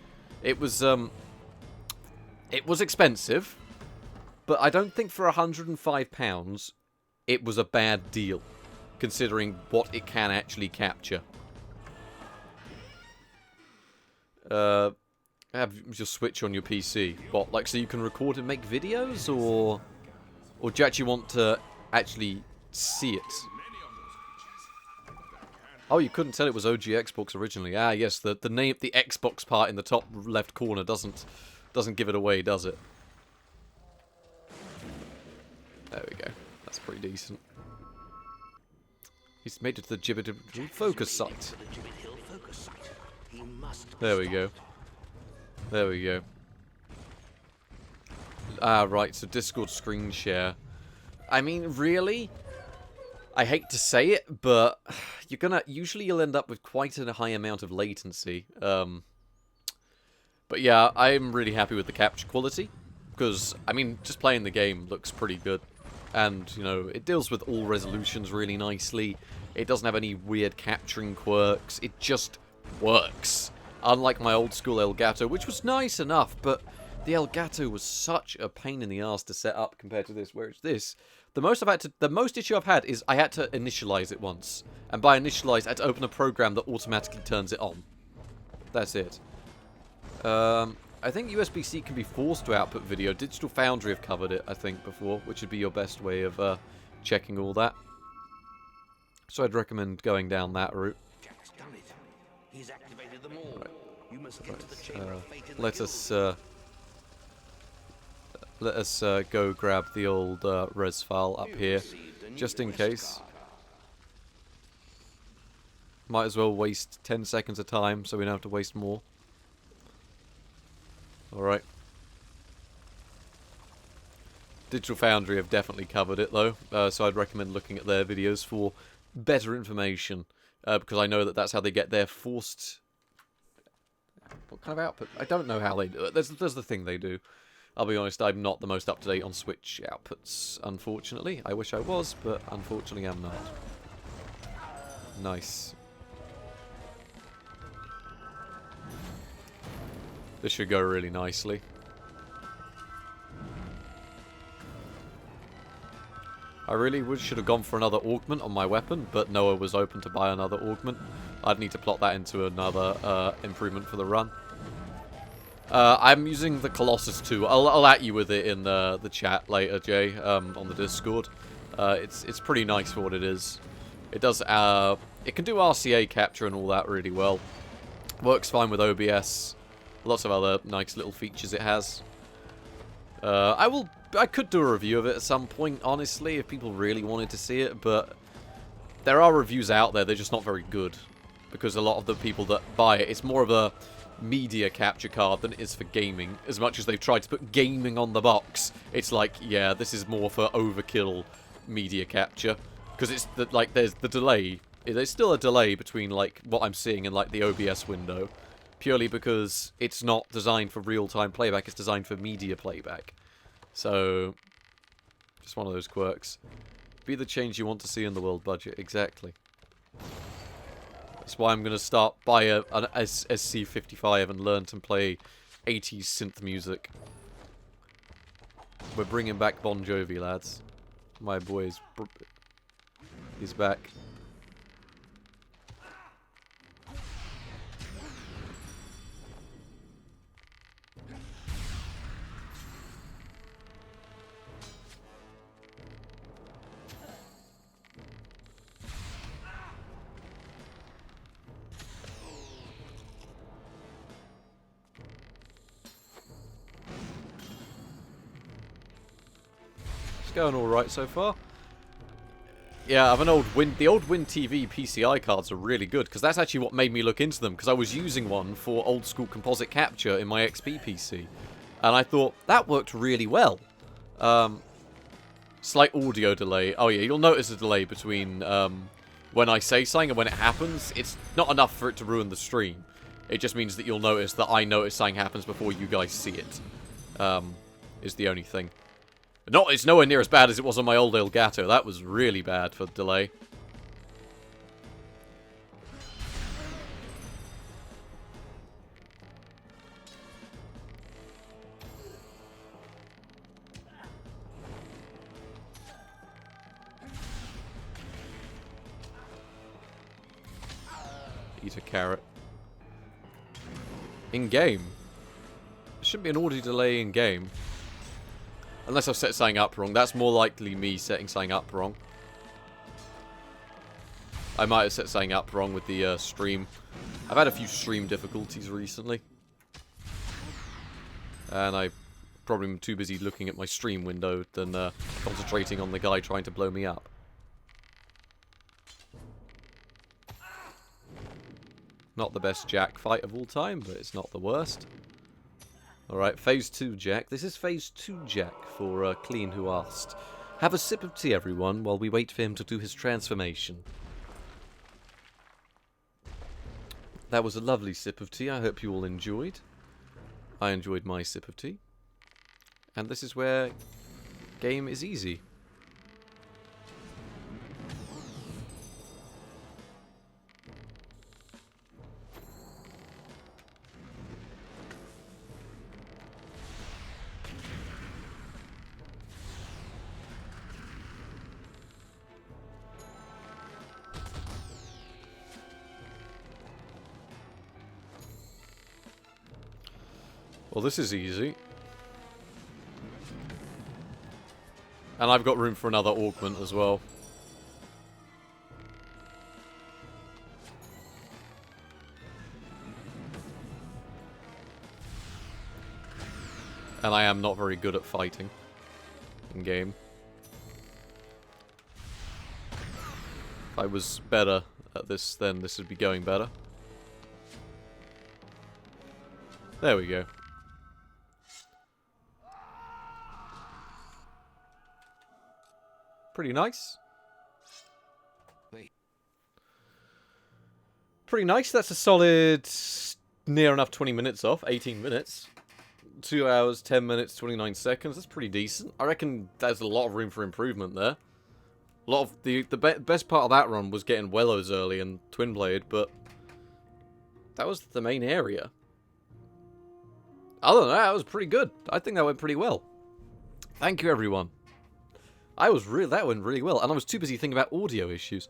[SPEAKER 1] It was expensive, but I don't think for £105 it was a bad deal, considering what it can actually capture. Have just switch on your PC. What, like, so you can record and make videos, or do you actually want to actually see it? Oh, you couldn't tell it was OG Xbox originally. Ah, yes, the name, the Xbox part in the top left corner doesn't give it away, does it? There we go. That's pretty decent. He's made it to the Gibbet focus site. There we go. There we go. Ah, right, so Discord screen share. I mean, really? I hate to say it, but usually you'll end up with quite a high amount of latency. But yeah, I'm really happy with the capture quality. Because, I mean, just playing the game looks pretty good. And, you know, it deals with all resolutions really nicely. It doesn't have any weird capturing quirks. It just works. Unlike my old school Elgato, which was nice enough, but the Elgato was such a pain in the ass to set up compared to this. Whereas this, the most issue I've had is I had to initialize it once. And by initialize, I had to open a program that automatically turns it on. That's it. I think USB-C can be forced to output video. Digital Foundry have covered it, I think, before, which would be your best way of checking all that. So I'd recommend going down that route.
[SPEAKER 8] Jack's done it. He's activated them all.
[SPEAKER 1] Right.
[SPEAKER 8] You must get to the chamber of fate in the
[SPEAKER 1] Let us go grab the old res file up here, just in case. Might as well waste 10 seconds of time, so we don't have to waste more. Alright. Digital Foundry have definitely covered it, though, so I'd recommend looking at their videos for better information, because I know that that's how they get their forced... What kind of output? I don't know how they do it. There's the thing they do. I'll be honest, I'm not the most up-to-date on Switch outputs, unfortunately. I wish I was, but unfortunately I'm not. Nice. This should go really nicely. I really should have gone for another augment on my weapon, but Noah was open to buy another augment. I'd need to plot that into another improvement for the run. I'm using the Colossus 2. I'll at you with it in the chat later, Jay, on the Discord. It's pretty nice for what it is. It does it can do RCA capture and all that really well. Works fine with OBS. Lots of other nice little features it has. I could do a review of it at some point, honestly, if people really wanted to see it, but there are reviews out there, they're just not very good. Because a lot of the people that buy it, it's more of a media capture card than it is for gaming. As much as they've tried to put gaming on the box, it's like, yeah, this is more for overkill media capture. Because it's like there's the delay. There's still a delay between like what I'm seeing in like the OBS window. Purely because it's not designed for real-time playback, it's designed for media playback. So, just one of those quirks. Be the change you want to see in the world budget, exactly. That's why I'm going to start buy an SC55 and learn to play 80s synth music. We're bringing back Bon Jovi, lads. My boy is back. Going all right so far. Yeah, I have an old the old Win TV PCI cards are really good because that's actually what made me look into them because I was using one for old school composite capture in my XP PC, and I thought that worked really well. Slight audio delay. Oh yeah, you'll notice a delay between when I say something and when it happens. It's not enough for it to ruin the stream. It just means that you'll notice that I notice something happens before you guys see it. Is the only thing. It's nowhere near as bad as it was on my old Elgato. That was really bad for delay. Eat a carrot. In-game. There shouldn't be an audio delay in-game. Unless I've set something up wrong. That's more likely me setting something up wrong. I might have set something up wrong with the stream. I've had a few stream difficulties recently. And I probably am too busy looking at my stream window than concentrating on the guy trying to blow me up. Not the best Jack fight of all time, but it's not the worst. Alright, Phase 2 Jack. This is Phase 2 Jack for Clean Who Asked. Have a sip of tea, everyone, while we wait for him to do his transformation. That was a lovely sip of tea. I hope you all enjoyed. I enjoyed my sip of tea. And this is where game is easy. Well, this is easy. And I've got room for another augment as well. And I am not very good at fighting in game. If I was better at this, then this would be going better. There we go. Pretty nice. Pretty nice. That's a solid near enough 20 minutes off. 18 minutes. 2 hours, 10 minutes, 29 seconds. That's pretty decent. I reckon there's a lot of room for improvement there. A lot of the best part of that run was getting Wellows early and Twin Blade, but that was the main area. Other than that, it was pretty good. I think that went pretty well. Thank you, everyone. That went really well, and I was too busy thinking about audio issues.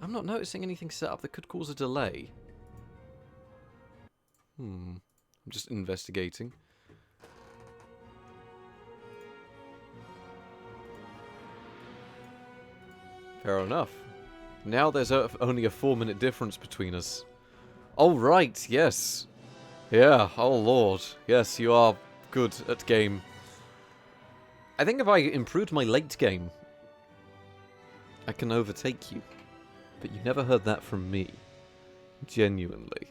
[SPEAKER 1] I'm not noticing anything set up that could cause a delay. I'm just investigating. Fair enough. Now there's only a 4-minute difference between us. Oh, right, yes. Yeah, oh lord. Yes, you are good at game. I think if I improved my late game, I can overtake you. But you never heard that from me. Genuinely.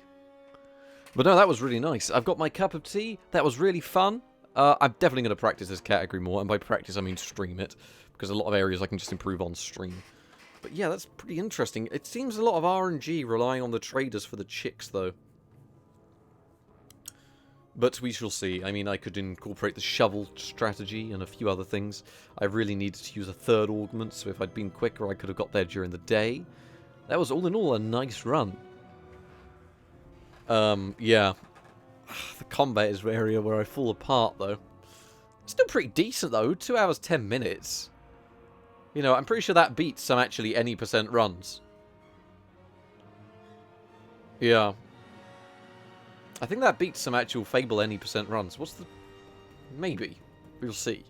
[SPEAKER 1] But no, that was really nice. I've got my cup of tea. That was really fun. I'm definitely going to practice this category more. And by practice, I mean stream it. Because a lot of areas I can just improve on stream. But yeah, that's pretty interesting. It seems a lot of RNG relying on the traders for the chicks, though. But we shall see. I mean, I could incorporate the shovel strategy and a few other things. I really needed to use a third augment, so if I'd been quicker, I could have got there during the day. That was, all in all, a nice run. Yeah. The combat is the area where I fall apart, though. Still pretty decent, though. 2 hours, 10 minutes. You know, I'm pretty sure that beats some actually any % runs. Yeah. I think that beats some actual Fable any % runs. What's the... Maybe. We'll see.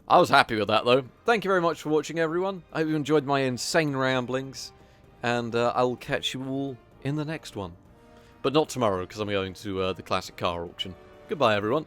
[SPEAKER 1] I was happy with that, though. Thank you very much for watching, everyone. I hope you enjoyed my insane ramblings. And I will catch you all in the next one. But not tomorrow, because I'm going to the classic car auction. Goodbye, everyone.